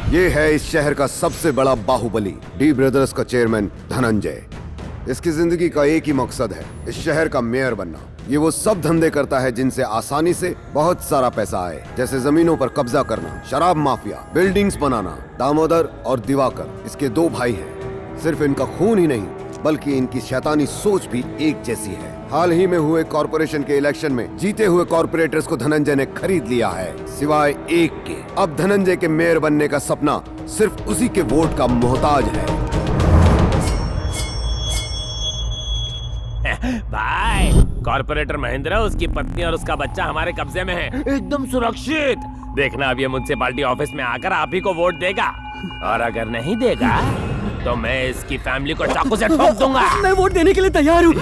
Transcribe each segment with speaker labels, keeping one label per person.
Speaker 1: ये है इस शहर का सबसे बड़ा बाहुबली, डी ब्रदर्स का चेयरमैन धनंजय। इसकी जिंदगी का एक ही मकसद है, इस शहर का मेयर बनना। ये वो सब धंधे करता है जिनसे आसानी से बहुत सारा पैसा आए, जैसे जमीनों पर कब्जा करना, शराब माफिया, बिल्डिंग्स बनाना। दामोदर और दिवाकर इसके दो भाई हैं। सिर्फ इनका खून ही नहीं बल्कि इनकी शैतानी सोच भी एक जैसी है। हाल ही में हुए कॉर्पोरेशन के इलेक्शन में जीते हुए कॉर्पोरेटर्स को धनंजय ने खरीद लिया है, सिवाय एक के। अब धनंजय के मेयर बनने का सपना सिर्फ उसी के वोट का मोहताज है।
Speaker 2: भाई, कॉर्पोरेटर महेंद्र, उसकी पत्नी और उसका बच्चा हमारे कब्जे में है, एकदम सुरक्षित। देखना अब ये म्युनिसिपैलिटी ऑफिस में आकर आप ही को वोट देगा, और अगर नहीं देगा तो मैं इसकी फैमिली को चाकू से ठोक दूंगा।
Speaker 3: मैं वोट देने के लिए तैयार हूँ।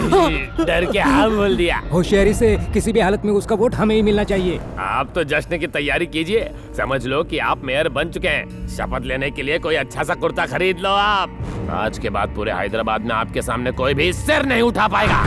Speaker 2: डर के हाँ बोल दिया।
Speaker 3: होशियारी से किसी भी हालत में उसका वोट हमें ही मिलना चाहिए।
Speaker 2: आप तो जश्न की तैयारी कीजिए, समझ लो कि आप मेयर बन चुके हैं। शपथ लेने के लिए कोई अच्छा सा कुर्ता खरीद लो आप। आज के बाद पूरे हैदराबाद में आपके सामने कोई भी सिर नहीं उठा पाएगा।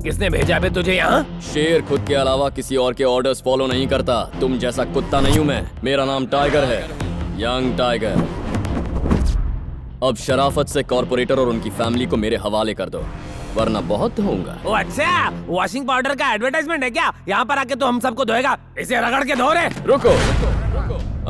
Speaker 2: किसने भेजा बे तुझे यहाँ?
Speaker 4: शेर खुद के अलावा किसी और के ऑर्डर्स फॉलो नहीं करता। तुम जैसा कुत्ता नहीं हूँ मैं। मेरा नाम टाइगर है, यंग टाइगर। अब शराफत से कॉर्पोरेटर और उनकी फैमिली को मेरे हवाले कर दो, वरना बहुत होऊंगा।
Speaker 2: ओ अच्छा, वॉशिंग पाउडर का एडवर्टाइजमेंट है क्या? यहाँ पर आके तो हम सबको धोएगा, इसे रगड़ के धो रे।
Speaker 4: रुको,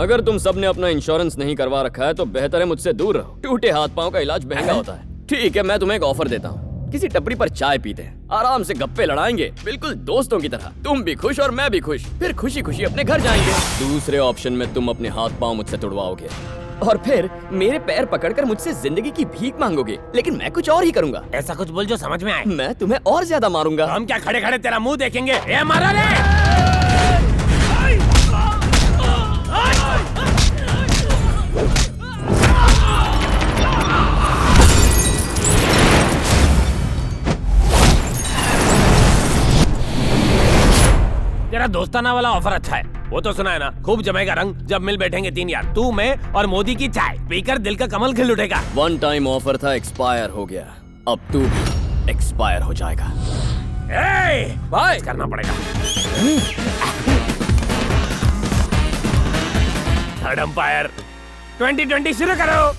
Speaker 4: अगर तुम सबने अपना इंश्योरेंस नहीं करवा रखा है तो बेहतर है मुझसे दूर रहो। टूटे हाथ पाँव का इलाज महंगा होता है। ठीक है, मैं तुम्हें एक ऑफर देता हूँ। किसी टपरी पर चाय पीते हैं, आराम से गप्पे लड़ाएंगे, बिल्कुल दोस्तों की तरह। तुम भी खुश और मैं भी खुश, फिर खुशी खुशी अपने घर जाएंगे। दूसरे ऑप्शन में तुम अपने हाथ पांव मुझसे तुड़वाओगे और फिर मेरे पैर पकड़कर मुझसे जिंदगी की भीख मांगोगे, लेकिन मैं कुछ और ही करूंगा।
Speaker 2: ऐसा कुछ बोल जो समझ में आए।
Speaker 4: मैं तुम्हें और ज्यादा मारूंगा।
Speaker 2: हम क्या खड़े खड़े तेरा मुंह देखेंगे? ए मारो रे! तेरा दोस्ताना वाला ऑफर अच्छा है, वो तो सुना है ना। खूब जमेगा रंग जब मिल बैठेंगे तीन यार, तू, मैं और मोदी की चाय पीकर दिल का कमल खिल उठेगा।
Speaker 4: वन टाइम ऑफर था, एक्सपायर हो गया। अब तू भी एक्सपायर हो जाएगा।
Speaker 2: भाई करना पड़ेगा। थर्ड अंपायर 2020 शुरू करो।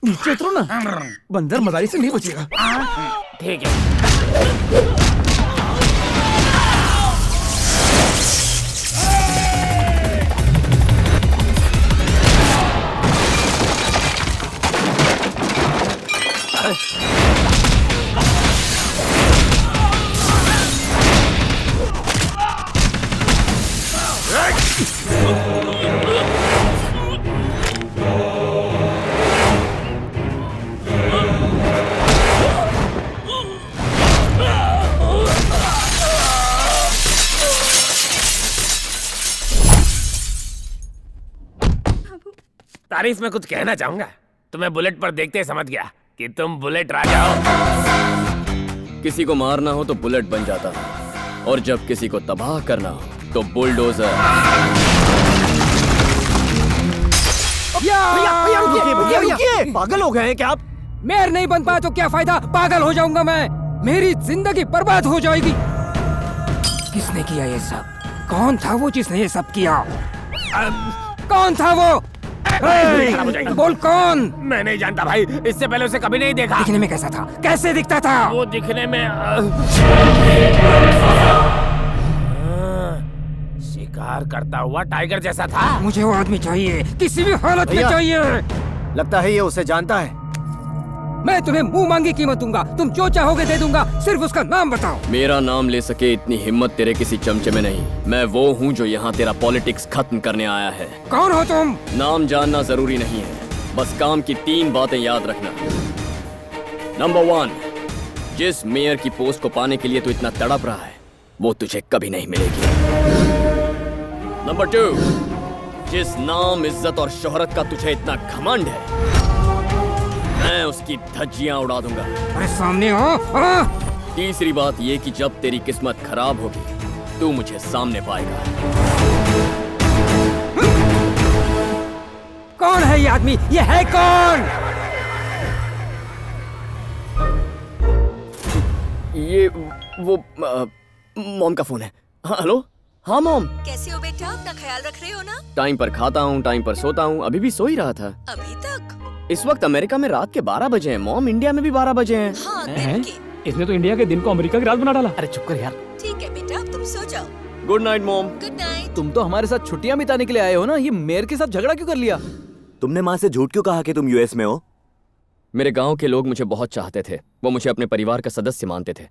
Speaker 3: नीचे उतरो ना, बंदर मदारी से नहीं बचेगा।
Speaker 2: ठीक है। तारीफ में कुछ कहना चाहूंगा। तुम्हें बुलेट पर देखते ही समझ गया कि तुम बुलेट राजा हो।
Speaker 4: किसी को मारना हो तो बुलेट बन जाता हूँ, और जब किसी को तबाह करना हो तो बुलडोजर।
Speaker 3: भैया रुकिए,
Speaker 5: पागल हो गए हैं क्या आप?
Speaker 3: मेयर नहीं बन पाया तो क्या फायदा, पागल हो जाऊंगा मैं, मेरी जिंदगी बर्बाद हो जाएगी। किसने किया ये सब? कौन था वो जिसने ये सब किया? कौन था वो?
Speaker 2: खराब हो जाएगी।
Speaker 3: बोल कौन?
Speaker 2: मैं नहीं जानता भाई, इससे पहले उसे कभी नहीं देखा।
Speaker 3: दिखने में कैसा था? कैसे दिखता था?
Speaker 2: वो दिखने में शिकार करता हुआ टाइगर जैसा था।
Speaker 3: मुझे वो आदमी चाहिए, किसी भी हालत में
Speaker 5: भैया।
Speaker 3: चाहिए।
Speaker 5: लगता है ये उसे जानता है।
Speaker 3: मैं तुम्हें मुंह मांगी कीमत दूंगा, तुम जो चाहोगे दे दूंगा, सिर्फ उसका नाम बताओ।
Speaker 4: मेरा नाम ले सके इतनी हिम्मत तेरे किसी चमचे में नहीं। मैं वो हूँ जो यहाँ तेरा पॉलिटिक्स खत्म करने आया है।
Speaker 3: कौन हो तुम?
Speaker 4: नाम जानना जरूरी नहीं है, बस काम की 3 बातें याद रखना। नंबर 1, जिस मेयर की पोस्ट को पाने के लिए तू इतना तड़प रहा है वो तुझे कभी नहीं मिलेगी। नंबर 2, जिस नाम, इज्जत और शोहरत का तुझे इतना घमंड है, मैं उसकी धज्जियां उड़ा दूंगा।
Speaker 3: अरे सामने हो।
Speaker 4: तीसरी बात ये कि जब तेरी किस्मत खराब होगी तू मुझे सामने पाएगा।
Speaker 3: कौन है ये आदमी? ये है कौन?
Speaker 4: ये वो मॉम का फोन है। हाँ हेलो। हाँ मॉम।
Speaker 6: कैसे हो बेटा? अपना ख्याल रख रहे हो ना?
Speaker 4: टाइम पर खाता हूँ, टाइम पर सोता हूँ। अभी भी सो ही रहा था।
Speaker 6: अभी तक?
Speaker 4: इस वक्त अमेरिका में रात के 12 बजे हैं मॉम, इंडिया में भी 12 बजे हैं।
Speaker 6: हाँ दिन के।
Speaker 3: इसने तो इंडिया के दिन को अमेरिका की रात बना डाला।
Speaker 5: अरे चुप कर यार।
Speaker 6: ठीक है बेटा, अब तुम सो जाओ।
Speaker 4: Good night mom.
Speaker 6: Good night.
Speaker 5: तुम तो हमारे साथ छुट्टियां बिताने के लिए आए हो ना, ये मेयर के साथ झगड़ा क्यों कर लिया?
Speaker 7: तुमने माँ से झूठ क्यों कहा कि तुम यूएस में हो?
Speaker 4: मेरे गांव के लोग मुझे बहुत चाहते थे, वो मुझे अपने परिवार का सदस्य मानते थे।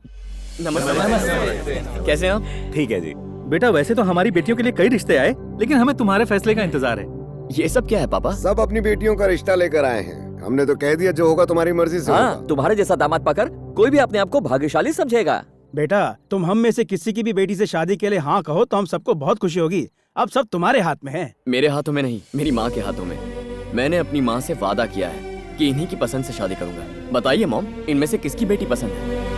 Speaker 4: नमस्ते। कैसे हैं आप?
Speaker 7: ठीक है जी।
Speaker 5: बेटा वैसे तो हमारी बेटियों के लिए कई रिश्ते आए, लेकिन हमें तुम्हारे फैसले का इंतजार है।
Speaker 4: ये सब क्या है पापा?
Speaker 1: सब अपनी बेटियों का रिश्ता लेकर आए हैं। हमने तो कह दिया जो होगा तुम्हारी मर्जी से होगा।
Speaker 7: तुम्हारे जैसा दामाद पाकर कोई भी अपने आप को भाग्यशाली समझेगा।
Speaker 5: बेटा तुम हम में से किसी की भी बेटी से शादी के लिए हाँ कहो तो हम सबको बहुत खुशी होगी। अब सब तुम्हारे हाथ में है।
Speaker 4: मेरे हाथों में नहीं, मेरी माँ के हाथों में। मैंने अपनी माँ से वादा किया है कि इन्हीं की पसंद से शादी करूंगा। बताइए मॉम, इनमें से किसकी बेटी पसंद है?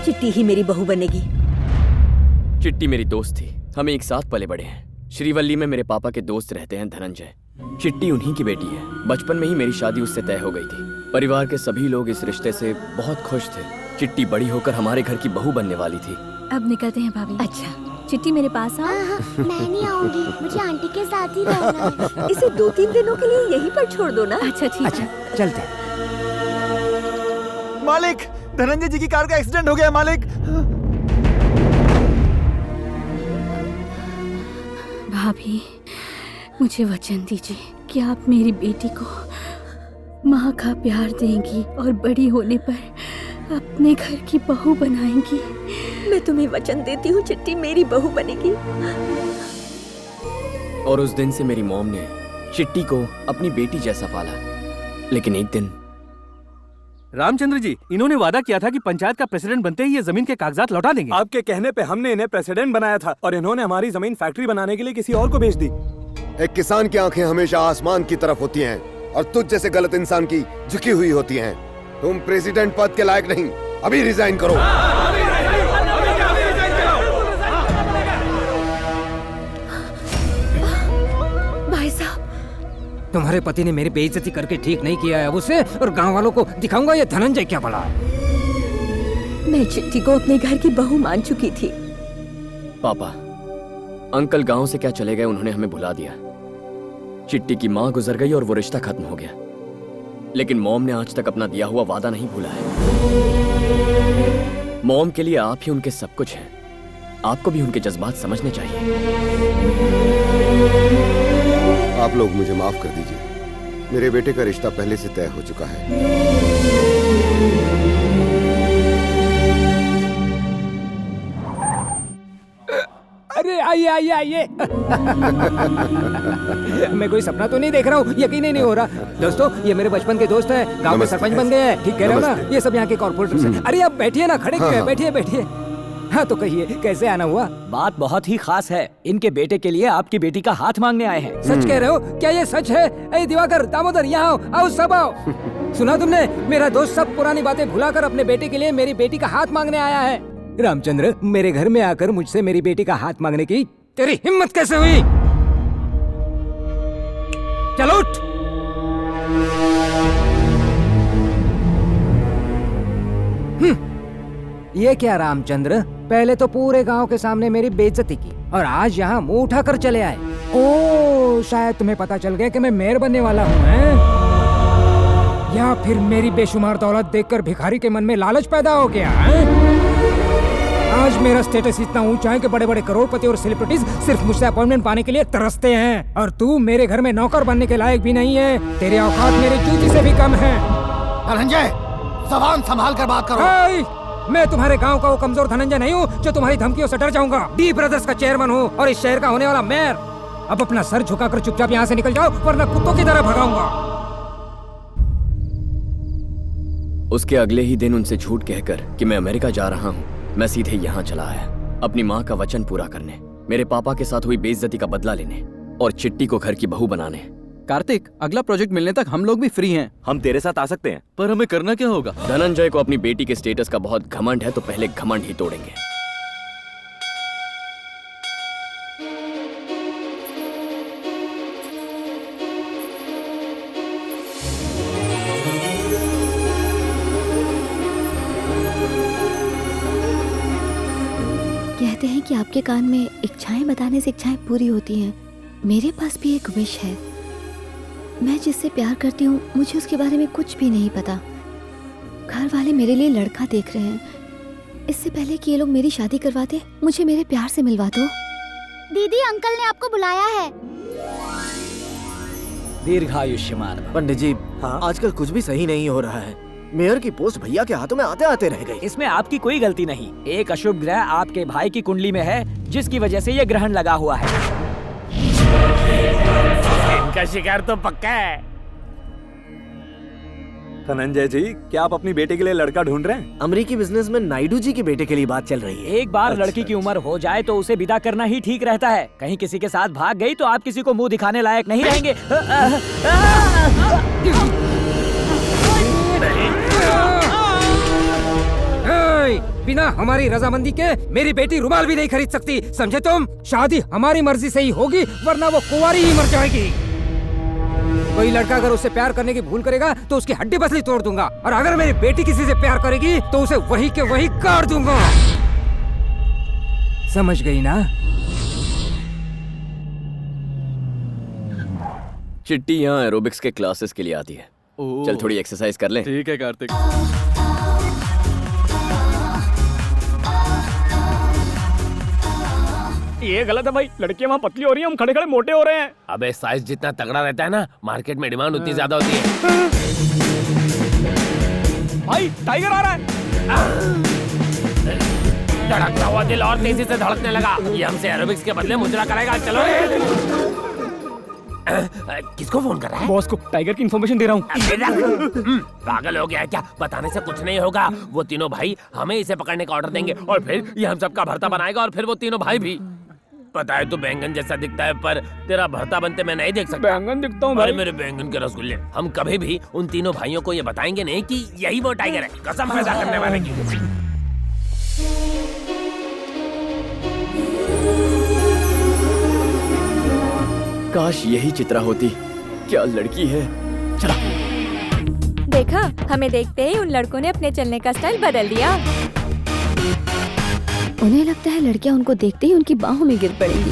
Speaker 6: चिट्टी ही मेरी बहू बनेगी।
Speaker 4: चिट्टी मेरी दोस्त थी, हम एक साथ पले बड़े हैं। श्रीवल्ली में मेरे पापा के दोस्त रहते हैं धनंजय। चिट्टी उन्हीं की बेटी है। बचपन में ही मेरी शादी उससे तय हो गई थी। परिवार के सभी लोग इस रिश्ते से बहुत खुश थे। चिट्टी बड़ी होकर हमारे घर की बहू बनने वाली थी।
Speaker 8: अब निकलते हैं भाभी।
Speaker 6: अच्छा,
Speaker 8: चिट्टी मेरे पास आओ।
Speaker 9: मैं नहीं आऊंगी, मुझे आंटी के साथ ही रहना है।
Speaker 6: इसे 2-3 दिनों के लिए यहीं पर छोड़ दो ना।
Speaker 8: अच्छा ठीक है।
Speaker 3: चलते।
Speaker 5: मालिक, धनंजय जी की कार का एक्सीडेंट हो गया मालिक।
Speaker 8: भाभी मुझे वचन दीजिए कि आप मेरी बेटी को माँ का प्यार देंगी और बड़ी होने पर अपने घर की बहू बनाएंगी।
Speaker 6: मैं तुम्हें वचन देती हूँ, चिट्टी मेरी बहू बनेगी।
Speaker 4: और उस दिन से मेरी मॉम ने चिट्टी को अपनी बेटी जैसा पाला। लेकिन एक दिन
Speaker 5: रामचंद्र जी, इन्होंने वादा किया था कि पंचायत का प्रेसिडेंट बनते ही ये जमीन के कागजात लौटा देंगे। आपके कहने पे हमने इन्हें प्रेसिडेंट बनाया था और इन्होंने हमारी जमीन फैक्ट्री बनाने के लिए किसी और को बेच दी।
Speaker 1: एक किसान की आंखें हमेशा आसमान की तरफ होती हैं और तुझ जैसे गलत इंसान की झुकी हुई होती हैं। तुम प्रेसिडेंट पद के लायक नहीं, अभी रिजाइन करो।
Speaker 6: भाई साहब,
Speaker 3: तुम्हारे पति ने मेरी बेइज्जती करके ठीक नहीं किया है उसे, और गांव वालों को दिखाऊंगा ये धनंजय क्या भला।
Speaker 6: मैं चिट्टी को अपने घर की बहू मान चुकी थी।
Speaker 4: पापा, अंकल गांव से क्या चले गए, उन्होंने हमें भुला दिया। चिट्टी की माँ गुजर गई और वो रिश्ता खत्म हो गया। लेकिन मॉम ने आज तक अपना दिया हुआ वादा नहीं भूला है। मॉम के लिए आप ही उनके सब कुछ हैं। आपको भी उनके जज्बात समझने चाहिए।
Speaker 1: आप लोग मुझे माफ कर दीजिए, मेरे बेटे का रिश्ता पहले से तय हो चुका है।
Speaker 3: अरे आइए आइए आइए। मैं कोई सपना तो नहीं देख रहा हूँ, यकीन ही नहीं हो रहा। दोस्तों, ये मेरे बचपन के दोस्त हैं, गांव में
Speaker 1: नमस्ते।
Speaker 3: सरपंच बन गए हैं। ठीक कह रहे हो ना?
Speaker 1: नमस्ते।
Speaker 3: ये सब यहाँ के कॉर्पोरेटर्स हैं। अरे आप बैठिए ना, खड़े क्यों हैं? बैठिए बैठिए। हाँ तो कहिए, कैसे आना हुआ?
Speaker 7: बात बहुत ही खास है। इनके बेटे के लिए आपकी बेटी का हाथ मांगने आए हैं।
Speaker 3: सच कह रहे हो? क्या ये सच है? अरे दिवाकर, दामोदर, यहाँ आओ, आओ सब आओ। सुना तुमने? मेरा दोस्त सब पुरानी बातें भुलाकर अपने बेटे के लिए मेरी बेटी का हाथ मांगने आया है। रामचंद्र, मेरे घर में आकर मुझसे मेरी बेटी का हाथ मांगने की तेरी हिम्मत कैसे हुई? चलो उठ। ये क्या रामचंद्र, पहले तो पूरे गांव के सामने मेरी बेइज्जती की और आज यहाँ मुंह उठाकर चले आए। ओ, शायद तुम्हें पता चल गया कि मैं मेयर बनने वाला हूँ, हैं? या फिर मेरी बेशुमार दौलत देखकर भिखारी के मन में लालच पैदा हो गया, हैं? आज मेरा स्टेटस इतना ऊंचा है कि बड़े बड़े करोड़पति और सेलिब्रिटीज सिर्फ मुझसे अपॉइंटमेंट पाने के लिए तरसते हैं, और तू मेरे घर में नौकर बनने के लायक भी नहीं है। तेरे औकात मेरी जूती से भी कम है।
Speaker 10: धनंजय, जबान संभाल कर बात करो।
Speaker 3: मैं तुम्हारे गांव का वो कमजोर धनंजय नहीं हूँ जो तुम्हारी धमकियों से डर जाऊंगा। डी ब्रदर्स का चेयरमैन हूँ और इस शहर का होने वाला मेयर। अब अपना सर झुकाकर चुपचाप यहाँ से निकल जाओ, वरना कुत्तों की तरह भगाऊंगा।
Speaker 4: उसके अगले ही दिन उनसे झूठ कहकर कि मैं अमेरिका जा रहा हूँ, मैं सीधे यहाँ चला आया, अपनी माँ का वचन पूरा करने, मेरे पापा के साथ हुई बेइज्जती का बदला लेने और चिट्टी को घर की बहू बनाने।
Speaker 5: कार्तिक, अगला प्रोजेक्ट मिलने तक हम लोग भी फ्री हैं।
Speaker 7: हम तेरे साथ आ सकते हैं, पर हमें करना क्या होगा?
Speaker 4: धनंजय को अपनी बेटी के स्टेटस का बहुत घमंड है, तो पहले घमंड ही तोड़ेंगे।
Speaker 6: कहते हैं कि आपके कान में इच्छाएं बताने से इच्छाएं पूरी होती हैं। मेरे पास भी एक विश है। मैं जिससे प्यार करती हूँ, मुझे उसके बारे में कुछ भी नहीं पता। घर वाले मेरे लिए लड़का देख रहे हैं। इससे पहले कि ये लोग मेरी शादी करवाते, मुझे मेरे प्यार से मिलवा दो।
Speaker 9: दीदी, अंकल ने आपको बुलाया है।
Speaker 10: दीर्घायुष्मान।
Speaker 7: पंडित जी, आजकल कुछ भी सही नहीं हो रहा है। मेयर की पोस्ट भैया के हाथों में आते आते रह गई।
Speaker 10: इसमें आपकी कोई गलती नहीं। एक अशुभ ग्रह आपके भाई की कुंडली में है, जिसकी वजह से ये ग्रहण लगा हुआ है।
Speaker 2: इनका शिकार तो पक्का है।
Speaker 5: धनंजय जी, क्या आप अपनी बेटे के लिए लड़का ढूंढ रहे हैं?
Speaker 7: अमेरिकी बिजनेसमैन नायडू जी के बेटे के लिए बात चल रही है।
Speaker 10: एक बार लड़की की उम्र हो जाए तो उसे विदा करना ही ठीक रहता है। कहीं किसी के साथ भाग गई तो आप किसी को मुंह दिखाने लायक नहीं रहेंगे।
Speaker 3: बिना हमारी रजामंदी के मेरी बेटी रुमाल भी नहीं खरीद सकती, समझे तुम? शादी हमारी मर्जी से ही होगी, वरना वो कुंवारी ही मर जाएगी। कोई लड़का अगर उससे प्यार करने की भूल करेगा तो उसकी हड्डी पसली तोड़ दूंगा, और अगर मेरी बेटी किसी से प्यार करेगी तो उसे वही के वही काट दूंगा। समझ गई ना?
Speaker 4: चिट्टी यहाँ एरोबिक्स के क्लासेस के लिए आती है। चल थोड़ी एक्सरसाइज कर ले।
Speaker 5: ठीक है कार्तिक।
Speaker 2: ये गलत है भाई, लड़कियां वहाँ पतली हो रही हैं, हम खड़े खड़े मोटे हो रहे हैं। अबे साइज जितना तगड़ा रहता है ना, मार्केट में डिमांड उतनी ज्यादा होती है।
Speaker 10: भाई टाइगर आ रहा है।
Speaker 2: धड़कता हुआ दिल और तेजी से धड़कने लगा। ये हमसे एरोबिक्स के बदले मुजरा कराएगा। चलो किसको फोन कर रहा है?
Speaker 10: बॉस को टाइगर की इन्फॉर्मेशन दे रहा हूँ।
Speaker 2: पागल हो गया है क्या? बताने से कुछ नहीं होगा। वो तीनों भाई हमें इसे पकड़ने का ऑर्डर देंगे और फिर ये हम सबका भरता बनाएगा, और फिर वो तीनों भाई भी। पता है तू बैंगन जैसा दिखता है, पर तेरा भरता बनते मैं नहीं देख सकता।
Speaker 10: बैंगन दिखता हूँ भाई।
Speaker 2: मेरे बैंगन के रसगुल्ले। हम कभी भी उन तीनों भाइयों को ये बताएंगे नहीं कि यही वो टाइगर है, कसम पैदा करने वाले की।
Speaker 4: काश यही चित्रा होती। क्या लड़की है। चला।
Speaker 6: देखा, हमें देखते ही उन लड़कों ने अपने चलने का स्टाइल बदल दिया। उन्हें लगता है लड़कियां उनको देखते ही उनकी बाहों में गिर पड़ेंगी।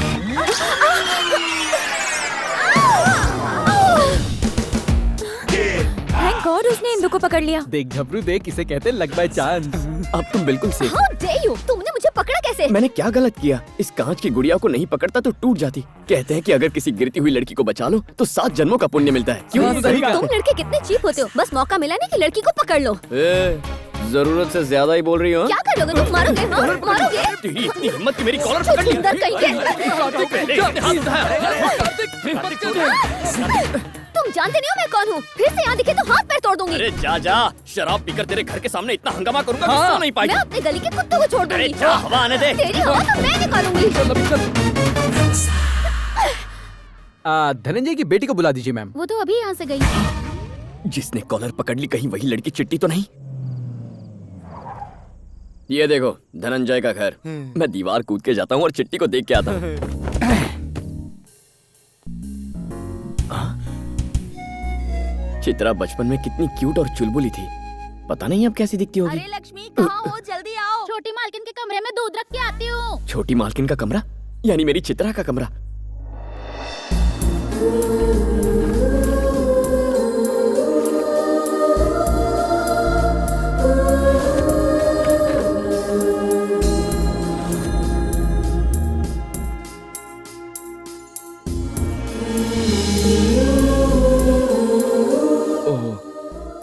Speaker 6: थैंक गॉड उसने इंदु को पकड़ लिया।
Speaker 10: देख झबरू देख, इसे कहते लक बाय चांस।
Speaker 4: अब तुम बिल्कुल सेफ।
Speaker 6: How dare you? तुमने मुझे पकड़ा कैसे?
Speaker 4: मैंने क्या गलत किया? इस कांच की गुड़िया को नहीं पकड़ता तो टूट जाती। कहते हैं कि अगर किसी गिरती हुई लड़की को बचा लो तो 7 जन्मों का पुण्य मिलता है। क्यों?
Speaker 6: तुम लड़के कितने चीप होते हो। बस मौका मिला नहीं कि लड़की को पकड़ लो।
Speaker 4: जरूरत से ज्यादा ही बोल रही हो।
Speaker 6: क्या करोगे तुम? मारोगे? हाँ? मारोगे?
Speaker 4: तेरी इतनी हिम्मत कि मेरी कॉलर पकड़ ली।
Speaker 6: सुंदर कहीं तुम जानते नहीं हो मैं कौन हूँ। फिर से यहाँ दिखे तो हाथ पैर तोड़ दूंगी।
Speaker 4: अरे जा, शराब पीकर तेरे घर के सामने इतना हंगामा करूंगा कि सो नहीं पाएगी।
Speaker 6: मैं अपने गली के कुत्तों को छोड़ दूंगी।
Speaker 4: अरे जा, हवा आने दे।
Speaker 6: तेरी हवा तो मैं निकालूंगी।
Speaker 5: धनंजय की बेटी को बुला दीजिए मैम।
Speaker 9: वो तो अभी यहाँ से गई।
Speaker 4: जिसने कॉलर पकड़ ली कहीं वही लड़की चिट्टी तो नहीं? ये देखो धनंजय का घर। मैं दीवार कूद के जाता हूँ और चिट्टी को देख के आता हूँ। चित्रा बचपन में कितनी क्यूट और चुलबुली थी, पता नहीं अब कैसी दिखती होगी।
Speaker 9: अरे लक्ष्मी कहाँ हो, जल्दी आओ। छोटी मालकिन के कमरे में दूध रख के आती हूँ।
Speaker 4: छोटी मालकिन का कमरा यानी मेरी चित्रा का कमरा।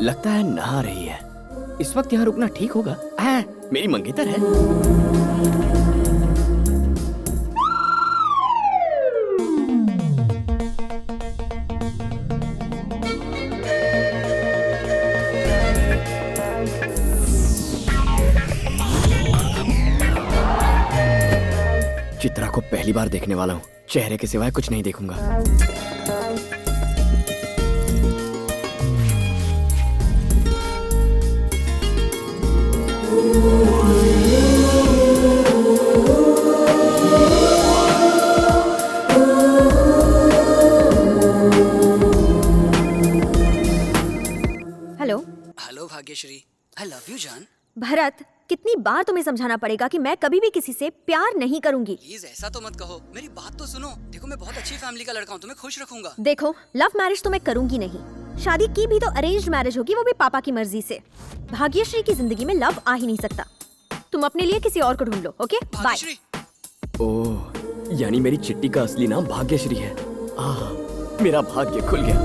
Speaker 4: लगता है नहा रही है। इस वक्त यहाँ रुकना ठीक होगा? मेरी मंगेतर है। चित्रा को पहली बार देखने वाला हूँ, चेहरे के सिवाय कुछ नहीं देखूंगा।
Speaker 11: Hello
Speaker 12: hello Bhagyashree, I love you जान।
Speaker 11: भरत, कितनी बार तुम्हें समझाना पड़ेगा कि मैं कभी भी किसी से प्यार नहीं करूंगी।
Speaker 12: प्लीज ऐसा तो मत कहो, मेरी बात तो सुनो। देखो मैं बहुत अच्छी फैमिली का लड़का हूँ, तुम्हें खुश रखूंगा।
Speaker 11: देखो लव मैरिज तो मैं करूंगी नहीं, शादी की भी तो अरेंज्ड मैरिज होगी, वो भी पापा की मर्जी से। भाग्यश्री की जिंदगी में लव आ ही नहीं सकता। तुम अपने लिए किसी और को ढूंढ लो। Okay bye.
Speaker 4: ओह, यानी मेरी चिट्टी का असली नाम भाग्यश्री है। मेरा भाग्य खुल गया।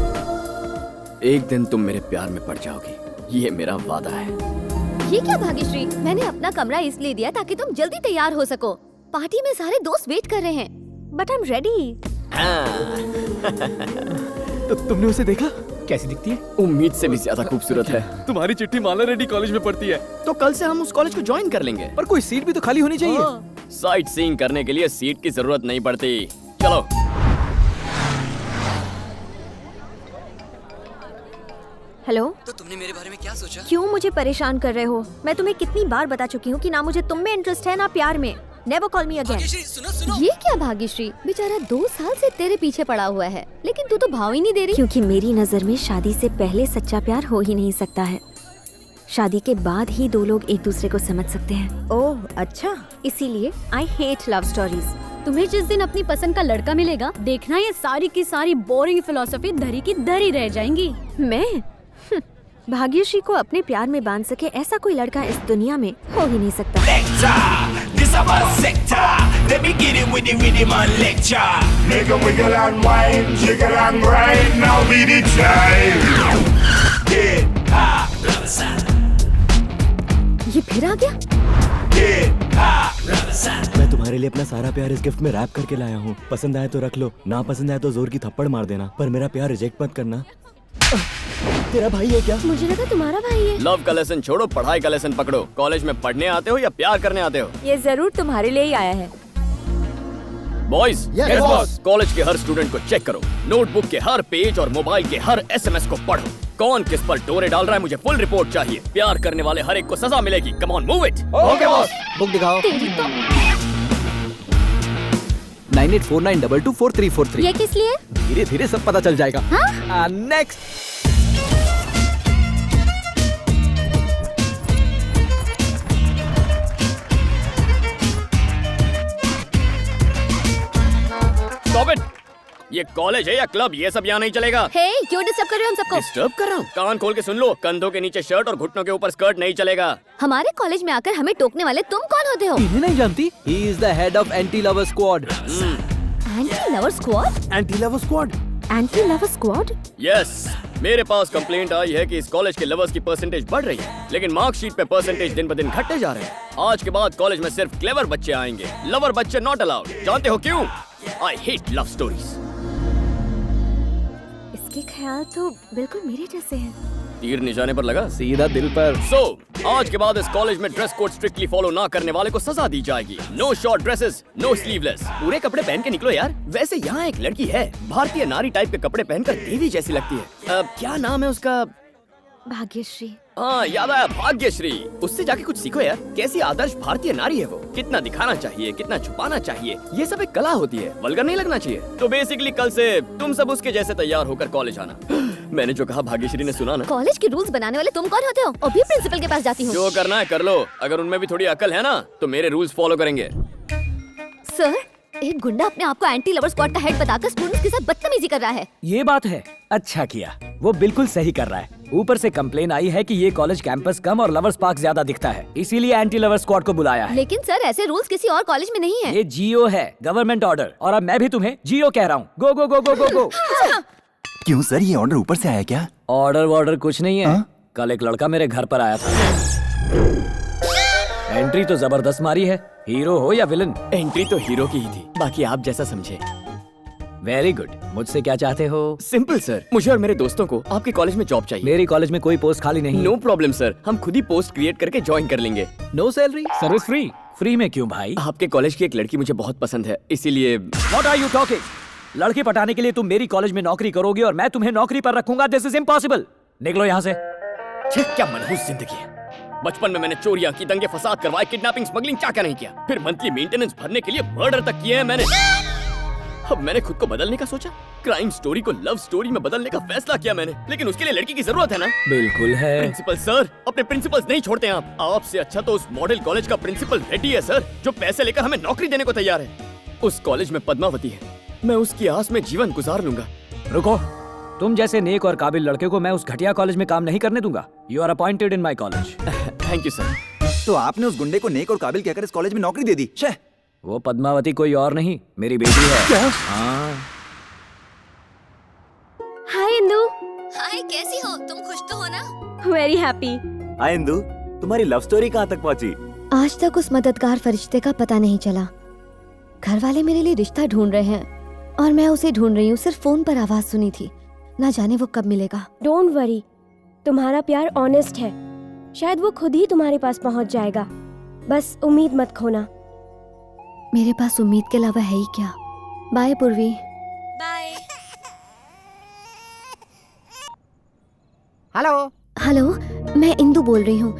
Speaker 4: एक दिन तुम मेरे प्यार में पड़ जाओगी, ये मेरा वादा है।
Speaker 6: ये क्या भाग्यश्री, मैंने अपना कमरा इसलिए दिया ताकि तुम जल्दी तैयार हो सको। पार्टी में सारे दोस्त वेट कर रहे हैं।
Speaker 11: But I am ready.
Speaker 5: तो तुमने उसे देखा?
Speaker 10: कैसी दिखती है?
Speaker 4: उम्मीद से भी ज्यादा खूबसूरत है।
Speaker 5: तुम्हारी चिट्ठी माला रेड्डी कॉलेज में पढ़ती है।
Speaker 4: तो कल से हम उस कॉलेज को ज्वाइन कर लेंगे।
Speaker 5: पर कोई सीट भी तो खाली होनी चाहिए।
Speaker 4: साइट सीइंग करने के लिए सीट की जरूरत नहीं पड़ती। चलो।
Speaker 11: हेलो।
Speaker 12: तो तुमने मेरे बारे में क्या सोचा?
Speaker 11: क्यों मुझे परेशान कर रहे हो? मैं तुम्हें कितनी बार बता चुकी हूँ कि ना मुझे तुम में इंटरेस्ट है ना प्यार में। Never call me again.
Speaker 12: सुनो सुनो।
Speaker 6: ये क्या भाग्यश्री, बेचारा 2 साल से तेरे पीछे पड़ा हुआ है, लेकिन तू तो भाव ही नहीं दे रही।
Speaker 11: क्योंकि मेरी नजर में शादी से पहले सच्चा प्यार हो ही नहीं सकता है। शादी के बाद ही दो लोग एक दूसरे को समझ सकते हैं। ओह अच्छा, इसीलिए आई हेट लव स्टोरीज।
Speaker 8: तुम्हें जिस दिन अपनी पसंद का लड़का मिलेगा, देखना ये सारी की सारी बोरिंग फिलोसफी धरी की धरी रह जाएंगी।
Speaker 11: मैं भाग्यश्री को अपने प्यार में बांध सके ऐसा कोई लड़का इस दुनिया में हो ही नहीं सकता। ये फिर आ गया।
Speaker 13: मैं तुम्हारे लिए अपना सारा प्यार इस गिफ्ट में रैप करके लाया हूँ। पसंद आए तो रख लो, ना पसंद आए तो जोर की थप्पड़ मार देना, पर मेरा प्यार रिजेक्ट मत करना। तेरा भाई है क्या?
Speaker 6: मुझे लगा तुम्हारा भाई है।
Speaker 4: लव का लेसन छोड़ो, पढ़ाई का लेसन पकड़ो। कॉलेज में पढ़ने आते हो या प्यार करने आते हो?
Speaker 11: ये जरूर तुम्हारे लिए ही आया है।
Speaker 4: बॉयज, कॉलेज के हर स्टूडेंट को चेक करो। नोटबुक के हर पेज और मोबाइल के हर SMS को पढ़ो। कौन किस पर डोरे डाल रहा है, मुझे फुल रिपोर्ट चाहिए। प्यार करने वाले हर एक को सजा मिलेगी। Come on, move it.
Speaker 5: Okay boss. Book दिखाओ। 9849224343।
Speaker 6: ये किस लिए?
Speaker 5: धीरे धीरे सब पता चल जाएगा।
Speaker 6: हाँ?
Speaker 5: नेक्स्ट।
Speaker 4: Stop it! ये कॉलेज है या क्लब, ये सब यहाँ नहीं चलेगा।
Speaker 6: हे, क्यों डिस्टर्ब कर रहे हो हम सबको?
Speaker 4: डिस्टर्ब कर रहा हूँ? कान खोल के सुन लो, कंधों के नीचे शर्ट और घुटनों के ऊपर स्कर्ट नहीं चलेगा।
Speaker 6: हमारे कॉलेज में आकर हमें टोकने वाले तुम कौन होते हो?
Speaker 5: इन्हें नहीं जानती? He is the head of anti-lover squad.
Speaker 6: Anti-lover squad?
Speaker 5: Anti-lover squad?
Speaker 11: Anti-lover squad?
Speaker 4: Yes, मेरे पास कंप्लेंट आई है कि इस कॉलेज के लवर्स की परसेंटेज बढ़ रही है, लेकिन मार्कशीट पे परसेंटेज दिन ब दिन घटते जा रहे हैं। आज के बाद कॉलेज में सिर्फ क्लेवर बच्चे आएंगे, लवर बच्चे नॉट अलाउड। जानते हो क्यों? I hate love stories.
Speaker 11: इसके ख्याल तो बिल्कुल मेरे जैसे हैं।
Speaker 4: तीर निशाने पर लगा,
Speaker 10: सीधा दिल पर।
Speaker 4: आज के बाद इस कॉलेज में ड्रेस कोड स्ट्रिक्टली फॉलो ना करने वाले को सजा दी जाएगी। No short dresses, no sleeveless. पूरे कपड़े पहन के निकलो यार। वैसे यहाँ एक लड़की है, भारतीय नारी टाइप के कपड़े पहनकर देवी जैसी लगती है। क्या नाम है उसका?
Speaker 11: भाग्यश्री।
Speaker 4: हाँ याद आया, भाग्यश्री। उससे जाके कुछ सीखो यार। कैसी आदर्श भारतीय नारी है वो। कितना दिखाना चाहिए, कितना छुपाना चाहिए, ये सब एक कला होती है। वल्गर नहीं लगना चाहिए। तो बेसिकली कल से तुम सब उसके जैसे तैयार होकर कॉलेज आना। मैंने जो कहा भाग्यश्री ने सुना ना?
Speaker 6: कॉलेज के रूल्स बनाने वाले तुम कौन होते हो? अभी प्रिंसिपल के पास जाती हूँ।
Speaker 4: जो करना है कर लो। अगर उनमें भी थोड़ी अकल है ना तो मेरे रूल्स फॉलो करेंगे।
Speaker 6: सर, एक गुंडा अपने आप को एंटी लवर स्क्वाड का हेड बताकर स्टूडेंट्स के साथ बदतमीजी कर रहा है।
Speaker 10: ये बात है, अच्छा किया। वो बिल्कुल सही कर रहा है। ऊपर से कंप्लेन आई है कि ये कॉलेज कैंपस कम और लवर्स पार्क ज्यादा दिखता है, इसीलिए एंटी लवर स्क्वाड को बुलाया है।
Speaker 6: लेकिन सर, ऐसे रूल्स किसी और कॉलेज में नहीं है।
Speaker 10: ये जीओ है, गवर्नमेंट ऑर्डर। और अब मैं भी तुम्हें जीओ कह रहा हूँ। गो गो गो गो गो गो।
Speaker 13: क्यों सर, ये ऑर्डर ऊपर से आया क्या?
Speaker 10: ऑर्डर वॉर्डर कुछ नहीं है। कल एक लड़का मेरे घर पर आया था। एंट्री तो जबरदस्त मारी है। हीरो हो या विलन?
Speaker 4: एंट्री तो हीरो की ही थी, बाकी आप जैसा समझे।
Speaker 10: Very good. मुझसे क्या चाहते हो?
Speaker 4: सिंपल सर, मुझे और मेरे दोस्तों को आपके कॉलेज में जॉब चाहिए।
Speaker 10: मेरी कॉलेज में कोई पोस्ट खाली नहीं।
Speaker 4: नो प्रॉब्लम सर, हम खुद ही पोस्ट क्रिएट करके ज्वाइन कर लेंगे।
Speaker 10: No salary, service free. Free में क्यों भाई?
Speaker 4: आपके कॉलेज की एक लड़की मुझे बहुत पसंद है, इसीलिए।
Speaker 10: What are you talking? लड़की पटाने के लिए तुम मेरी कॉलेज में नौकरी करोगे और मैं तुम्हें नौकरी पर रखूंगा? This is impossible. निकलो यहाँ से।
Speaker 4: क्या मनहूस जिंदगी है। बचपन में मैंने चोरियां की, दंगे फसाद करवाए, किडनैपिंग, स्मगलिंग, क्या नहीं किया। फिर मंथली मेंटेनेंस भरने के लिए मर्डर तक किए हैं मैंने। अब मैंने खुद को बदलने का सोचा। क्राइम स्टोरी को लव स्टोरी में बदलने का फैसला किया मैंने, लेकिन उसके लिए लड़की की जरूरत है ना?
Speaker 10: बिल्कुल है।
Speaker 4: प्रिंसिपल सर, अपने प्रिंसिपल्स नहीं छोड़ते हैं आप। आपसे अच्छा तो उस मॉडल कॉलेज का प्रिंसिपल रेड्डी है सर, जो पैसे लेकर हमें नौकरी देने को तैयार है। उस कॉलेज में पद्मावती है, मैं उसकी आस में जीवन गुजार लूंगा।
Speaker 10: रुको, तुम जैसे नेक और काबिल लड़के को मैं उस घटिया कॉलेज में काम नहीं करने दूंगा। You are appointed in my college.
Speaker 4: Thank you sir.
Speaker 13: तो आपने उस गुंडे को नेक और काबिल कहकर इस कॉलेज में नौकरी दे दी?
Speaker 10: वो पद्मावती कोई और नहीं, मेरी बेटी है।
Speaker 13: क्या?
Speaker 10: हाँ।
Speaker 11: हाय इंदु।
Speaker 6: हाय, कैसी हो तुम? खुश तो हो ना?
Speaker 11: Very happy.
Speaker 13: हाय इंदु, तुम्हारी लव स्टोरी कहाँ तक पहुँची?
Speaker 6: आज तक उस मददगार फरिश्ते का पता नहीं चला। घर वाले मेरे लिए रिश्ता ढूंढ रहे हैं और मैं उसे ढूंढ रही हूँ। सिर्फ फोन पर आवाज सुनी थी, ना जाने वो कब मिलेगा।
Speaker 9: डोंट वरी, तुम्हारा प्यार ऑनेस्ट है। शायद वो खुद ही तुम्हारे पास पहुंच जाएगा। बस उम्मीद मत खोना।
Speaker 6: मेरे पास उम्मीद के अलावा है ही क्या। बाय पूर्वी।
Speaker 9: बाय।
Speaker 7: हेलो।
Speaker 6: हेलो, मैं इंदु बोल रही हूँ।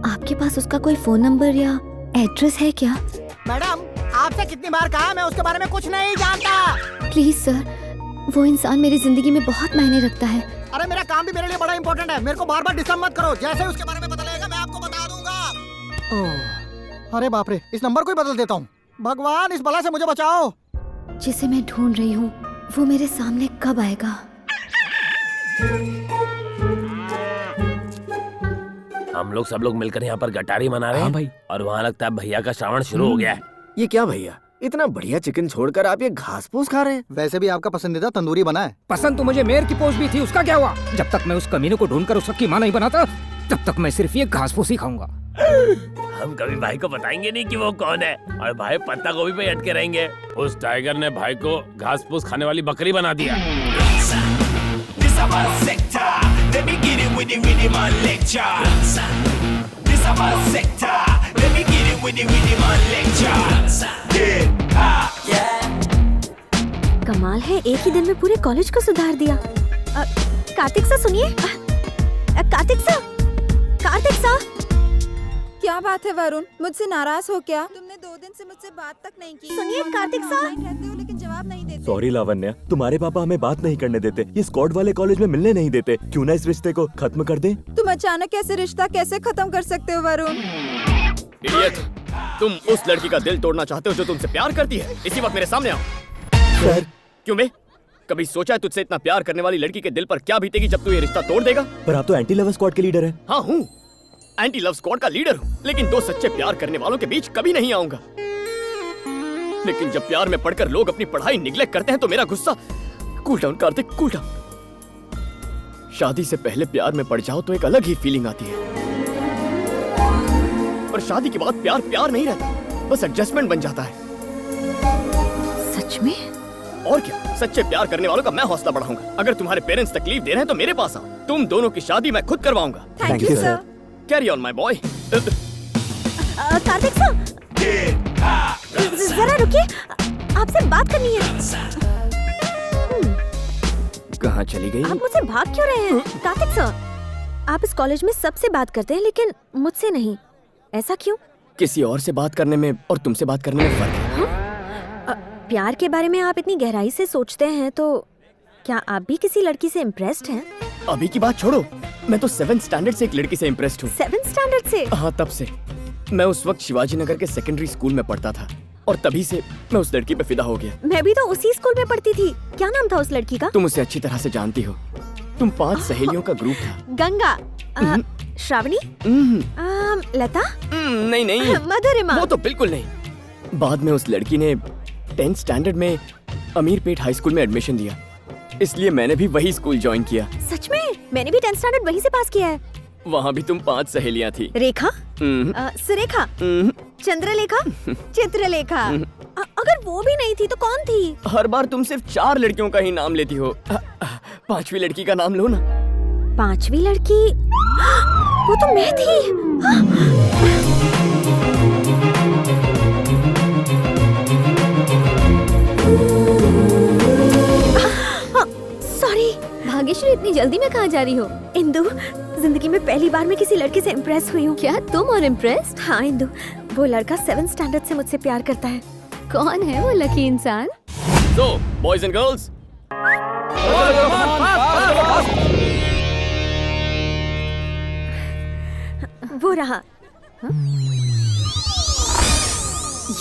Speaker 6: आपके पास उसका कोई फोन नंबर या एड्रेस है क्या?
Speaker 7: मैडम, आपसे कितनी बार कहा, मैं उसके बारे में कुछ नहीं जानता।
Speaker 6: प्लीज सर, वो इंसान मेरी जिंदगी में बहुत मायने रखता है।
Speaker 7: अरे मेरा काम भी मेरे लिए बड़ा इंपॉर्टेंट है। मेरे को बार बार डिस्टर्ब मत करो। जैसे उसके बारे में पता लगेगा मैं आपको बता दूंगा। ओह, अरे बाप रे, इस नंबर को ही बदल देता हूँ। भगवान, इस बला से मुझे बचाओ।
Speaker 6: जिसे मैं ढूंढ रही हूँ वो मेरे सामने कब आएगा?
Speaker 2: हम लोग सब लोग मिलकर यहाँ पर गटारी मना रहे हैं।
Speaker 10: हाँ भाई।
Speaker 2: और वहाँ लगता है भैया का श्रावण शुरू हो गया है।
Speaker 7: ये क्या भैया, इतना बढ़िया चिकन छोड़कर आप ये घास फूस खा रहे हैं? वैसे भी आपका पसंदीदा तंदूरी बना है।
Speaker 3: पसंद तो मुझे मेयर की पोस्ट भी थी, उसका क्या हुआ? जब तक मैं उस कमीने को ढूंढकर उसका कीमा नहीं बनाता तब तक मैं सिर्फ ये घास फूस ही खाऊंगा।
Speaker 2: हम कभी भाई को बताएंगे नहीं कि वो कौन है, और भाई पत्ता गोभी पे अटके रहेंगे। उस टाइगर ने भाई को घास फूस खाने वाली बकरी बना दिया।
Speaker 11: कमाल है, एक ही दिन में पूरे कॉलेज को सुधार दिया। कार्तिक सा सुनिए। कार्तिक सा।
Speaker 14: क्या बात है वरुण, मुझसे नाराज हो क्या? तुमने 2 दिन से मुझसे बात तक नहीं की।
Speaker 11: सुनिए कार्तिक सा।
Speaker 14: रहते हो लेकिन जवाब नहीं देते।
Speaker 13: सॉरी लावण्या, तुम्हारे पापा हमें बात नहीं करने देते, ये स्क्वाड वाले कॉलेज में मिलने नहीं देते। क्यों ना इस रिश्ते को खत्म कर दें?
Speaker 14: तुम अचानक ऐसे रिश्ता कैसे खत्म कर सकते हो वरुण?
Speaker 4: इडियट, तुम उस लड़की का दिल तोड़ना चाहते हो जो तुमसे प्यार करती है। इसी वक्त मेरे सामने आओ।
Speaker 13: सर।
Speaker 4: क्यों बे? कभी सोचा है तुझसे इतना प्यार करने वाली लड़की के दिल पर क्या बीतेगी जब तू ये रिश्ता तोड़ देगा?
Speaker 13: पर आप तो एंटी लवर स्क्वाड के लीडर हैं।
Speaker 4: हाँ हूँ, एंटी लव स्क्वाड का लीडर हूँ, लेकिन 2 सच्चे प्यार करने वालों के बीच कभी नहीं आऊंगा। लेकिन जब प्यार में पढ़कर लोग अपनी पढ़ाई निग्लेक्ट करते हैं तो मेरा गुस्सा। Cool down Kartik, cool down. शादी से पहले प्यार में पड़ जाओ तो एक अलग ही फीलिंग आती है, पर शादी के बाद प्यार प्यार नहीं रहता, बस एडजस्टमेंट बन जाता है।
Speaker 11: सच में?
Speaker 4: और क्या, सच्चे प्यार करने वालों का मैं हौसला बढ़ाऊंगा। अगर तुम्हारे पेरेंट्स तकलीफ दे रहे हैं तो मेरे पास आओ, तुम दोनों की शादी मैं खुद करवाऊंगा।
Speaker 14: Thank you sir.
Speaker 4: Carry on my boy.
Speaker 11: Kartik sir, जरा रुकिए, आपसे बात करनी है।
Speaker 4: कहाँ चली गई?
Speaker 11: आप मुझसे भाग क्यों रहे हैं? कार्तिक सर, आप इस कॉलेज में सबसे बात करते हैं लेकिन मुझसे नहीं, ऐसा क्यों?
Speaker 4: किसी और से बात करने में और तुमसे बात करने में फर्क है।
Speaker 11: प्यार के बारे में आप इतनी गहराई से सोचते हैं तो क्या आप भी किसी लड़की से इम्प्रेस्ड हैं?
Speaker 4: अभी की बात छोड़ो, मैं तो 7th स्टैंडर्ड से एक लड़की से इम्प्रेस्ड हूँ।
Speaker 11: 7th स्टैंडर्ड से?
Speaker 4: हाँ, तब से। मैं उस वक्त शिवाजी नगर के सेकेंडरी स्कूल में पढ़ता था और तभी से मैं उस लड़की पे फिदा हो गया।
Speaker 11: मैं भी तो उसी स्कूल में पढ़ती थी। क्या नाम था उस लड़की का?
Speaker 4: तुम उसे अच्छी तरह से जानती हो, तुम 5 सहेलियों का ग्रुप था।
Speaker 11: गंगा, श्रावणी, लता,
Speaker 4: नहीं नहीं,
Speaker 11: मधुरिमा।
Speaker 4: वो तो बिल्कुल नहीं। बाद में उस लड़की ने 10th स्टैंडर्ड में अमीरपेट हाई स्कूल में एडमिशन दिया, इसलिए मैंने भी वही स्कूल ज्वाइन किया।
Speaker 11: सच में? मैंने भी 10th स्टैंडर्ड वहीं से पास किया है।
Speaker 4: वहाँ भी तुम 5 सहेलियाँ थी।
Speaker 11: रेखा, सुरेखा, चंद्रलेखा, चित्रलेखा। अगर वो भी नहीं थी तो कौन थी?
Speaker 4: हर बार तुम सिर्फ 4 लड़कियों का ही नाम लेती हो। 5वीं लड़की का नाम लो ना।
Speaker 11: 5वीं लड़की? वो तो मैं थी। सॉरी।
Speaker 6: भाग्यश्री, इतनी जल्दी में कहाँ जा रही हो?
Speaker 11: इंदु, जिंदगी में पहली बार मैं किसी लड़के से इम्प्रेस हुई हूँ।
Speaker 6: क्या तुम और इम्प्रेस्ड?
Speaker 11: हाँ इंदु, वो लड़का 7th स्टैंडर्ड से मुझसे प्यार करता है।
Speaker 6: कौन है वो लकी इंसान?
Speaker 4: So, boys and girls,
Speaker 11: वो रहा।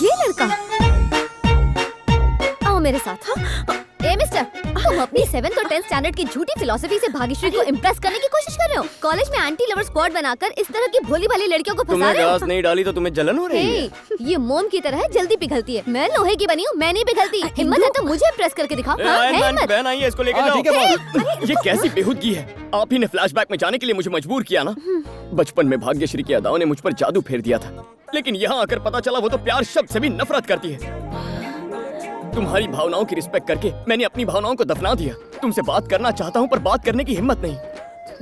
Speaker 11: ये लड़का।
Speaker 6: आओ मेरे साथ। हाँ? ए मिस्टर, तुम अपनी 7th और 10th स्टैंडर्ड की झूठी फिलॉसफी से भाग्यश्री को इम्प्रेस करने की कोशिश कर रहे हो। कॉलेज में एंटी लवर स्क्वाड बनाकर इस तरह की भोली भाली लड़कियों को फंसा
Speaker 4: तुमने
Speaker 6: रहे हो।
Speaker 4: गैस नहीं डाली तो तुम्हें जलन हो रही है?
Speaker 6: ये मोम की तरह है, जल्दी पिघलती है। मैं लोहे की बनी हूँ, मैं नहीं पिघलती। हिम्मत है तो मुझे इम्प्रेस करके दिखाओ। हाँ, है हिम्मत?
Speaker 4: बहन आई है, इसको लेकर जाओ। ये कैसी बेहूदगी है? आप ही ने फ्लैशबैक में जाने के लिए मुझे मजबूर किया ना। बचपन में भाग्यश्री की अदाओं ने मुझ पर जादू फेर दिया था, लेकिन यहाँ आकर पता चला वो तो प्यार शब्द से भी नफरत करती है। तुम्हारी भावनाओं की रिस्पेक्ट करके मैंने अपनी भावनाओं को दफना दिया। तुमसे बात करना चाहता हूँ पर बात करने की हिम्मत नहीं।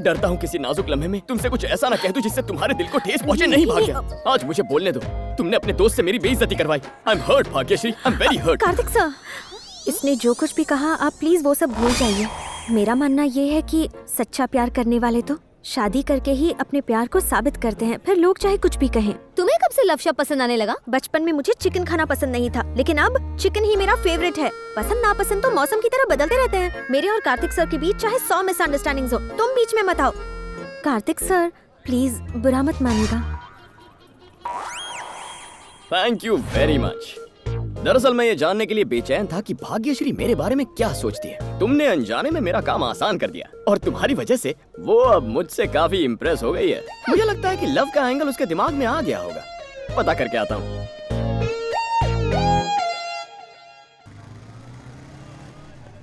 Speaker 4: डरता हूँ किसी नाजुक लम्हे में तुमसे कुछ ऐसा ना कह दूं जिससे तुम्हारे दिल को ठेस पहुंचे। नहीं भाग्य, आज मुझे बोलने दो। तुमने अपने दोस्त से मेरी बेइज्जती करवाई। I am hurt Bhagyashree, I am very hurt.
Speaker 11: Kartik sir, इसने जो कुछ भी कहा आप प्लीज वो सब भूल जाइए। मेरा मानना ये है कि सच्चा प्यार करने वाले तो शादी करके ही अपने प्यार को साबित करते हैं, फिर लोग चाहे कुछ भी कहें।
Speaker 6: तुम्हें कब से लव शब्द पसंद आने लगा?
Speaker 11: बचपन में मुझे चिकन खाना पसंद नहीं था, लेकिन अब चिकन ही मेरा फेवरेट है। पसंद नापसंद तो मौसम की तरह बदलते रहते हैं। मेरे और कार्तिक सर के बीच चाहे 100 मिसअंडरस्टैंडिंग्स हो, तुम बीच में मत आओ। कार्तिक सर प्लीज बुरा मत मानिएगा।
Speaker 4: Thank you very much. दरअसल मैं ये जानने के लिए बेचैन था कि भाग्यश्री मेरे बारे में क्या सोचती है। तुमने अनजाने में मेरा काम आसान कर दिया और तुम्हारी वजह से वो अब मुझसे काफी इम्प्रेस हो गई है। मुझे लगता है कि लव का एंगल उसके दिमाग में आ गया होगा। पता करके आता हूँ।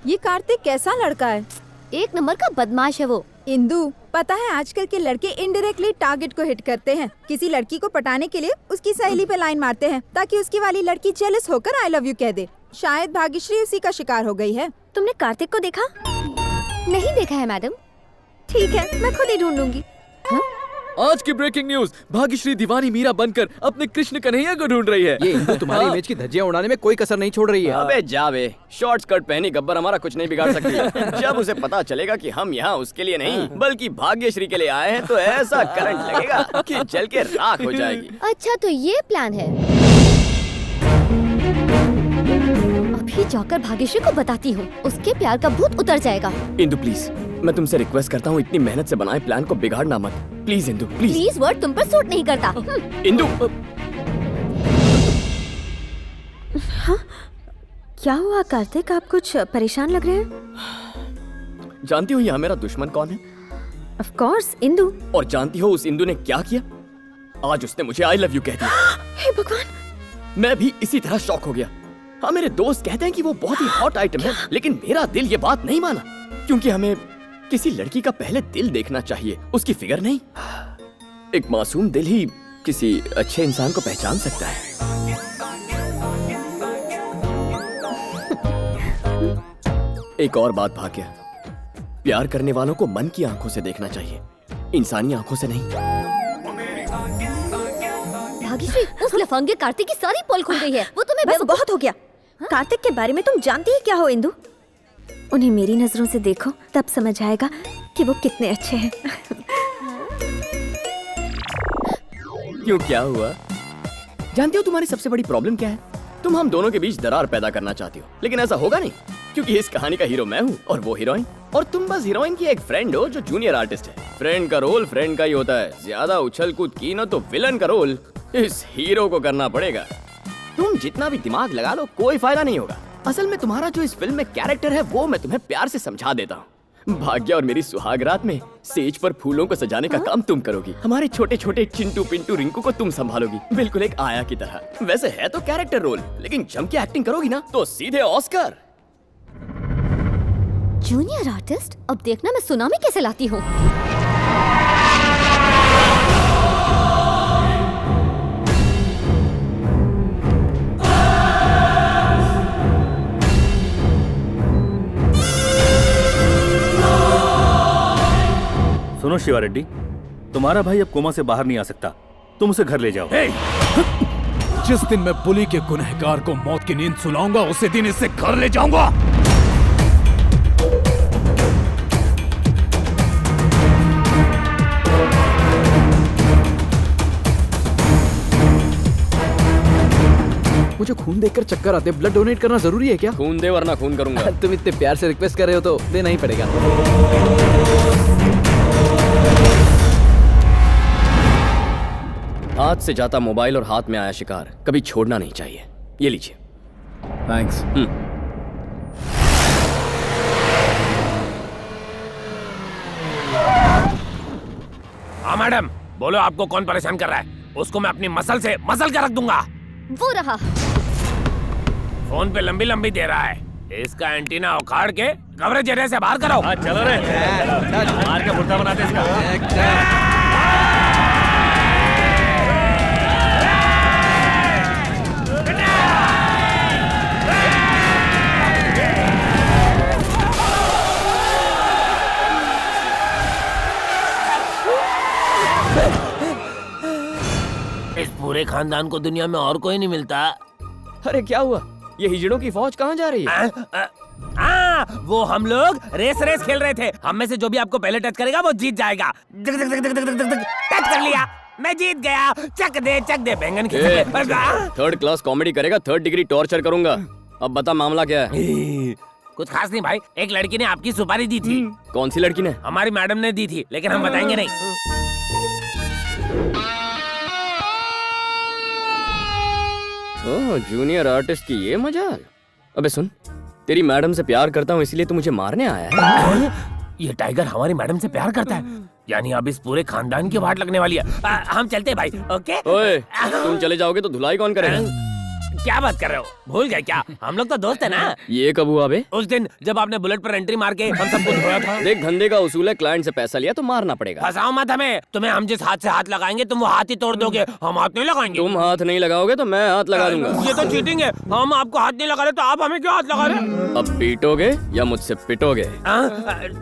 Speaker 14: ये कार्तिक कैसा लड़का है?
Speaker 6: एक नंबर का बदमाश है वो।
Speaker 14: इंदु, पता है आजकल के लड़के इनडायरेक्टली टारगेट को हिट करते हैं। किसी लड़की को पटाने के लिए उसकी सहेली पे लाइन मारते हैं ताकि उसकी वाली लड़की जेलस होकर आई लव यू कह दे। शायद भाग्यश्री उसी का शिकार हो गई है।
Speaker 11: तुमने कार्तिक को देखा?
Speaker 6: नहीं देखा है मैडम।
Speaker 11: ठीक है, मैं खुद ही ढूंढूंगी।
Speaker 15: आज की ब्रेकिंग न्यूज, भाग्यश्री दीवानी मीरा बनकर अपने कृष्ण कन्हैया को ढूंढ रही है।
Speaker 10: ये इंदु तुम्हारी इमेज की धज्जियां उड़ाने में कोई कसर नहीं छोड़ रही है।
Speaker 4: अबे जावे, शॉर्ट स्कर्ट पहनी गब्बर हमारा कुछ नहीं बिगाड़ सकती। जब उसे पता चलेगा कि हम यहाँ उसके लिए नहीं बल्कि भाग्यश्री के लिए आए हैं तो ऐसा करंट लगेगा कि जल के राख हो जाएगी।
Speaker 6: अच्छा तो ये प्लान है। अभी जाकर भाग्यश्री को बताती हूँ, उसके प्यार का भूत उतर जाएगा।
Speaker 4: इंदु प्लीज, मैं तुमसे रिक्वेस्ट करता हूँ, इतनी मेहनत से बनाए प्लान को बिगाड़ना मत। Please Indu, please.
Speaker 6: Please word तुम पर सूट नहीं करता।
Speaker 4: इंदु।
Speaker 11: हाँ? क्या हुआ कार्तिक, आप कुछ परेशान लग रहे हैं?
Speaker 4: जानती हो यहाँ मेरा दुश्मन कौन है?
Speaker 11: Of course, Indu.
Speaker 4: और जानती हो उस इंदु ने क्या किया? आज उसने मुझे आई लव यू कह दिया।
Speaker 11: हे भगवान!
Speaker 4: मैं भी इसी तरह शॉक हो गया। हाँ, मेरे दोस्त कहते हैं कि वो बहुत ही हॉट आइटम है, लेकिन मेरा दिल ये बात नहीं माना, क्योंकि हमें किसी लड़की का पहले दिल देखना चाहिए, उसकी फिगर नहीं। एक मासूम दिल ही किसी अच्छे इंसान को पहचान सकता है। एक और बात भाग्य, प्यार करने वालों को मन की आंखों से देखना चाहिए, इंसानी आंखों से नहीं।
Speaker 11: भाग्यश्री, उस लफंगे कार्तिक की सारी पोल खुल गई है। वो तुम्हें बस बहुत हो गया। कार्तिक के बारे में तुम जानती ही क्या हो इंदु? उन्हें मेरी नजरों से देखो, तब समझ आएगा कि वो कितने अच्छे हैं।
Speaker 4: क्यों, क्या हुआ? जानती हो तुम्हारी सबसे बड़ी प्रॉब्लम क्या है? तुम हम दोनों के बीच दरार पैदा करना चाहती हो, लेकिन ऐसा होगा नहीं, क्योंकि इस कहानी का हीरो मैं हूँ और वो हीरोइन, और तुम बस हीरोइन की एक फ्रेंड हो जो जूनियर आर्टिस्ट है। फ्रेंड का रोल फ्रेंड का ही होता है। ज्यादा उछल कूद की ना तो विलन का रोल इस हीरो को करना पड़ेगा। तुम जितना भी दिमाग लगा लो कोई फायदा नहीं होगा। असल में तुम्हारा जो इस फिल्म में कैरेक्टर है वो मैं तुम्हें प्यार से समझा देता हूँ। भाग्य और मेरी सुहाग रात में सेज पर फूलों को सजाने का काम तुम करोगी। हमारे छोटे छोटे चिंटू पिंटू रिंकू को तुम संभालोगी, बिल्कुल एक आया की तरह। वैसे है तो कैरेक्टर रोल, लेकिन जम के एक्टिंग करोगी ना तो सीधे ऑस्कर।
Speaker 11: Junior artist? अब देखना मैं सुनामी कैसे लाती हूँ।
Speaker 5: सुनो शिवा रेड्डी, तुम्हारा भाई अब कोमा से बाहर नहीं आ सकता, तुम उसे घर ले जाओ।
Speaker 16: जिस दिन मैं पुली के गुनहगार को मौत की नींद सुलाऊंगा उसी दिन इसे घर ले जाऊंगा।
Speaker 15: मुझे खून देखकर चक्कर आते, ब्लड डोनेट करना जरूरी है क्या?
Speaker 4: खून दे वरना खून करूंगा।
Speaker 15: तुम इतने प्यार से रिक्वेस्ट कर रहे हो तो देना ही पड़ेगा।
Speaker 4: हाथ से जाता मोबाइल और हाथ में आया शिकार कभी छोड़ना नहीं चाहिए। ये लीजिए।
Speaker 15: थैंक्स।
Speaker 2: हाँ मैडम, बोलो आपको कौन परेशान कर रहा है? उसको मैं अपनी मसल से मसल के रख दूंगा।
Speaker 11: वो रहा।
Speaker 2: फोन पे लंबी लंबी दे रहा है। इसका एंटीना उखाड़ के कवरेज एरिया से बाहर करो।
Speaker 5: चलो रे, मार के मुर्दा बनाते इसका।
Speaker 2: इस पूरे खानदान को दुनिया में और कोई नहीं मिलता।
Speaker 4: अरे क्या हुआ? ये हिजड़ों की फौज कहाँ जा रही है?
Speaker 2: वो हम लोग रेस खेल रहे थे। हम में से जो भी आपको पहले टच करेगा वो जीत जाएगा। टच कर लिया, मैं जीत गया। चक दे बैंगन की।
Speaker 4: थर्ड क्लास कॉमेडी करेगा, थर्ड डिग्री टॉर्चर करूंगा। अब बता मामला क्या है?
Speaker 2: कुछ खास नहीं भाई, एक लड़की ने आपकी सुपारी दी थी।
Speaker 4: कौन सी लड़की ने?
Speaker 2: हमारी मैडम ने दी थी, लेकिन हम बताएंगे नहीं।
Speaker 4: ओह, जूनियर आर्टिस्ट की ये मजाल। अबे सुन, तेरी मैडम से प्यार करता हूँ इसलिए तू मुझे मारने आया है?
Speaker 2: ये टाइगर हमारी मैडम से प्यार करता है, यानी अब इस पूरे खानदान की वाट लगने वाली है। हम चलते हैं भाई। ओके?
Speaker 4: ओए, तुम चले जाओगे तो धुलाई कौन करेगा?
Speaker 2: क्या बात कर रहे हो? भूल गए क्या? हम लोग तो दोस्त है ना।
Speaker 4: ये कब हुआ बे?
Speaker 2: उस दिन जब आपने बुलेट पर एंट्री मार के हम सबको धोया था।
Speaker 4: देख, धंधे का उसूल है, क्लाइंट से पैसा लिया तो मारना पड़ेगा।
Speaker 2: फंसाओ मत हमें। तुम्हें हम जिस हाथ से हाथ लगाएंगे तुम वो हाथ ही तोड़ दोगे। हम हाथ नहीं लगाएंगे।
Speaker 4: तुम हाथ नहीं लगाओगे तो मैं हाथ लगा दूंगा।
Speaker 2: ये तो चीटिंग है। हम आपको हाथ नहीं लगा रहे तो आप हमें क्यों हाथ लगा रहे?
Speaker 4: अब पीटोगे या मुझसे पिटोगे?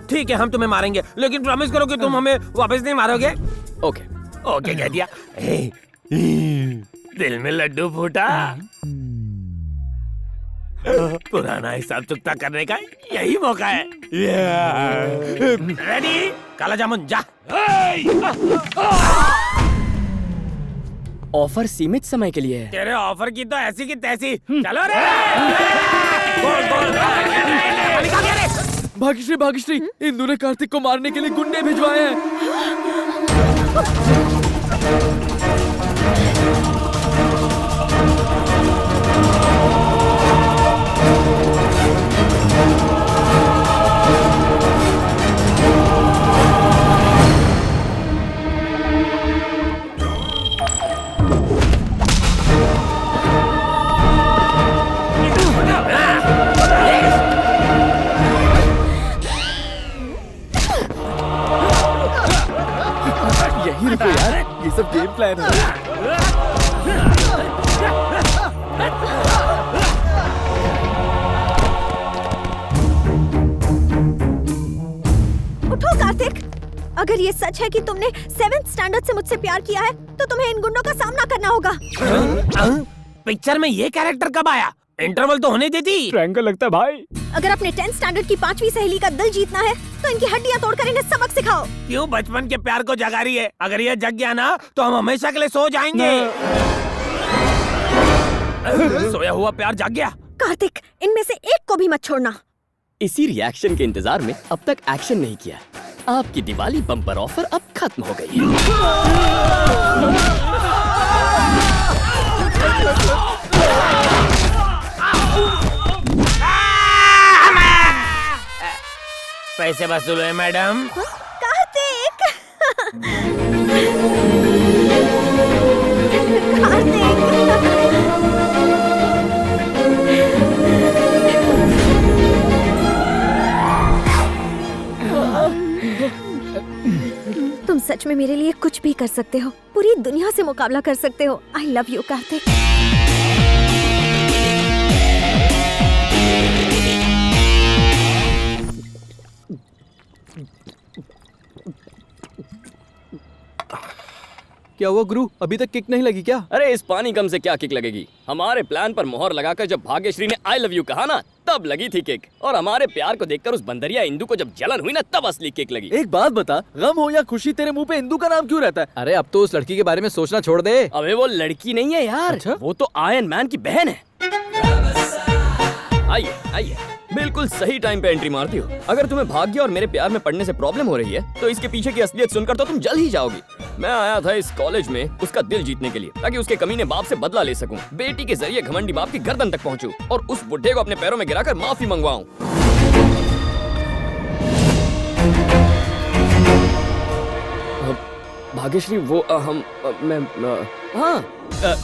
Speaker 2: ठीक है, हम तुम्हें मारेंगे, लेकिन प्रॉमिस करो कि तुम हमें वापस नहीं मारोगे।
Speaker 4: ओके
Speaker 2: ओके कह दिया। दिल में लड्डू फूटा। पुराना हिसाब चुकता करने का यही मौका है। रेडी? काला जामुन जा।
Speaker 4: ऑफर सीमित समय के लिए है।
Speaker 2: तेरे ऑफर की तो ऐसी की तैसी। चलो रे।
Speaker 15: भाग्यश्री, इंदु ने कार्तिक को मारने के लिए गुंडे भिजवाए हैं। यही रुको यार, ये सब गेम प्लान है।
Speaker 11: अगर ये सच है कि तुमने 7th स्टैंडर्ड से मुझसे प्यार किया है तो तुम्हें इन गुंडों का सामना करना होगा।
Speaker 2: पिक्चर में ये कैरेक्टर कब आया? इंटरवल तो होने देती।
Speaker 5: ट्रायंगल लगता है भाई।
Speaker 11: अगर अपने 10th स्टैंडर्ड की 5वीं सहेली का दिल जीतना है तो इनकी हड्डियां तोड़कर इन्हें सबक सिखाओ।
Speaker 2: क्यों बचपन के प्यार को जगा रही है? अगर ये जग गया ना तो हम हमेशा के लिए सो जाएंगे। सोया हुआ प्यार जाग गया।
Speaker 11: कार्तिक, इनमें से एक को भी मत छोड़ना।
Speaker 4: इसी रिएक्शन के इंतजार में अब तक एक्शन नहीं किया। आपकी दिवाली बम्पर ऑफर अब खत्म हो गई है।
Speaker 2: पैसे वसूल हुए मैडम।
Speaker 11: कार्तिक तुम सच में मेरे लिए कुछ भी कर सकते हो, पूरी दुनिया से मुकाबला कर सकते हो। I love you Kartik.
Speaker 15: क्या हुआ गुरु, अभी तक किक नहीं लगी क्या?
Speaker 4: अरे इस पानी कम से क्या किक लगेगी? हमारे प्लान पर मोहर लगाकर जब भाग्यश्री ने आई लव यू कहा ना, तब लगी थी किक। और हमारे प्यार को देखकर उस बंदरिया इंदु को जब जलन हुई ना, तब असली किक लगी।
Speaker 15: एक बात बता, गम हो या खुशी, तेरे मुंह पे इंदु का नाम क्यों रहता है? अरे अब तो उस लड़की के बारे में सोचना छोड़ दे।
Speaker 4: अबे वो लड़की नहीं है यार। अच्छा? वो तो आयरन मैन की बहन है। आइए आइए, बिल्कुल सही टाइम पे एंट्री मारती हो। अगर तुम्हें भाग्य और मेरे प्यार में पड़ने से प्रॉब्लम हो रही है तो इसके पीछे की असलियत सुनकर तो तुम जल ही जाओगी। मैं आया था इस कॉलेज में उसका दिल जीतने के लिए, ताकि उसके कमीने बाप से बदला ले सकूं, बेटी के जरिए घमंडी बाप की गर्दन तक पहुंचूं और उस बुढ़े को अपने पैरों में गिराकर माफी मंगवाऊं। भाग्यश्री वो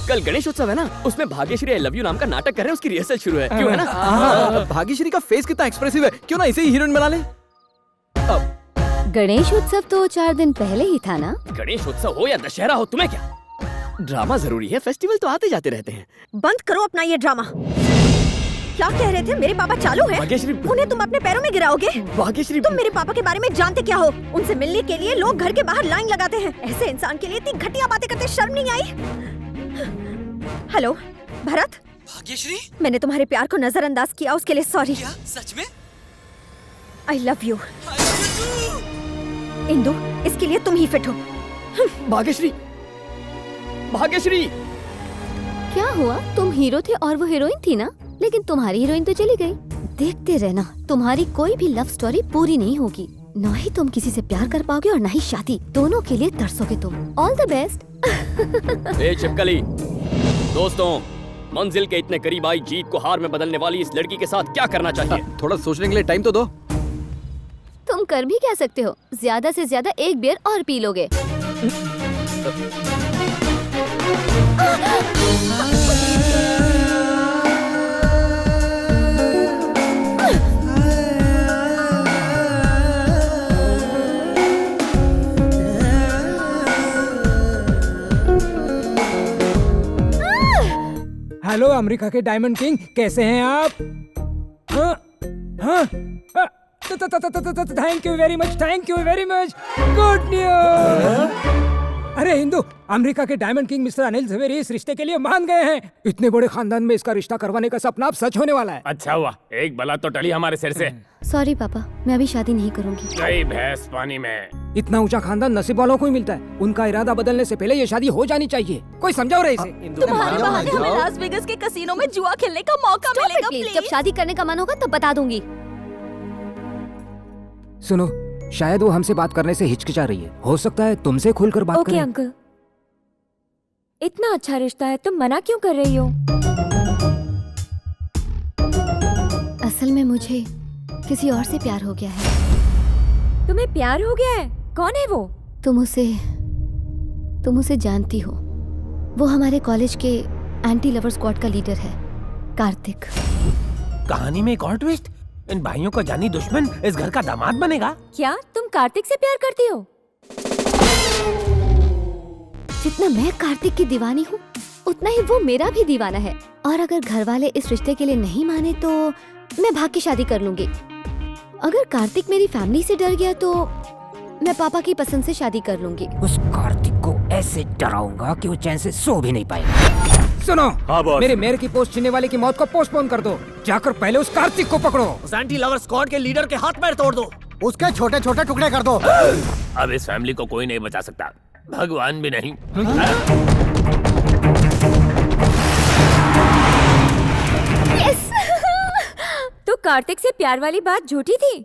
Speaker 4: कल गणेश उत्सव है ना, उसमें भाग्यश्री आई लव यू नाम का नाटक कर रहे हैं, उसकी रिहर्सल शुरू है। क्यों है ना?
Speaker 15: भाग्यश्री का फेस कितना एक्सप्रेसिव है, क्यों ना इसे ही हीरोइन बना ले?
Speaker 6: गणेश उत्सव तो 4 दिन पहले ही था ना।
Speaker 4: गणेश उत्सव हो या दशहरा हो, तुम्हें क्या? ड्रामा जरूरी है, फेस्टिवल तो आते जाते रहते हैं।
Speaker 11: बंद करो अपना ये ड्रामा। क्या कह रहे थे? मेरे पापा चालू हैं?
Speaker 4: भाग्यश्री,
Speaker 11: उन्हें तुम अपने पैरों में गिराओगे?
Speaker 4: भाग्यश्री,
Speaker 11: तुम मेरे पापा के बारे में जानते क्या हो? उनसे मिलने के लिए लोग घर के बाहर लाइन लगाते हैं। ऐसे इंसान के लिए इतनी घटिया बातें करते शर्म नहीं आई? हेलो भरत।
Speaker 12: भाग्यश्री,
Speaker 11: मैंने तुम्हारे प्यार को नजरअंदाज किया, उसके लिए सॉरी।
Speaker 12: क्या सच में?
Speaker 11: आई लव यू इंदु, इसके लिए तुम ही फिट हो।
Speaker 4: भाग्यश्री, भाग्यश्री,
Speaker 6: क्या हुआ? तुम हीरो थे और वो हीरोइन थी ना, लेकिन तुम्हारी हीरोइन तो चली गई। देखते रहना, तुम्हारी कोई भी लव स्टोरी पूरी नहीं होगी। ना ही तुम किसी से प्यार कर पाओगे और ना ही शादी, दोनों के लिए तरसोगे तुम। All the best.
Speaker 4: ए छिपकली, दोस्तों, मंजिल के इतने करीब आई जीत को हार में बदलने वाली इस लड़की के साथ क्या करना चाहिए?
Speaker 15: थोड़ा सोचने के लिए टाइम तो दो।
Speaker 6: तुम कर भी क्या सकते हो? ज्यादा से ज्यादा एक बियर और पी लोगे।
Speaker 3: हेलो अमेरिका के डायमंड किंग, कैसे हैं आप? Thank you very much, thank you very much. Good news. अरे हिंदू, अमेरिका के diamond king mister Anil Jhaveri इस रिश्ते के लिए मान गए हैं। इतने बड़े खानदान में इसका रिश्ता करवाने का सपना अब सच होने वाला है।
Speaker 2: अच्छा हुआ, एक बला तो टली हमारे सिर से।
Speaker 6: सॉरी पापा, मैं अभी शादी नहीं करूंगी।
Speaker 2: गई भैंस पानी में।
Speaker 3: इतना ऊंचा खानदान नसीब वालों को ही मिलता है। उनका इरादा बदलने से पहले ये शादी हो जानी चाहिए। कोई समझाओ रहे इसे।
Speaker 8: तुम्हारे बहाने हमें लास वेगास के कैसीनो में जुआ खेलने का मौका मिलेगा प्लीज।
Speaker 6: जब शादी करने का मन होगा तब बता दूंगी।
Speaker 3: सुनो, शायद वो हमसे बात करने से हिचकिचा रही है। हो सकता है तुमसे खुलकर बात करे।
Speaker 9: ओके अंकल, इतना अच्छा रिश्ता है, तुम मना क्यों कर रही हो?
Speaker 6: असल में मुझे किसी और से प्यार हो गया है।
Speaker 9: तुम्हें प्यार हो गया है? कौन है वो?
Speaker 6: तुम उसे जानती हो। वो हमारे कॉलेज के एंटी लवर स्क्वाड का लीडर है, कार्तिक।
Speaker 2: कहानी में एक और ट्विस्ट। इन भाइयों का जानी दुश्मन इस घर का दामाद बनेगा।
Speaker 9: क्या तुम कार्तिक से प्यार करती हो?
Speaker 6: जितना मैं कार्तिक की दीवानी हूँ, उतना ही वो मेरा भी दीवाना है। और अगर घर वाले इस रिश्ते के लिए नहीं माने तो मैं भाग के शादी कर लूंगी। अगर कार्तिक मेरी फैमिली से डर गया तो
Speaker 11: मैं पापा की पसंद से शादी कर लूंगी।
Speaker 3: उस कार्तिक को ऐसे डराऊंगा कि वो चैन से सो भी नहीं पाएगा। सुनो,
Speaker 2: हाँ बॉस।
Speaker 3: मेरे मेयर की पोस्ट छीनने वाले की मौत को पोस्टपोन कर दो। जाकर पहले उस कार्तिक को पकड़ो।
Speaker 7: उस एंटी लवर स्क्वाड के लीडर के हाथ पैर तोड़ दो। उसके छोटे छोटे टुकड़े कर दो।
Speaker 2: अब इस फैमिली को कोई नहीं बचा सकता, भगवान भी नहीं।
Speaker 11: यस। तो कार्तिक से प्यार वाली बात झूठी थी।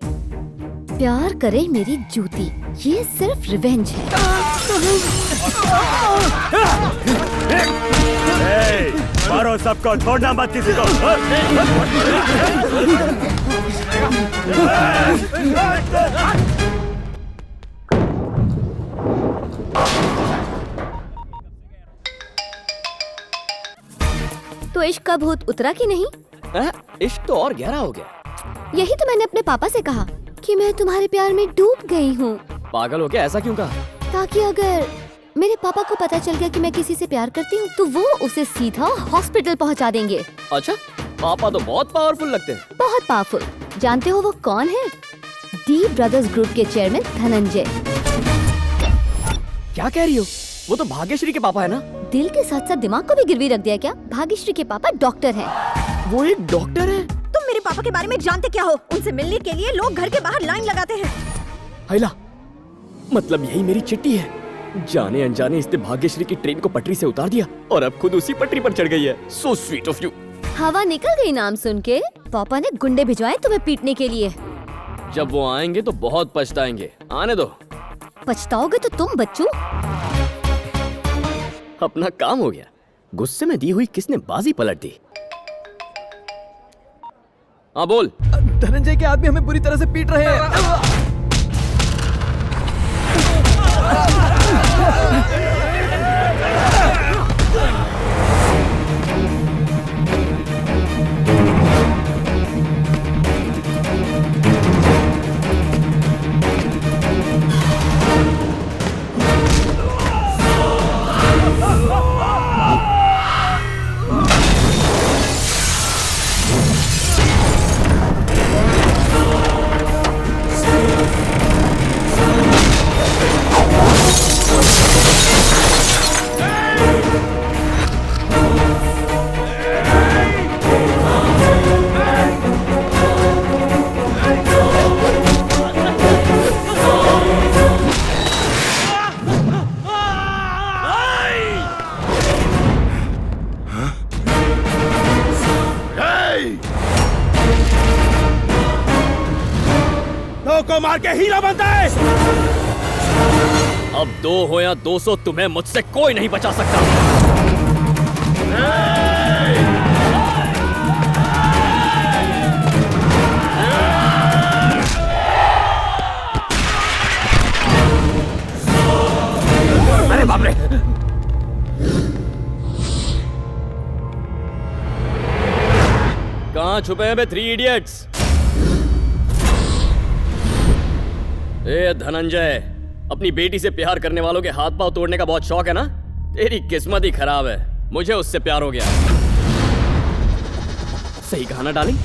Speaker 11: प्यार करे मेरी जूती, ये सिर्फ रिवेंज है।
Speaker 17: मारो सबको, छोड़ना मत किसी को।
Speaker 11: तो इश्क का भूत उतरा कि नहीं?
Speaker 4: इश्क तो और गहरा हो गया।
Speaker 11: यही तो मैंने अपने पापा से कहा कि मैं तुम्हारे प्यार में डूब गई हूँ।
Speaker 4: पागल हो गया, ऐसा क्यों कहा?
Speaker 11: ताकि अगर मेरे पापा को पता चल गया कि मैं किसी से प्यार करती हूँ तो वो उसे सीधा हॉस्पिटल पहुँचा देंगे।
Speaker 4: अच्छा, पापा तो बहुत पावरफुल लगते हैं।
Speaker 11: बहुत पावरफुल। जानते हो वो कौन है? डी ब्रदर्स ग्रुप के चेयरमैन धनंजय।
Speaker 4: क्या कह रही हो? वो तो भाग्यश्री के पापा है ना?
Speaker 11: दिल के साथ साथ दिमाग को भी गिरवी रख दिया क्या? भाग्यश्री के पापा डॉक्टर हैं।
Speaker 4: वो एक डॉक्टर है?
Speaker 11: तुम मेरे पापा के बारे में जानते क्या हो? उनसे मिलने के लिए लोग घर के बाहर लाइन लगाते हैं।
Speaker 4: हैला, मतलब यही मेरी चिट्ठी है। जाने अनजाने इसने भाग्यश्री की ट्रेन को पटरी से उतार दिया और अब खुद उसी पटरी पर चढ़ गई है। So sweet of you.
Speaker 11: हवा निकल गई नाम सुन के। पापा ने गुंडे भिजवाए तुम्हें पीटने के लिए।
Speaker 4: जब वो आएंगे तो बहुत पछताएंगे। आने दो।
Speaker 11: पछताओगे तो तुम बच्चों।
Speaker 4: अपना काम हो गया। गुस्से में दी हुई किसने बाजी पलट दी? हाँ बोल।
Speaker 15: धनंजय के आदमी हमें बुरी तरह से पीट रहे हैं।
Speaker 17: को मार के हीरो बनता है।
Speaker 4: अब 2 हो या 200 तुम्हें मुझसे कोई नहीं बचा सकता।
Speaker 2: अरे बाप रे!
Speaker 4: कहां छुपे हैं बे 3 इडियट्स? ए धनंजय, अपनी बेटी से प्यार करने वालों के हाथ पांव तोड़ने का बहुत शौक है ना? तेरी किस्मत ही खराब है, मुझे उससे प्यार हो गया। सही कहा ना डार्लिंग?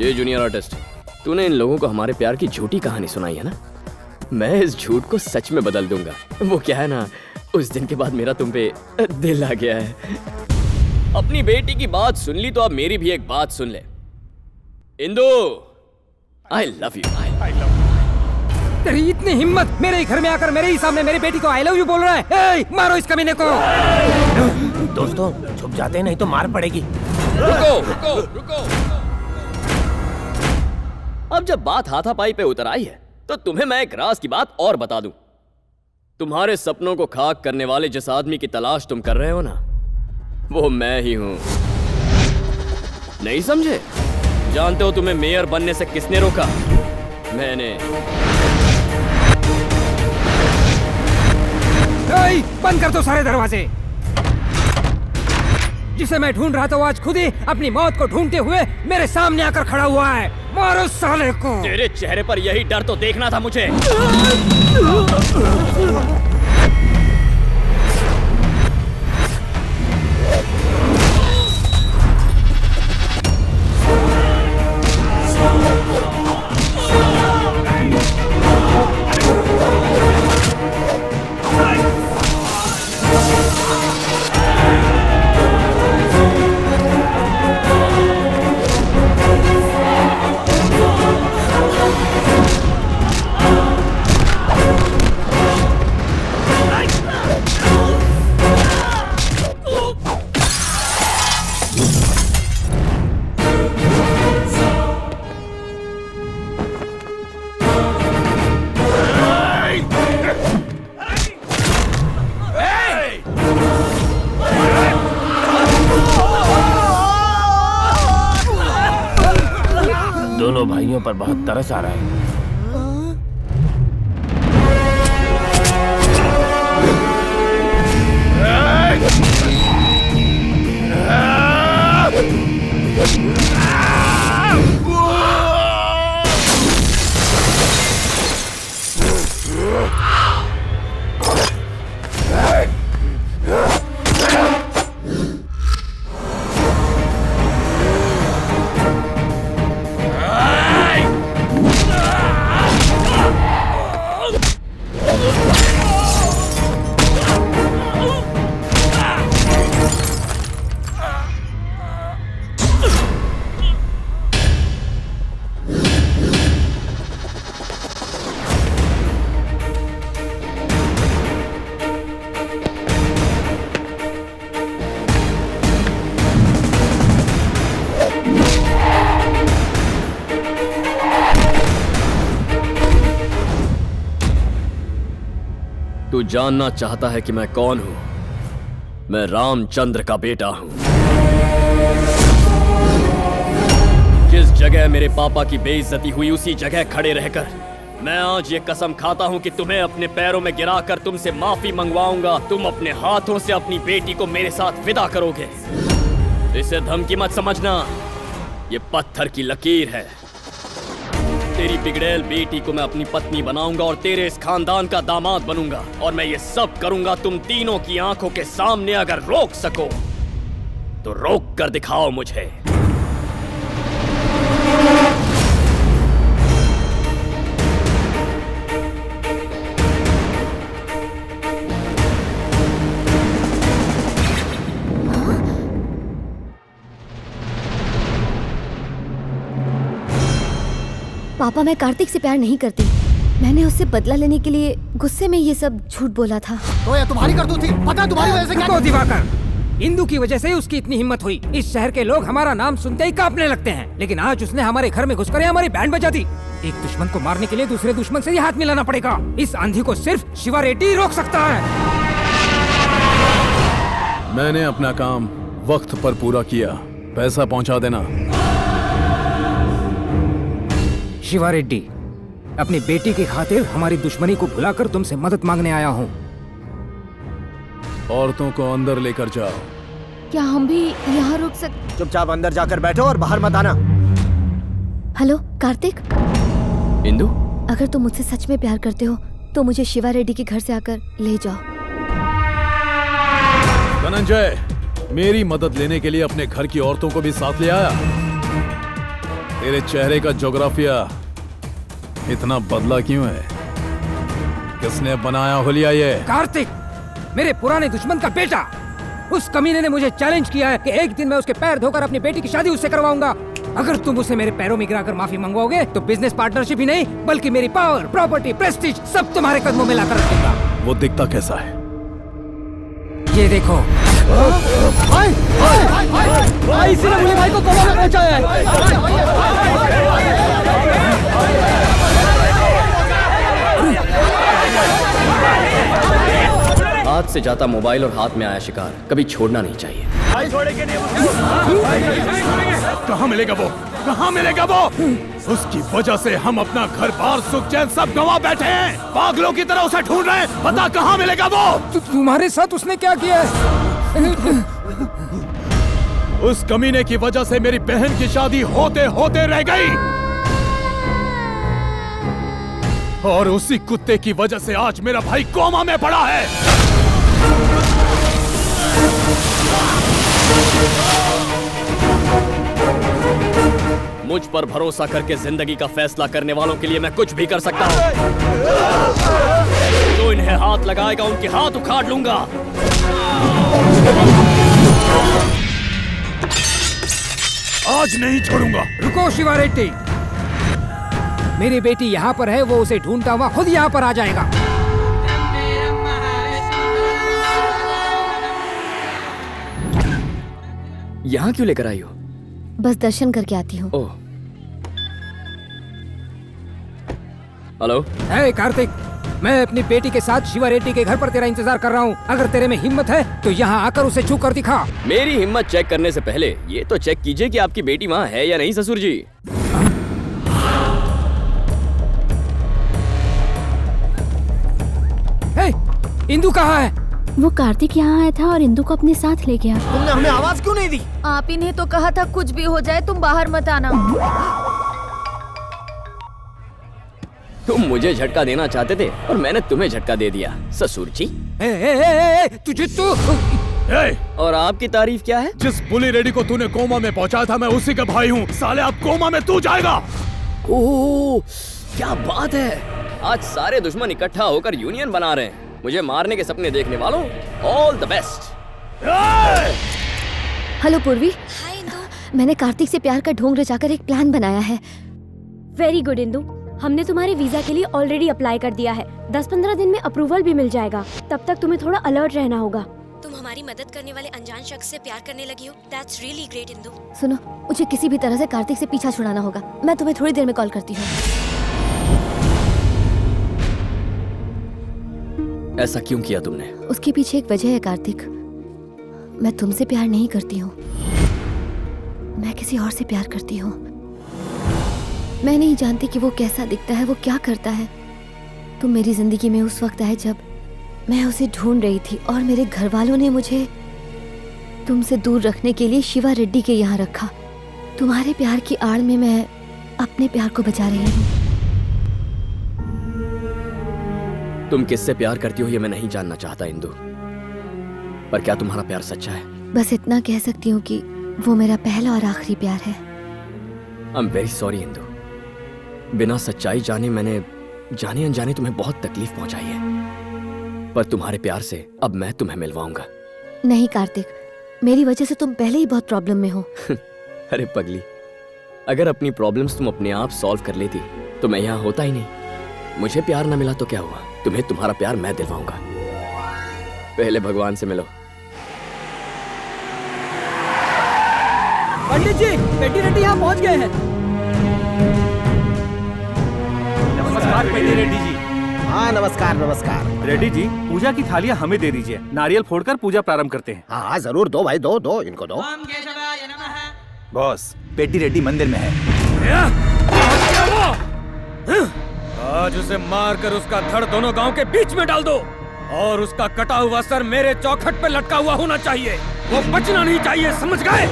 Speaker 4: ये जूनियर आर्टिस्ट, तूने इन लोगों को हमारे प्यार की झूठी कहानी सुनाई है ना? मैं इस झूठ को सच में बदल दूंगा। वो क्या है ना, उस दिन के बाद मेरा तुम पे दिल आ गया है। अपनी बेटी की बात सुन ली तो अब मेरी भी एक बात सुन ले। Indu, I love you.
Speaker 3: तेरी इतनी हिम्मत, मेरे ही घर में आकर मेरे ही सामने मेरी बेटी को I love you बोल रहा है? ए, मारो इस कमीने को।
Speaker 2: दोस्तों छुप जाते हैं, नहीं तो मार पड़ेगी।
Speaker 4: रुको। अब जब बात हाथापाई पे उतर आई है तो तुम्हें मैं एक राज की बात और बता दूं। तुम्हारे सपनों को खाक करने वाले जिस आदमी की तलाश तुम कर रहे हो ना, वो मैं ही हूं। नहीं समझे? जानते हो तुम्हें मेयर बनने से किसने रोका? मैंने।
Speaker 3: बंद कर दो सारे दरवाजे। जिसे मैं ढूंढ रहा था वो आज खुद ही अपनी मौत को ढूंढते हुए मेरे सामने आकर खड़ा हुआ है। मारो साले को।
Speaker 4: तेरे चेहरे पर यही डर तो देखना था मुझे।
Speaker 2: गोलियों पर बहुत तरस आ रहा है।
Speaker 4: तू जानना चाहता है कि मैं कौन हूं? मैं रामचंद्र का बेटा हूं। जिस जगह मेरे पापा की बेइज्जती हुई उसी जगह खड़े रहकर मैं आज ये कसम खाता हूं कि तुम्हें अपने पैरों में गिराकर तुमसे माफी मंगवाऊंगा। तुम अपने हाथों से अपनी बेटी को मेरे साथ विदा करोगे। इसे धमकी मत समझना, ये पत्थर की लकीर है। तेरी बिगड़ैल बेटी को मैं अपनी पत्नी बनाऊंगा और तेरे इस खानदान का दामाद बनूंगा। और मैं ये सब करूंगा तुम तीनों की आंखों के सामने। अगर रोक सको तो रोक कर दिखाओ मुझे।
Speaker 6: पापा, मैं कार्तिक से प्यार नहीं करती। मैंने उससे बदला लेने के लिए गुस्से में ये सब झूठ बोला था।
Speaker 7: तो ये तुम्हारी करतूत थी। पता तुम्हारी वजह से क्या?
Speaker 3: दिवाकर, इंदु की वजह से उसकी इतनी हिम्मत हुई। इस शहर के लोग हमारा नाम सुनते ही कांपने लगते हैं। लेकिन आज उसने हमारे घर में घुसकर हमारी बैंड बजा दी। एक दुश्मन को मारने के लिए दूसरे दुश्मन से ही हाथ मिलाना पड़ेगा। इस आंधी को सिर्फ शिवा रेड्डी ही रोक सकता है।
Speaker 16: मैंने अपना काम वक्त पर पूरा किया। पैसा पहुंचा देना।
Speaker 3: शिवा रेड्डी, अपनी बेटी की खातिर हमारी दुश्मनी को भुलाकर तुमसे मदद मांगने आया हूँ।
Speaker 16: औरतों को अंदर लेकर जाओ।
Speaker 6: क्या हम भी यहाँ रुक सकते?
Speaker 7: चुपचाप अंदर जाकर बैठो और बाहर मत आना।
Speaker 6: हेलो कार्तिक।
Speaker 4: इंदु,
Speaker 6: अगर तुम मुझसे सच में प्यार करते हो तो मुझे शिवा रेड्डी के घर से आकर ले जाओ।
Speaker 16: धनंजय, मेरी मदद लेने के लिए अपने घर की औरतों को भी साथ ले आया। तेरे चेहरे का ज्योग्राफिया इतना बदला क्यों है? किसने बनाया हुलिया ये?
Speaker 3: कार्तिक, मेरे पुराने दुश्मन का बेटा। उस कमीने ने मुझे चैलेंज किया है कि एक दिन मैं उसके पैर धोकर अपनी बेटी की शादी उससे करवाऊंगा। अगर तुम उसे मेरे पैरों में गिराकर माफी मंगवाओगे तो बिजनेस पार्टनरशिप ही नहीं बल्कि मेरी पावर, प्रॉपर्टी, प्रेस्टीज सब तुम्हारे कदमों में लाकर रखूंगा।
Speaker 16: वो दिखता कैसा है?
Speaker 3: ये देखो।
Speaker 10: भाई, इसी ने मुझे भाई को कोमा में पहुंचाया है।
Speaker 4: हाथ से जाता मोबाइल और हाथ में आया शिकार कभी छोड़ना नहीं चाहिए।
Speaker 16: कहाँ मिलेगा वो? कहाँ मिलेगा वो? उसकी वजह से हम अपना घर बार सुख चैन सब गंवा बैठे हैं। पागलों की तरह उसे ढूंढ रहे हैं। पता कहाँ मिलेगा वो?
Speaker 3: तुम्हारे साथ उसने क्या किया है?
Speaker 16: उस कमीने की वजह से मेरी बहन की शादी होते होते रह गई और उसी कुत्ते की वजह से आज मेरा भाई कोमा में पड़ा है।
Speaker 4: मुझ पर भरोसा करके जिंदगी का फैसला करने वालों के लिए मैं कुछ भी कर सकता हूँ। जो इन्हें हाथ लगाएगा उनके हाथ उखाड़ लूंगा।
Speaker 16: आज नहीं छोड़ूंगा।
Speaker 3: रुको शिवा रेड्डी, मेरी बेटी यहाँ पर है। वो उसे ढूंढता हुआ खुद यहाँ पर आ जाएगा।
Speaker 4: यहाँ क्यों लेकर आई हो?
Speaker 6: बस दर्शन करके आती हूँ।
Speaker 4: ओह, हेलो।
Speaker 3: हे कार्तिक, मैं अपनी बेटी के साथ शिवा रेड्डी के घर पर तेरा इंतजार कर रहा हूँ। अगर तेरे में हिम्मत है तो यहाँ आकर उसे छू कर दिखा।
Speaker 4: मेरी हिम्मत चेक करने से पहले ये तो चेक कीजिए कि आपकी बेटी वहाँ है या नहीं। ससुर जी,
Speaker 3: इंदु कहाँ है?
Speaker 8: वो कार्तिक यहाँ आया था और इंदु को अपने साथ ले गया।
Speaker 7: तुमने हमें आवाज क्यों नहीं दी?
Speaker 11: आप इन्हें तो कहा था कुछ भी हो जाए तुम बाहर मत आना।
Speaker 4: तुम मुझे झटका देना चाहते थे और मैंने तुम्हें झटका दे दिया ससुर जी।
Speaker 3: तुझे तो
Speaker 4: और आपकी तारीफ क्या है?
Speaker 16: जिस बुली रेडी को तूने कोमा में पहुंचाया था मैं उसी का भाई हूँ। साले अब कोमा में तू जाएगा।
Speaker 4: ओह क्या बात है, आज सारे दुश्मन इकट्ठा होकर यूनियन बना रहे हैं। मुझे मारने के सपने देखने वालों ऑल द बेस्ट।
Speaker 6: हेलो पूर्वी। मैंने कार्तिक से प्यार का ढोंग रचाकर एक प्लान बनाया है।
Speaker 9: वेरी गुड इंदु, हमने तुम्हारे वीजा के लिए ऑलरेडी अप्लाई कर दिया है। 10-15 दिन में अप्रूवल भी मिल जाएगा। तब तक तुम्हें थोड़ा अलर्ट रहना होगा।
Speaker 11: तुम हमारी मदद करने वाले अनजान शख्स से प्यार करने लगी हो। That's really great Indu.
Speaker 6: सुनो, मुझे किसी भी तरह से कार्तिक से पीछा छुड़ाना होगा। मैं तुम्हें थोड़ी देर में कॉल करती हूँ।
Speaker 4: ऐसा क्यों किया तुमने?
Speaker 6: उसके पीछे एक वजह है कार्तिक। मैं तुमसे प्यार नहीं करती हूँ, मैं किसी और से प्यार करती हूँ। मैं नहीं जानती कि वो कैसा दिखता है, वो क्या करता है। तुम मेरी जिंदगी में उस वक्त आए जब मैं उसे ढूंढ रही थी और मेरे घर वालों ने मुझे तुमसे दूर रखने के लिए शिवा रेड्डी के यहाँ रखा। तुम्हारे प्यार की आड़ में मैं अपने प्यार को बचा रही हूँ।
Speaker 4: तुम किससे प्यार करती हो ये मैं नहीं जानना चाहता इंदु, पर क्या तुम्हारा प्यार सच्चा है?
Speaker 6: बस इतना कह सकती हूँ कि वो मेरा पहला और आखिरी प्यार है।
Speaker 4: आई एम वेरी सॉरी इंदु, बिना सच्चाई जाने मैंने जाने अनजाने तुम्हें बहुत तकलीफ पहुंचाई है, पर तुम्हारे प्यार से अब मैं तुम्हें मिलवाऊंगा।
Speaker 6: नहीं कार्तिक, मेरी वजह से तुम पहले ही बहुत प्रॉब्लम में हो।
Speaker 4: अरे पगली, अगर अपनी प्रॉब्लम्स तुम अपने आप सॉल्व कर लेती तो मैं यहाँ होता ही नहीं। मुझे प्यार न मिला तो क्या हुआ, तुम्हें तुम्हारा प्यार मैं दिलवाऊंगा। पहले भगवान से मिलो।
Speaker 10: पंडित जी, पेटी रेड्डी यहाँ पहुँच गए हैं।
Speaker 5: नमस्कार पेटी रेड्डी जी।
Speaker 7: हाँ नमस्कार नमस्कार।
Speaker 5: रेड्डी जी, पूजा की थालियाँ हमें दे दीजिए। नारियल फोड़कर पूजा प्रारंभ करते हैं।
Speaker 7: हाँ जरूर, दो भाई दो दो, इनको दो।
Speaker 17: बॉस, पेटी रेड्डी मंदिर में है।
Speaker 3: आज उसे मारकर उसका धड़ दोनों गांव के बीच में डाल दो और उसका कटा हुआ सर मेरे चौखट पे लटका हुआ होना चाहिए। वो बचना नहीं चाहिए, समझ गए?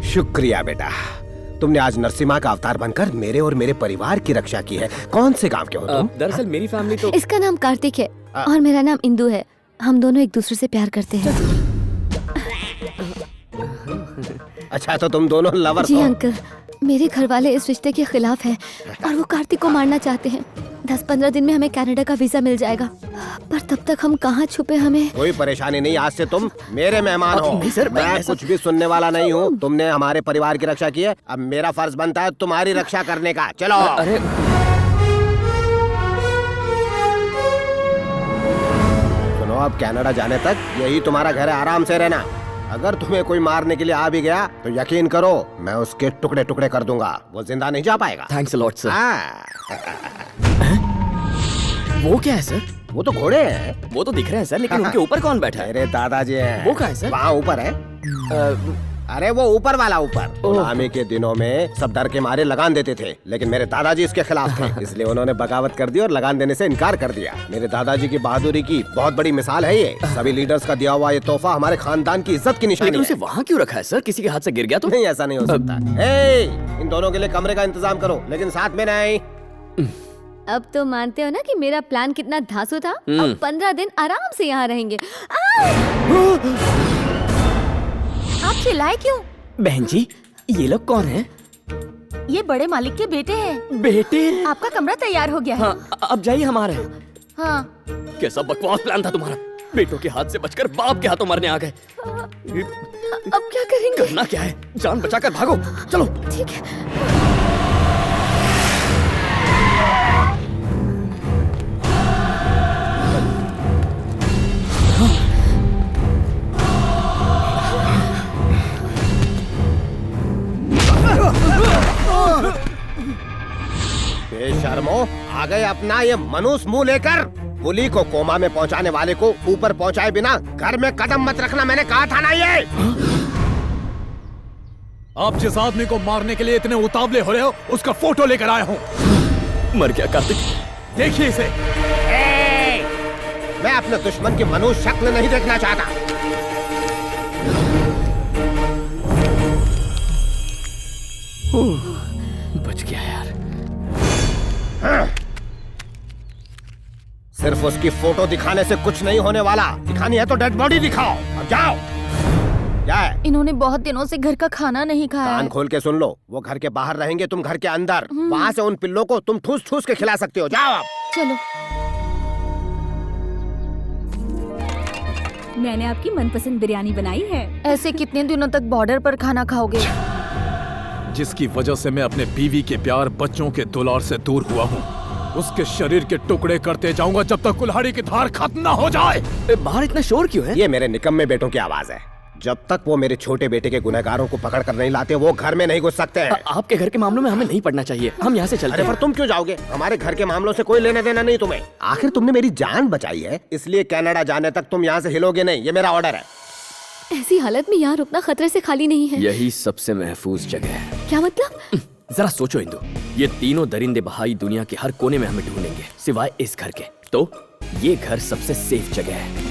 Speaker 7: शुक्रिया बेटा, तुमने आज नरसिम्हा का अवतार बनकर मेरे और मेरे परिवार की रक्षा की है। कौन से गांव के हो तुम?
Speaker 4: दरअसल मेरी फैमिली तो
Speaker 6: इसका नाम कार्तिक है और मेरा नाम इंदु है। हम दोनों एक दूसरे से प्यार करते हैं।
Speaker 7: अच्छा तो तुम दोनों लवर्स
Speaker 6: जी
Speaker 7: हो?
Speaker 6: अंकल, मेरे घर वाले इस रिश्ते के खिलाफ हैं और वो कार्तिक को मारना चाहते हैं। 10-15 दिन में हमें कनाडा का वीजा मिल जाएगा, पर तब तक हम कहाँ छुपे हमें।
Speaker 7: कोई परेशानी नहीं, आज से तुम मेरे मेहमान हो।
Speaker 4: नहीं सर,
Speaker 7: मैं कुछ भी सुनने वाला नहीं हूँ। तुमने हमारे परिवार की रक्षा की है, अब मेरा फर्ज बनता है तुम्हारी रक्षा करने का। चलो।
Speaker 4: अरे
Speaker 7: सुनो, अब कनाडा जाने तक यही तुम्हारा घर है, आराम से रहना। अगर तुम्हें कोई मारने के लिए आ भी गया तो यकीन करो मैं उसके टुकड़े टुकड़े कर दूंगा, वो जिंदा नहीं जा पाएगा।
Speaker 4: Thanks a lot sir. वो क्या है सर?
Speaker 7: वो तो घोड़े हैं।
Speaker 4: वो तो दिख रहे हैं सर, लेकिन उनके ऊपर कौन बैठा है?
Speaker 7: मेरे दादाजी हैं।
Speaker 4: वो कहाँ है सर?
Speaker 7: वहाँ ऊपर है। अरे वो ऊपर वाला ऊपर। गुलामी के दिनों में सब डर के मारे लगान देते थे, लेकिन मेरे दादाजी इसके खिलाफ थे, इसलिए उन्होंने बगावत कर दी और लगान देने से इनकार कर दिया। मेरे दादाजी की बहादुरी की बहुत बड़ी मिसाल है ये। सभी लीडर्स का दिया हुआ ये तोहफा हमारे खानदान की इज्जत की निशानी
Speaker 4: लेकिन
Speaker 7: है।
Speaker 4: उसे वहाँ क्यों रखा है सर? किसी के हाथ से गिर गया तो?
Speaker 7: नहीं, ऐसा नहीं हो सकता। इन दोनों के लिए कमरे का इंतजाम करो, लेकिन साथ में नहीं।
Speaker 6: अब तो मानते हो ना कि मेरा प्लान कितना धांसू था। अब 15 दिन आराम से यहाँ रहेंगे।
Speaker 11: आप चिल्लाए क्यों?
Speaker 4: बहन जी, ये लोग कौन हैं?
Speaker 11: ये बड़े मालिक के बेटे हैं।
Speaker 4: बेटे?
Speaker 11: आपका कमरा तैयार हो गया है।
Speaker 4: हाँ, अब जाइए, हमारा है।
Speaker 11: हाँ।
Speaker 4: कैसा बकवास प्लान था तुम्हारा। बेटों के हाथ से बचकर बाप के हाथों मरने आ गए।
Speaker 8: अब क्या करेंगे?
Speaker 4: करना क्या है, जान बचाकर भागो। चलो।
Speaker 8: ठीक है।
Speaker 7: बेशर्मो, आ गए अपना ये मनुष्य मुंह लेकर। पुली को कोमा में पहुंचाने वाले को ऊपर पहुंचाए बिना घर में कदम मत रखना, मैंने कहा था ना। ये
Speaker 16: आप जिस आदमी को मारने के लिए इतने उतावले हो रहे हो, उसका फोटो लेकर आया हूँ।
Speaker 4: मर गया कार्तिक,
Speaker 16: देखिए इसे।
Speaker 7: मैं अपने दुश्मन की मनुष्य शक्ल नहीं देखना चाहता।
Speaker 4: बच गया यार।
Speaker 7: सिर्फ उसकी फोटो दिखाने से कुछ नहीं होने वाला। दिखानी है तो डेड बॉडी दिखाओ। अब जाओ। क्या है?
Speaker 8: इन्होंने बहुत दिनों से घर का खाना नहीं खाया।
Speaker 7: कान खोल के सुन लो, वो घर के बाहर रहेंगे, तुम घर के अंदर। वहाँ से उन पिल्लों को तुम ठूस ठूस के खिला सकते हो। जाओ अब।
Speaker 8: चलो। मैंने आपकी मनपसंद बिरयानी बनाई है।
Speaker 11: ऐसे कितने दिनों तक बॉर्डर पर खाना खाओगे?
Speaker 16: जिसकी वजह से मैं अपने बीवी के प्यार, बच्चों के दुलार से दूर हुआ हूँ, उसके शरीर के टुकड़े करते जाऊंगा जब तक कुल्हाड़ी की धार खत्म ना हो जाए।
Speaker 4: बाहर इतना शोर क्यों है?
Speaker 7: ये मेरे निकम्मे बेटों की आवाज है। जब तक वो मेरे छोटे बेटे के गुनहगारों को पकड़ कर नहीं लाते, वो घर में नहीं घुस सकते हैं।
Speaker 4: आपके घर के मामलों में हमें नहीं पड़ना चाहिए, हम यहाँ से चलते हैं।
Speaker 7: पर तुम क्यों जाओगे? हमारे घर के मामलों से कोई लेना देना नहीं तुम्हें। आखिर तुमने मेरी जान बचाई है, इसलिए कनाडा जाने तक तुम यहाँ से हिलोगे नहीं। ये मेरा ऑर्डर है।
Speaker 6: ऐसी हालत में यहाँ रुकना खतरे से खाली नहीं है।
Speaker 4: यही सबसे महफूज जगह है।
Speaker 6: क्या मतलब?
Speaker 4: जरा सोचो इंदु, ये तीनों दरिंदे बहाई दुनिया के हर कोने में हमें ढूंढेंगे सिवाय इस घर के। तो ये घर सबसे सेफ जगह है।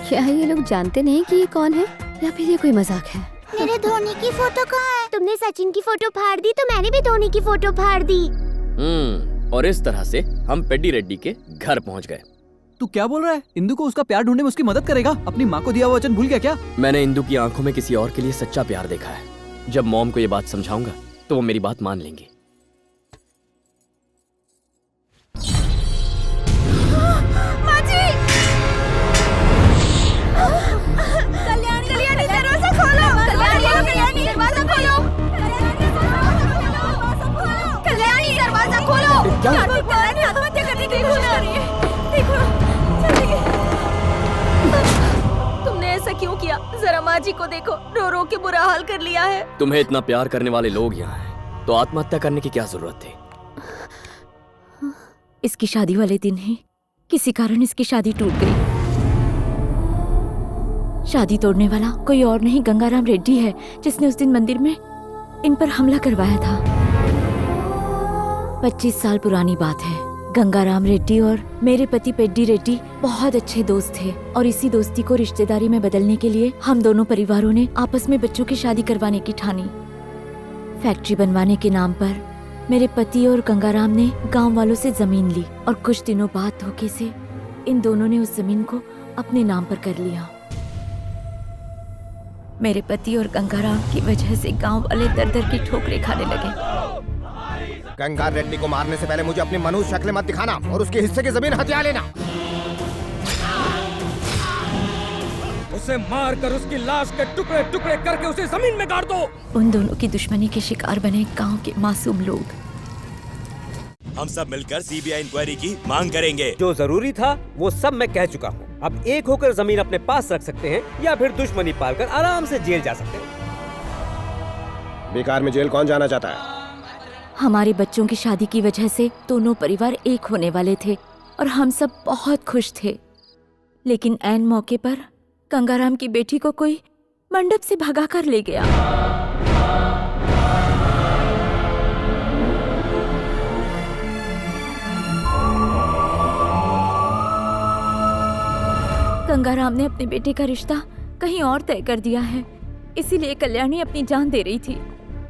Speaker 6: क्या ये लोग जानते नहीं कि ये कौन है, या फिर ये कोई मजाक है?
Speaker 9: मेरे धोनी की फोटो कहाँ है? तुमने सचिन की फोटो फाड़ दी तो मैंने भी धोनी की फोटो फाड़ दी।
Speaker 4: और इस तरह से हम पेड्डी रेड्डी के घर पहुंच गए।
Speaker 5: तू क्या बोल रहा है? इंदु को उसका प्यार ढूंढने में उसकी मदद करेगा? अपनी माँ को दिया हुआ वचन भूल गया क्या?
Speaker 4: मैंने इंदु की आंखों में किसी और के लिए सच्चा प्यार देखा है। जब मॉम को ये बात समझाऊंगा तो वो मेरी बात मान लेंगी।
Speaker 14: कल्याणी दरवाजा खोलो। कल्याणी दरवाजा खोलो। कल्याणी दरवाजा खोलो। कल्याणी आत्महत्या करने की कोशिश कर रही है। देखो, तुमने ऐसा क्यों किया? जरा माँ जी को देखो, रो रो के बुरा हाल कर लिया है।
Speaker 4: तुम्हें इतना प्यार करने वाले लोग यहाँ हैं, तो आत्महत्या करने की क्या जरूरत थी?
Speaker 8: इसकी शादी वाले दिन ही किसी कारण इसकी शादी टूट गई। शादी तोड़ने वाला कोई और नहीं गंगाराम रेड्डी है, जिसने उस दिन मंदिर में इन पर हमला करवाया था। 25 साल पुरानी बात है। गंगाराम रेड्डी और मेरे पति पेड्डी रेड्डी बहुत अच्छे दोस्त थे और इसी दोस्ती को रिश्तेदारी में बदलने के लिए हम दोनों परिवारों ने आपस में बच्चों की शादी करवाने की ठानी। फैक्ट्री बनवाने के नाम पर मेरे पति और गंगाराम ने गांव वालों से जमीन ली और कुछ दिनों बाद धोखे से इन दोनों ने उस जमीन को अपने नाम पर कर लिया। मेरे पति और गंगाराम की वजह से गांव वाले दर दर की ठोकरें खाने लगे।
Speaker 7: गंगा रेड्डी को मारने से पहले मुझे अपनी मनुष्य शक्ल मत दिखाना और उसके हिस्से की जमीन हथिया लेना।
Speaker 3: उसे मार कर उसकी लाश के टुकड़े टुकड़े करके उसे जमीन में गाड़ दो।
Speaker 8: उन दोनों की दुश्मनी के शिकार बने गांव के मासूम लोग।
Speaker 17: हम सब मिलकर सीबीआई इंक्वायरी की मांग करेंगे।
Speaker 18: जो जरूरी था वो सब मैं कह चुका हूँ। अब एक होकर जमीन अपने पास रख सकते हैं या फिर दुश्मनी पालकर आराम से जेल जा सकते हैं।
Speaker 7: बेकार में जेल कौन जाना चाहता है?
Speaker 8: हमारे बच्चों की शादी की वजह से दोनों परिवार एक होने वाले थे और हम सब बहुत खुश थे। लेकिन ऐन मौके पर गंगाराम की बेटी को कोई मंडप से भगा कर ले गया। गंगाराम ने अपने बेटे का रिश्ता कहीं और तय कर दिया है, इसीलिए कल्याणी अपनी जान दे रही थी।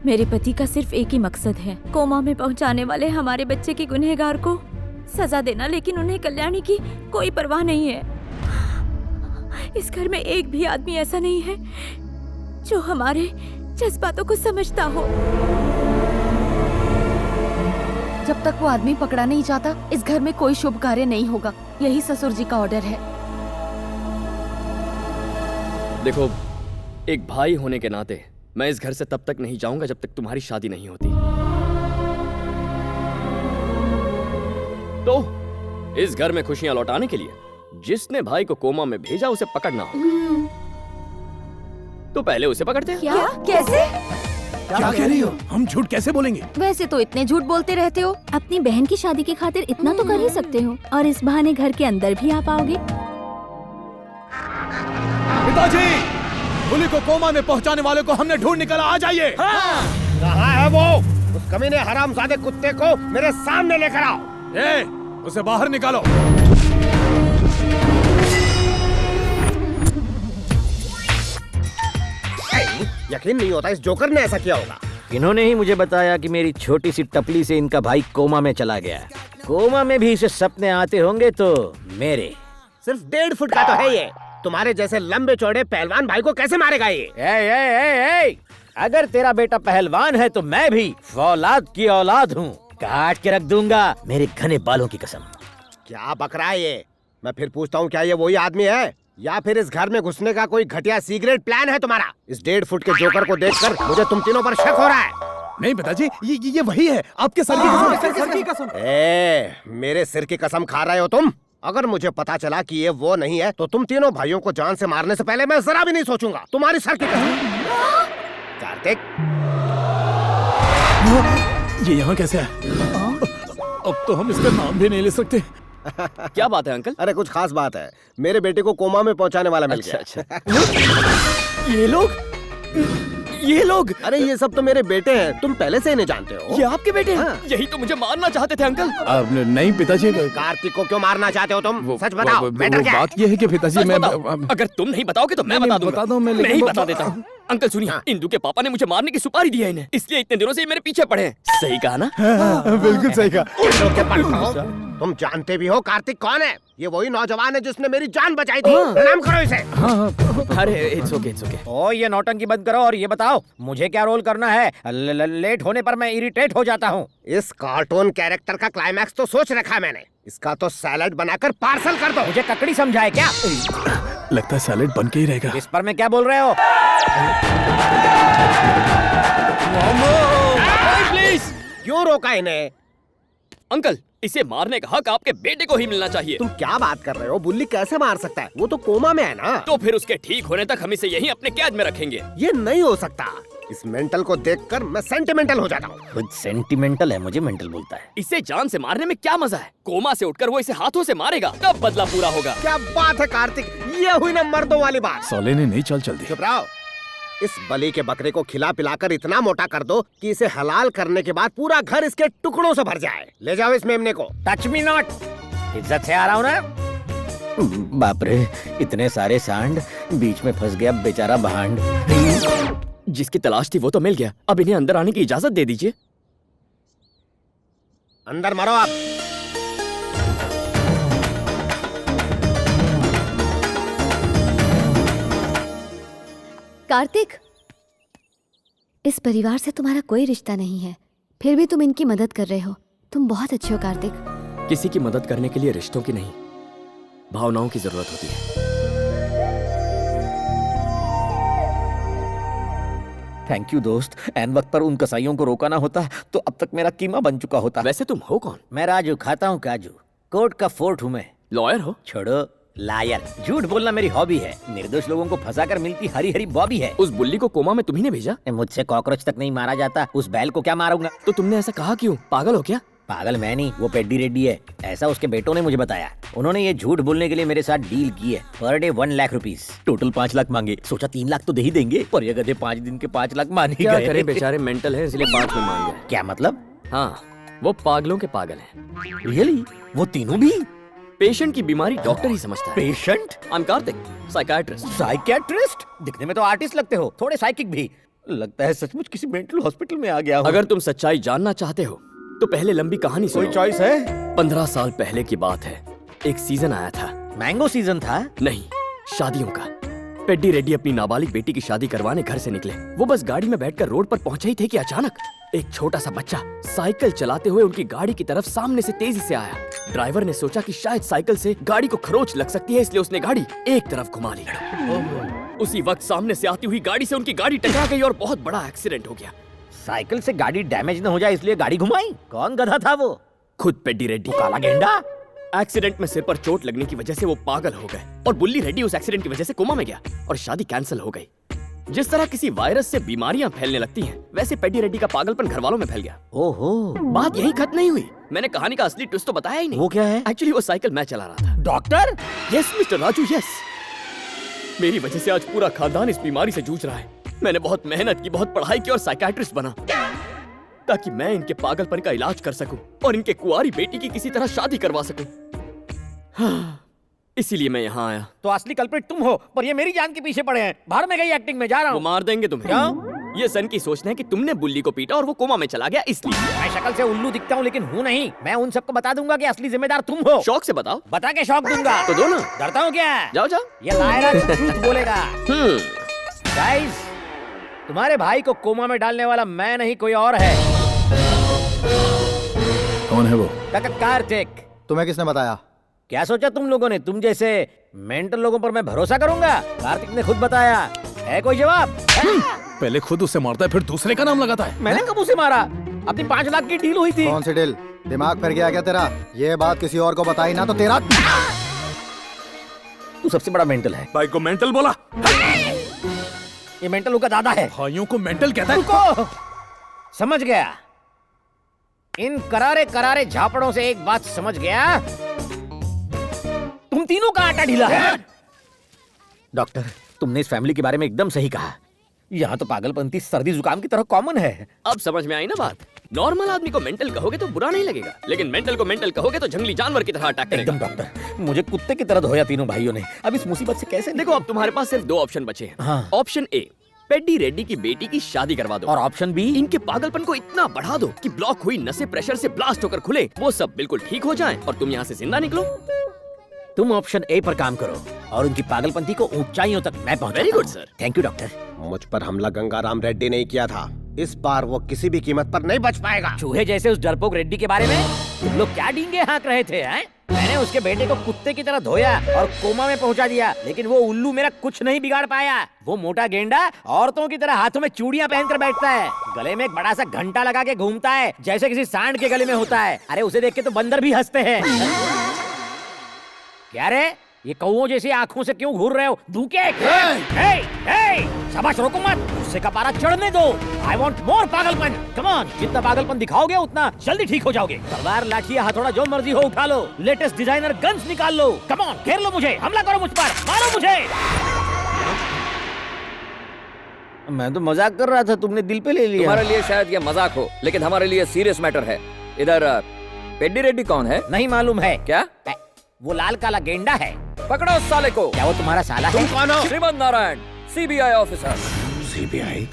Speaker 8: मेरे पति का सिर्फ एक ही मकसद है, कोमा में पहुंचाने वाले हमारे बच्चे के गुनहगार को सजा देना, लेकिन उन्हें कल्याणी की कोई परवाह नहीं है। इस घर में एक भी आदमी ऐसा नहीं है जो हमारे जज्बातों को समझता हो। जब तक वो आदमी पकड़ा नहीं जाता, इस घर में कोई शुभ कार्य नहीं होगा। यही ससुर जी का ऑर्डर है।
Speaker 4: देखो, एक भाई होने के नाते मैं इस घर से तब तक नहीं जाऊंगा जब तक तुम्हारी शादी नहीं होती। तो इस घर में खुशियां लौटाने के लिए जिसने भाई को कोमा में भेजा उसे पकड़ना होगा। तो पहले उसे पकड़ते हैं।
Speaker 8: क्या? कैसे?
Speaker 16: क्या कह रही हो? हम झूठ कैसे बोलेंगे?
Speaker 8: वैसे तो इतने झूठ बोलते रहते हो। अपनी बहन की शादी की खातिर इतना तो कर ही सकते हो, और इस बहाने घर के अंदर भी आ पाओगे।
Speaker 16: पिताजी, बुली को कोमा में पहुंचाने वाले को हमने ढूंढ निकाला। आ जाइए।
Speaker 7: कहाँ है वो? उस कमीने हरामजादे कुत्ते को मेरे सामने लेकर आओ।
Speaker 16: उसे बाहर निकालो।
Speaker 7: यकीन नहीं होता इस जोकर ने ऐसा किया होगा।
Speaker 19: इन्होंने ही मुझे बताया कि मेरी छोटी सी टपली से इनका भाई कोमा में चला गया। कोमा में भी इसे सपने आते होंगे तो मेरे।
Speaker 7: सिर्फ 1.5 फुट का तो है ये। तुम्हारे जैसे लंबे चौड़े पहलवान भाई को कैसे मारेगा ये?
Speaker 19: ए, अगर तेरा बेटा पहलवान है तो मैं भी फौलाद की औलाद हूँ। काट के रख दूंगा मेरे घने बालों की कसम।
Speaker 7: क्या बक रहा है ये? मैं फिर पूछता हूँ, क्या ये वही आदमी है या फिर इस घर में घुसने का कोई घटिया सीक्रेट प्लान है तुम्हारा? इस 1.5 फुट के जोकर को देखकर मुझे तुम तीनों पर शक हो रहा है।
Speaker 16: नहीं पिताजी, ये वही है। आपके सर की कसम।
Speaker 7: मेरे सिर की कसम खा रहे हो तुम? अगर मुझे पता चला कि ये वो नहीं है तो तुम तीनों भाइयों को जान से मारने से पहले मैं जरा भी नहीं सोचूंगा। तुम्हारी सर की कसम। कार्तिक,
Speaker 16: ये यहाँ कैसे है? अब तो हम इसका नाम भी नहीं ले सकते।
Speaker 4: क्या बात है अंकल?
Speaker 7: अरे कुछ खास बात है। मेरे बेटे को कोमा में पहुंचाने वाला मिल गया।
Speaker 4: अच्छा। ये लोग?
Speaker 7: अरे ये सब तो मेरे बेटे हैं। तुम पहले से इन्हें जानते हो।
Speaker 4: ये आपके बेटे हैं? यही तो मुझे मारना चाहते थे अंकल।
Speaker 16: नहीं पिताजी।
Speaker 7: कार्तिक को क्यों मारना चाहते हो तुम? सच बताओ।
Speaker 16: बात ये है कि पिताजी मैं
Speaker 4: अगर तुम नहीं बताओगे तो मैं बता दूंगा। मैं ही बता देता हूँ। अंकल सुनिए, इंदु के पापा ने मुझे मारने की सुपारी दी है इन्हें, इसलिए इतने दिनों से ये मेरे पीछे पड़े हैं। सही कहा ना?
Speaker 16: बिल्कुल सही कहा।
Speaker 7: तुम जानते भी हो कार्तिक कौन है? ये वही नौजवान है जिसने मेरी जान बचाई थी। प्रणाम करो इसे।
Speaker 4: अरे इट्स ओके।
Speaker 19: ओ ये नौटंकी बंद करो और ये बताओ मुझे क्या रोल करना है? लेट होने पर मैं इरिटेट हो जाता हूँ।
Speaker 7: इस कार्टून कैरेक्टर का क्लाइमैक्स तो सोच रखा है मैंने। इसका तो सैलेड बनाकर पार्सल कर दो।
Speaker 19: मुझे ककड़ी समझाए क्या?
Speaker 16: लगता है सैलेड बन के ही रहेगा।
Speaker 19: इस पर मैं क्या बोल रहे हो?
Speaker 4: प्लीज।
Speaker 7: क्यों रोका इन्हें?
Speaker 4: अंकल, इसे मारने का हक आपके बेटे को ही मिलना चाहिए।
Speaker 7: तुम क्या बात कर रहे हो? बुल्ली कैसे मार सकता है? वो तो कोमा में है ना।
Speaker 4: तो फिर उसके ठीक होने तक हम इसे यहीं अपने कैद में रखेंगे।
Speaker 7: ये नहीं हो सकता। इस मेंटल को देखकर मैं सेंटिमेंटल हो जाता हूँ।
Speaker 19: खुद सेंटिमेंटल है, मुझे मेंटल बोलता है।
Speaker 4: इसे जान से मारने में क्या मजा है? कोमा से उठकर वो इसे हाथों से मारेगा, तब बदला पूरा होगा।
Speaker 7: क्या बात है कार्तिक, ये हुई ना मर्दों वाली बात।
Speaker 16: साले ने नहीं चल दी।
Speaker 7: चुप रहो। इस बलि के बकरे को खिला पिलाकर इतना मोटा कर दो कि इसे हलाल करने के बाद पूरा घर इसके टुकड़ों से भर जाए। ले जाओ इस मेमने को।
Speaker 19: Touch me not. इज्जत से आ रहा हूँ ना। बाप रे, इतने सारे सांड, बीच में फंस गया बेचारा भांड।
Speaker 4: जिसकी तलाश थी वो तो मिल गया, अब इन्हें अंदर आने की इजाजत दे दीजिए।
Speaker 7: अंदर मरो आप।
Speaker 6: कार्तिक, इस परिवार से तुम्हारा कोई रिश्ता नहीं है, फिर भी तुम इनकी मदद कर रहे हो। तुम बहुत अच्छे हो कार्तिक।
Speaker 4: किसी की मदद करने के लिए रिश्तों की नहीं, भावनाओं की जरूरत होती है।
Speaker 19: थैंक यू दोस्त। एन वक्त पर उन कसाईयों को रोका ना होता तो अब तक मेरा कीमा बन चुका होता।
Speaker 4: वैसे तुम हो कौन?
Speaker 19: मैं राजू, खाता हूँ काजू। कोर्ट का फोर्ट हूँ मैं।
Speaker 4: लॉयर हो?
Speaker 19: छोड़ो, लायर। झूठ बोलना मेरी हॉबी है। निर्दोष लोगों को फंसाकर मिलती हरी हरी बॉबी है।
Speaker 4: उस बुल्ली को कोमा में तुम्ही ने भेजा?
Speaker 19: मुझसे कॉकरोच तक नहीं मारा जाता, उस बैल को क्या मारूंगा?
Speaker 4: तो तुमने ऐसा कहा क्यों? पागल हो क्या?
Speaker 19: पागल मैं नहीं, वो पेड्डी रेड्डी है। ऐसा उसके बेटों ने मुझे बताया। उन्होंने ये झूठ बोलने के लिए मेरे साथ डील की है। Per day 1 lakh rupees, total 5 lakh मांगे। सोचा 3 लाख तो दे ही देंगे, पर ये गधे 5 दिन के 5 लाख मान ही
Speaker 4: क्या
Speaker 19: गए।
Speaker 4: करें, बेचारे मेंटल हैं इसलिए 5 में मान गए।
Speaker 19: क्या मतलब?
Speaker 4: हाँ, वो पागलों के पागल हैं।
Speaker 19: रियली? वो तीनों भी?
Speaker 4: पेशेंट की बीमारी डॉक्टर ही समझता है।
Speaker 19: Patient?
Speaker 4: I am Kartik, psychiatrist.
Speaker 19: Psychiatrist? दिखने में तो आर्टिस्ट लगते हो, थोड़े साइकिक भी। लगता है सचमुच किसी मेंटल हॉस्पिटल में आ गया हो।
Speaker 4: अगर तुम सच्चाई जानना चाहते हो तो पहले लंबी कहानी सुनो।
Speaker 19: कोई चॉइस है?
Speaker 4: 15 साल पहले की बात है। एक सीजन आया था।
Speaker 19: मैंगो सीजन था?
Speaker 4: नहीं, शादियों का। पेड्डी रेड्डी अपनी नाबालिग बेटी की शादी करवाने घर से निकले। वो बस गाड़ी में बैठकर रोड पर पहुंचे ही थे कि अचानक एक छोटा सा बच्चा साइकिल चलाते हुए उनकी गाड़ी की तरफ सामने से तेजी से आया। ड्राइवर ने सोचा कि शायद साइकिल से गाड़ी को खरोंच लग सकती है, इसलिए उसने गाड़ी एक तरफ घुमा ली। उसी वक्त सामने से आती हुई गाड़ी से उनकी गाड़ी टकरा गई और बहुत बड़ा एक्सीडेंट हो गया।
Speaker 19: साइकिल से गाड़ी डैमेज न हो जाए इसलिए गाड़ी घुमाई? कौन गधा था वो?
Speaker 4: खुद पेड्डी रेड्डी।
Speaker 19: काला गेंडा?
Speaker 4: एक्सीडेंट में सिर पर चोट लगने की वजह से वो पागल हो गए और बुल्ली रेड्डी उस एक्सीडेंट की वजह से कोमा में गया और शादी कैंसिल हो गई। जिस तरह किसी वायरस से बीमारियां फैलने लगती हैं, वैसे पेड्डी रेड्डी का पागलपन घर वालों में फैल गया।
Speaker 19: ओहो,
Speaker 4: बात यही खत्म नहीं हुई। मैंने कहानी का असली ट्विस्ट तो बताया ही नहीं।
Speaker 19: वो क्या है?
Speaker 4: एक्चुअली वो साइकिल मैं चला रहा था।
Speaker 19: Doctor?
Speaker 4: Yes mister Raju, yes. मेरी वजह से आज पूरा खानदान इस बीमारी से जूझ रहा है। मैंने बहुत मेहनत की, बहुत पढ़ाई की और साइकियाट्रिस्ट बना ताकि मैं इनके पागलपन का इलाज कर सकूं और इनके कुंवारी बेटी की किसी तरह शादी करवा सकूं। हाँ, इसीलिए मैं यहाँ आया।
Speaker 19: तो असली कल्प्रिट तुम हो, पर ये मेरी जान के पीछे पड़े हैं। बाहर में गई एक्टिंग में जा रहा
Speaker 4: वो
Speaker 19: हूँ।
Speaker 4: मार देंगे तुम्हें।
Speaker 19: क्यों?
Speaker 4: ये सन की सोचना है कि तुमने बुल्ली को पीटा और वो कोमा में चला गया, इसलिए।
Speaker 19: मैं शक्ल से उल्लू दिखता हूँ लेकिन हूँ नहीं। मैं उन सबको बता दूंगा कि असली जिम्मेदार तुम हो।
Speaker 4: शौक से बताओ।
Speaker 19: बता के शौक दूंगा।
Speaker 4: तो दो ना।
Speaker 19: डरता हूँ क्या?
Speaker 4: जाओ जाओ।
Speaker 19: ये लायरा झूठ बोलेगा। गाइस, तुम्हारे भाई को कोमा में डालने वाला मैं नहीं कोई और है।
Speaker 16: कौन है वो?
Speaker 19: कार्तिक।
Speaker 7: तुम्हें किसने बताया?
Speaker 19: क्या सोचा तुम लोगों ने? तुम जैसे मेंटल लोगों पर मैं भरोसा करूंगा? कार्तिक ने खुद बताया। है कोई जवाब?
Speaker 16: पहले खुद उसे मारता है फिर दूसरे का नाम लगाता है।
Speaker 19: मैंने कब उसे मारा? अपनी 5 लाख की डील हुई थी।
Speaker 7: कौन सी डील? दिमाग फिर गया क्या तेरा? ये बात किसी और को बताई ना तो तेरा।
Speaker 19: तू सबसे बड़ा मेंटल है।
Speaker 16: भाई को मेंटल बोला?
Speaker 19: ये मेंटल का दादा है।
Speaker 16: भाइयों को मेंटल कहता है?
Speaker 19: रुको, समझ गया। इन करारे करारे झापड़ों से एक बात समझ गया, तुम तीनों का आटा ढीला है। डॉक्टर, तुमने इस फैमिली के बारे में एकदम सही कहा। यहाँ तो पागलपंती सर्दी जुकाम की तरह कॉमन है।
Speaker 4: अब समझ में आई ना बात? नॉर्मल आदमी को मेंटल कहोगे तो बुरा नहीं लगेगा, लेकिन मेंटल को मेंटल कहोगे तो जंगली जानवर की तरह अटैक करेगा।
Speaker 19: एकदम डॉक्टर, मुझे कुत्ते की तरह धोया तीनों भाइयों ने। अब इस मुसीबत से कैसे?
Speaker 4: देखो, अब तुम्हारे पास सिर्फ 2 ऑप्शन बचे हैं।
Speaker 19: हाँ।
Speaker 4: ऑप्शन ए, पेड्डी रेड्डी की बेटी की शादी करवा दो।
Speaker 19: और ऑप्शन बी,
Speaker 4: इनके पागलपन को इतना बढ़ा दो कि ब्लॉक हुई नसें प्रेशर से ब्लास्ट होकर खुले, वो सब बिल्कुल ठीक हो जाएं और तुम यहाँ से जिंदा निकलो।
Speaker 19: तुम ऑप्शन ए पर काम करो और उनकी पागलपंती को ऊंचाइयों तक मैं पहुंचाता हूं।
Speaker 4: Very good sir.
Speaker 19: Thank you doctor.
Speaker 7: मुझ पर हमला गंगाराम रेड्डी ने किया था। इस बार वो किसी भी कीमत पर नहीं बच पाएगा।
Speaker 19: चूहे जैसे उस डरपोक रेड्डी के बारे में तुम लोग क्या डींगे हाँक रहे थे? हैं? मैंने उसके बेटे को कुत्ते की तरह धोया और कोमा में पहुंचा दिया, लेकिन वो उल्लू मेरा कुछ नहीं बिगाड़ पाया। वो मोटा गेंडा औरतों की तरह हाथों में चूड़ियां पहनकर बैठता है, गले में एक बड़ा सा घंटा लगा के घूमता है जैसे किसी सांड के गले में होता है। अरे उसे देख के तो बंदर भी हंसते हैं। क्या रे, ये कौओं जैसी आंखों से क्यों घूर रहे हो? धूके। शाबाश, रोको मत, गुस्से का पारा चढ़ने दो। आई वॉन्ट मोर पागलपन। कम ऑन, जितना पागलपन दिखाओगे उतना जल्दी ठीक हो जाओगे। तलवार, लाठी, हथौड़ा जो मर्जी हो उठा लो। लेटेस्ट डिजाइनर गन्स निकाल लो। कम ऑन, घेर लो मुझे, हमला करो मुझ पर, मारो मुझे। मैं तो मजाक कर रहा था, तुमने दिल पे ले लिया।
Speaker 10: तुम्हारे लिए शायद ये मजाक हो, लेकिन हमारे लिए सीरियस मैटर है। इधर पेड्डी रेड्डी कौन है?
Speaker 19: नहीं मालूम है।
Speaker 10: क्या?
Speaker 19: वो लाल काला गेंडा है।
Speaker 10: पकड़ो उस साले को।
Speaker 19: क्या वो तुम्हारा साला है?
Speaker 10: तुम कौन हो? Shrimant Narayan, CBI officer.
Speaker 7: CBI?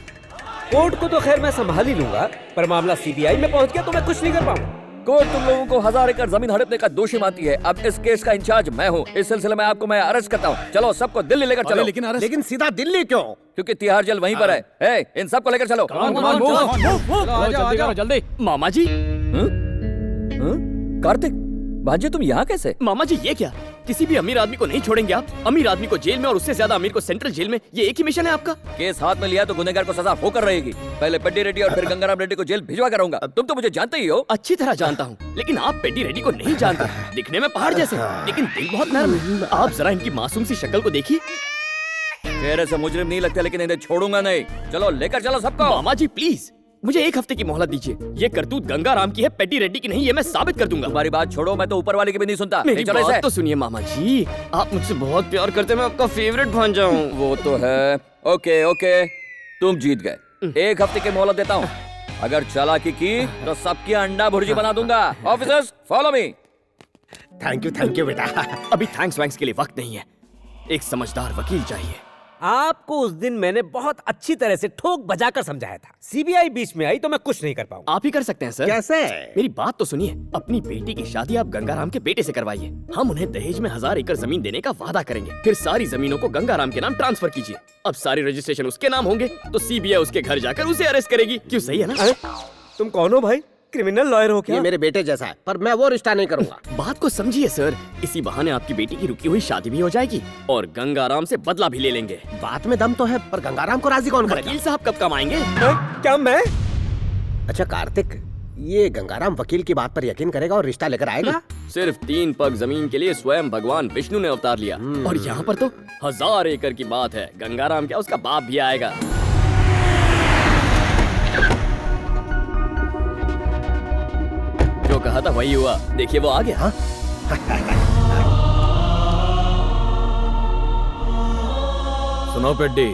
Speaker 18: Court को तो खैर मैं संभाल ही लूंगा, पर मामला सीबीआई में पहुंच गया तो मैं कुछ नहीं कर पाऊंगा।
Speaker 10: कोर्ट तुम लोगों को 1000 एकड़ जमीन हड़पने का दोषी मानती है। अब इस केस का इंचार्ज मैं हूँ। इस सिलसिले में आपको मैं अरेस्ट करता हूँ। चलो सबको दिल्ली लेकर चलो।
Speaker 7: लेकिन सीधा दिल्ली क्यों?
Speaker 10: क्योंकि तिहाड़ जेल वहीं पर है। इन सबको लेकर चलो।
Speaker 4: जल्दी। मामा जी।
Speaker 10: कार्तिक, भांजे तुम यहाँ कैसे?
Speaker 4: मामा जी, ये क्या? किसी भी अमीर आदमी को नहीं छोड़ेंगे आप? अमीर आदमी को जेल में और उससे ज्यादा अमीर को सेंट्रल जेल में, ये एक ही मिशन है आपका?
Speaker 10: केस हाथ में लिया तो गुनहगार को सजा होकर रहेगी। पहले पेड्डी रेड्डी और फिर गंगाराम रेड्डी को जेल भिजवा कर रहूंगा। तुम तो मुझे जानते ही हो।
Speaker 4: अच्छी तरह जानता हूँ, लेकिन आप पेड्डी रेड्डी को नहीं जानते। दिखने में पहाड़ जैसे, लेकिन दिल बहुत नरम है। आप जरा इनकी मासूम सी शक्ल को देखिए।
Speaker 10: चेहरे से मुजरिम नहीं लगते, लेकिन इन्हें छोड़ूंगा नहीं। चलो लेकर चलो सबको।
Speaker 4: मामा जी प्लीज, मुझे 1 हफ्ते की मोहलत दीजिए। ये करतूत गंगाराम की है, पेड्डी रेड्डी की नहीं। ये मैं साबित कर दूंगा।
Speaker 10: तुम्हारी बात छोड़ो, मैं तो ऊपर वाले की भी नहीं सुनता।
Speaker 4: मेरी बात तो सुनिए मामा जी, आप मुझसे बहुत प्यार करते हैं। मैं आपका फेवरेट भांजा हूँ।
Speaker 10: वो तो है। ओके ओके, तुम जीत गए। 1 हफ्ते की मोहलत देता हूँ। अगर चालाकी की तो सबकी अंडा भुर्जी बना दूंगा। Officers follow me.
Speaker 7: Thank you बेटा।
Speaker 4: अभी थैंक्स वैंक्स के लिए वक्त नहीं है। एक समझदार वकील चाहिए।
Speaker 18: आपको उस दिन मैंने बहुत अच्छी तरह से ठोक बजाकर समझाया था। सीबीआई बीच में आई तो मैं कुछ नहीं कर पाऊंगा।
Speaker 4: आप ही कर सकते हैं सर।
Speaker 18: कैसे?
Speaker 4: मेरी बात तो सुनिए। अपनी बेटी की शादी आप गंगाराम के बेटे से करवाइए। हम उन्हें दहेज में 1000 एकड़ जमीन देने का वादा करेंगे। फिर सारी जमीनों को गंगाराम के नाम ट्रांसफर कीजिए। अब सारी रजिस्ट्रेशन उसके नाम होंगे तो सीबीआई उसके घर जाकर उसे अरेस्ट करेगी। क्यों, सही है ना?
Speaker 18: तुम कौन हो भाई? क्रिमिनल लॉयर हो क्या?
Speaker 7: ये मेरे बेटे जैसा है, पर मैं वो रिश्ता नहीं करूंगा।
Speaker 4: बात को समझिए सर, इसी बहाने आपकी बेटी की रुकी हुई शादी भी हो जाएगी और गंगाराम से बदला भी ले लेंगे।
Speaker 7: बात में दम तो है, पर गंगाराम को राजी कौन करेगा?
Speaker 4: वकील साहब कब कम आएंगे?
Speaker 18: क्या मैं?
Speaker 7: अच्छा कार्तिक, ये गंगाराम वकील की बात पर यकीन करेगा और रिश्ता लेकर आएगा?
Speaker 4: सिर्फ 3 पग जमीन के लिए स्वयं भगवान विष्णु ने अवतार लिया और यहाँ पर तो 1000 एकड़ की बात है। गंगाराम क्या, उसका बाप भी आएगा। जो कहा था वही हुआ। देखिए वो आ गया। हाँ?
Speaker 16: सुनो पेड्डी,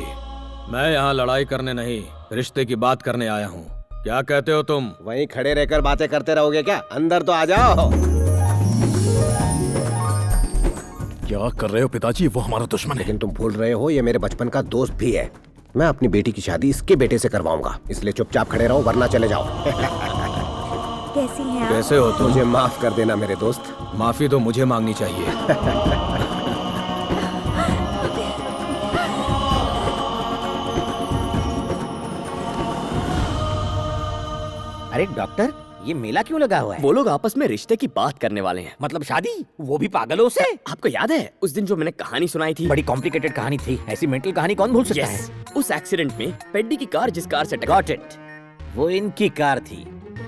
Speaker 16: मैं यहाँ लड़ाई करने नहीं, रिश्ते की बात करने आया हूँ। क्या कहते हो तुम?
Speaker 7: वहीं खड़े रहकर बातें करते रहोगे क्या? अंदर तो आ जाओ।
Speaker 16: क्या कर रहे हो पिताजी? वो हमारा दुश्मन है।
Speaker 7: लेकिन तुम भूल रहे हो, ये मेरे बचपन का दोस्त भी है। मैं अपनी बेटी की शादी इसके बेटे से करवाऊंगा, इसलिए चुपचाप खड़े रहो वरना चले जाओ।
Speaker 14: कैसी हैं आप?
Speaker 16: कैसे हो तुम?
Speaker 7: मुझे माफ कर देना मेरे दोस्त।
Speaker 16: माफी तो मुझे मांगनी चाहिए।
Speaker 19: अरे डॉक्टर, ये मेला क्यों लगा हुआ है?
Speaker 4: वो लोग आपस में रिश्ते की बात करने वाले हैं।
Speaker 19: मतलब शादी? वो भी पागलों से?
Speaker 4: आपको याद है उस दिन जो मैंने कहानी सुनाई थी?
Speaker 19: बड़ी कॉम्प्लिकेटेड कहानी थी। ऐसी मेंटल कहानी कौन भूल सकता है?
Speaker 4: उस एक्सीडेंट में पेड्डी की कार जिस कार से
Speaker 19: गॉट इट, वो इनकी कार थी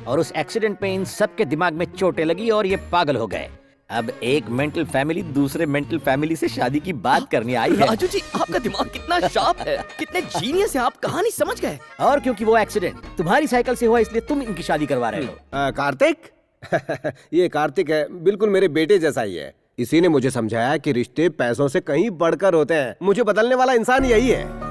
Speaker 19: और उस एक्सीडेंट में इन सबके दिमाग में चोटें लगी और ये पागल हो गए। अब एक मेंटल फैमिली दूसरे मेंटल फैमिली से शादी की बात करने आई है।
Speaker 4: राजू जी, आपका दिमाग कितना शार्प है, कितने जीनियस है आप, कहानी समझ गए।
Speaker 19: और क्योंकि वो एक्सीडेंट तुम्हारी साइकिल से हुआ इसलिए तुम इनकी शादी करवा रहे हो।
Speaker 7: कार्तिक ये कार्तिक है, बिल्कुल मेरे बेटे जैसा ही है। इसी ने मुझे समझाया कि रिश्ते पैसों से कहीं बढ़कर होते हैं। मुझे बदलने वाला इंसान यही है।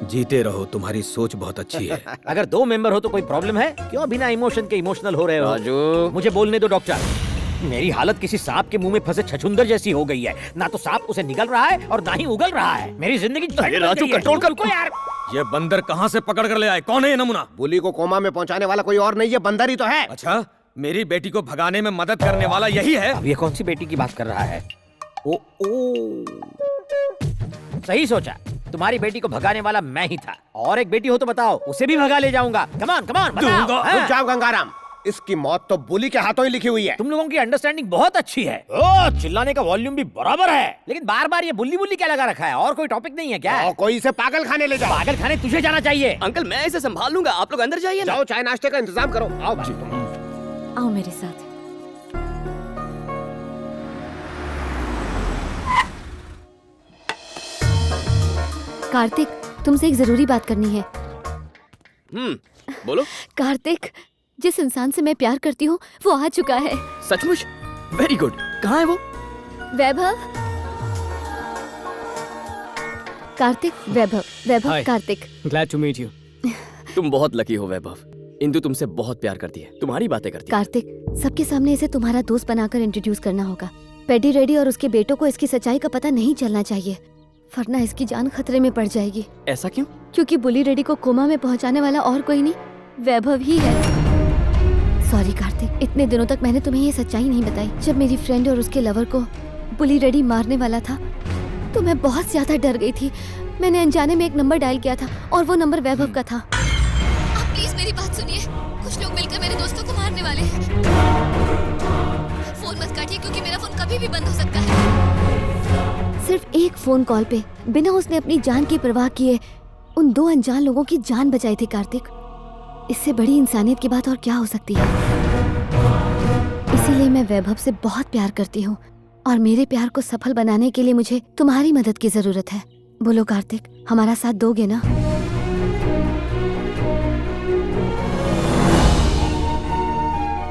Speaker 5: जीते रहो, तुम्हारी सोच बहुत अच्छी है।
Speaker 19: अगर 2 मेंबर हो तो कोई प्रॉब्लम है? क्यों बिना इमोशन के इमोशनल हो रहे हो?
Speaker 4: राजू,
Speaker 19: मुझे बोलने दो डॉक्टर। मेरी हालत किसी सांप के मुंह में फंसे छछूंदर जैसी हो गई है। ना तो सांप उसे निगल रहा है और ना ही उगल रहा है। मेरी जिंदगी
Speaker 5: राजू कंट्रोल कर यार। ये बंदर कहाँ से पकड़ कर ले आए? कौन है ये नमूना?
Speaker 7: बुली को कोमा में पहुंचाने वाला कोई और नहीं, ये बंदर ही तो है।
Speaker 5: अच्छा, मेरी बेटी को भगाने में मदद करने वाला यही है?
Speaker 19: अब ये कौन सी बेटी की बात कर रहा है? ओ सही सोचा, तुम्हारी बेटी को भगाने वाला मैं ही था। और एक बेटी हो तो बताओ, उसे भी भगा ले जाऊंगा। कमान कमान बताओ।
Speaker 7: रुक जाओ गंगाराम, इसकी मौत तो बुली के हाथों ही लिखी हुई है।
Speaker 19: तुम लोगों की अंडरस्टैंडिंग बहुत अच्छी है। ओ, चिल्लाने का वॉल्यूम भी बराबर है, लेकिन बार बार ये बुल्ली बुल्ली क्या लगा रखा है? और कोई टॉपिक नहीं है क्या?
Speaker 7: कोई इसे पागल खाने ले जाओ।
Speaker 19: पागल खाने तुझे जाना चाहिए।
Speaker 4: अंकल मैं इसे संभाल लूंगा, आप लोग अंदर जाइए ना।
Speaker 7: जाओ चाय नाश्ते का इंतजाम करो। आओ भाई तुम।
Speaker 8: आओ मेरे साथ।
Speaker 6: कार्तिक, तुमसे एक जरूरी बात करनी है।
Speaker 4: बोलो।
Speaker 6: कार्तिक, जिस इंसान से मैं प्यार करती हूँ वो आ चुका है।
Speaker 4: सचमुच? Very good. कहाँ है वो?
Speaker 6: वैभव। कार्तिक, वैभव
Speaker 18: Hi.
Speaker 6: Kartik.
Speaker 18: Glad to meet you.
Speaker 4: तुम बहुत लकी हो वैभव। इंदु तुमसे बहुत प्यार करती है, तुम्हारी बातें करती है।
Speaker 6: कार्तिक, सबके सामने इसे तुम्हारा दोस्त बनाकर इंट्रोड्यूस करना होगा। पेडी रेडी और उसके बेटों को इसकी सच्चाई का पता नहीं चलना चाहिए, वरना इसकी जान खतरे में पड़ जाएगी।
Speaker 4: ऐसा क्यों?
Speaker 6: क्योंकि बुली रेडी को कोमा में पहुंचाने वाला और कोई नहीं, वैभव ही है। सॉरी कार्तिक, इतने दिनों तक मैंने तुम्हें ये सच्चाई नहीं बताई। जब मेरी फ्रेंड और उसके लवर को बुली रेडी मारने वाला था तो मैं बहुत ज्यादा डर गई थी। मैंने अनजाने में एक नंबर डायल किया था और वो नंबर वैभव का था।
Speaker 20: आप प्लीज मेरी बात सुनिए, कुछ लोग मिलकर मेरे दोस्तों को मारने वाले हैं। फोन मत काटिए क्योंकि मेरा फोन कभी भी बंद हो सकता है।
Speaker 6: सिर्फ एक फोन कॉल पे बिना उसने अपनी जान की परवाह किए उन 2 अनजान लोगों की जान बचाई थी। कार्तिक, इससे बड़ी इंसानियत की बात और क्या हो सकती है? इसीलिए मैं वैभव से बहुत प्यार करती हूँ और मेरे प्यार को सफल बनाने के लिए मुझे तुम्हारी मदद की जरूरत है। बोलो कार्तिक, हमारा साथ दोगे ना?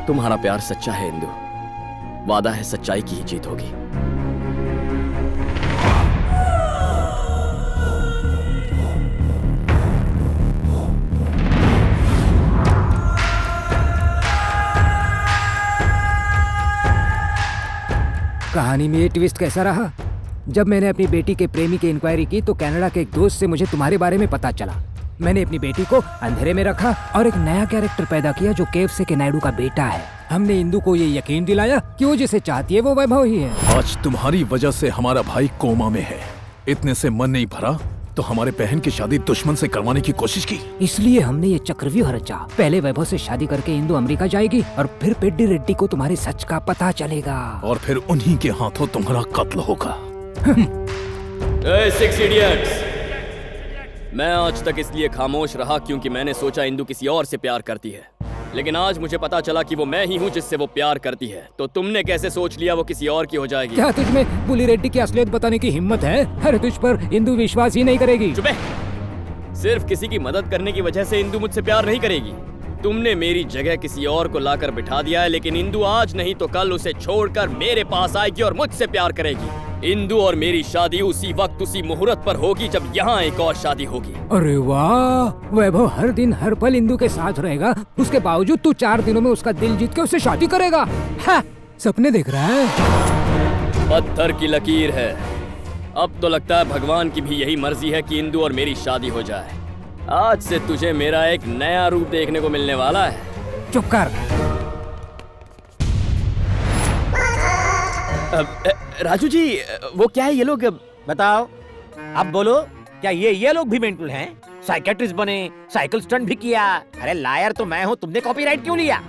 Speaker 4: तुम्हारा प्यार सच्चा है इंदु, वादा है सच्चाई की ही जीत होगी।
Speaker 3: कहानी में ये ट्विस्ट कैसा रहा? जब मैंने अपनी बेटी के प्रेमी की इंक्वायरी की तो कनाडा के एक दोस्त से मुझे तुम्हारे बारे में पता चला। मैंने अपनी बेटी को अंधेरे में रखा और एक नया कैरेक्टर पैदा किया जो केएफसी के नायडू का बेटा है। हमने इंदु को ये यकीन दिलाया कि वो जिसे चाहती है वो वैभव ही है।
Speaker 16: आज तुम्हारी वजह से हमारा भाई कोमा में है। इतने से मन नहीं भरा तो हमारे बहन की शादी दुश्मन से करवाने की कोशिश की।
Speaker 3: इसलिए हमने ये चक्रव्यूह रचा। पहले वैभव से शादी करके इंदु अमेरिका जाएगी और फिर पेड्डी रेड्डी को तुम्हारे सच का पता चलेगा
Speaker 16: और फिर उन्हीं के हाथों तुम्हारा कत्ल होगा।
Speaker 4: सिक्स इडियट्स, मैं आज तक इसलिए खामोश रहा क्योंकि मैंने सोचा इंदु किसी और से प्यार करती है, लेकिन आज मुझे पता चला कि वो मैं ही हूँ जिससे वो प्यार करती है। तो तुमने कैसे सोच लिया वो किसी और की हो जाएगी?
Speaker 3: क्या तुझमें बुली रेड्डी की असलियत बताने की हिम्मत है? अरे तुझ पर इंदु विश्वास ही नहीं करेगी।
Speaker 4: चुप है। सिर्फ किसी की मदद करने की वजह से इंदु मुझसे प्यार नहीं करेगी। तुमने मेरी जगह किसी और को लाकर बिठा दिया है, लेकिन इंदु आज नहीं तो कल उसे छोड़कर मेरे पास आएगी और मुझसे प्यार करेगी। इंदु और मेरी शादी उसी वक्त उसी मुहूर्त पर होगी जब यहाँ एक और शादी होगी।
Speaker 3: अरे वाह, वैभव हर दिन हर पल इंदु के साथ रहेगा, उसके बावजूद तू 4 दिनों में उसका दिल जीत के उससे शादी करेगा? सपने देख रहा है।
Speaker 4: पत्थर की लकीर है। अब तो लगता है भगवान की भी यही मर्जी है कि इंदु और मेरी शादी हो जाए। आज से तुझे मेरा एक नया रूप देखने को मिलने वाला है।
Speaker 3: चुप कर।
Speaker 4: राजू जी, वो क्या है ये लोग?
Speaker 19: बताओ, अब बोलो, क्या ये लोग भी मेंटल हैं? साइकेट्रिस्ट बने, साइकिल स्टंट भी किया। अरे लायर तो मैं हूँ, तुमने कॉपीराइट क्यों लिया?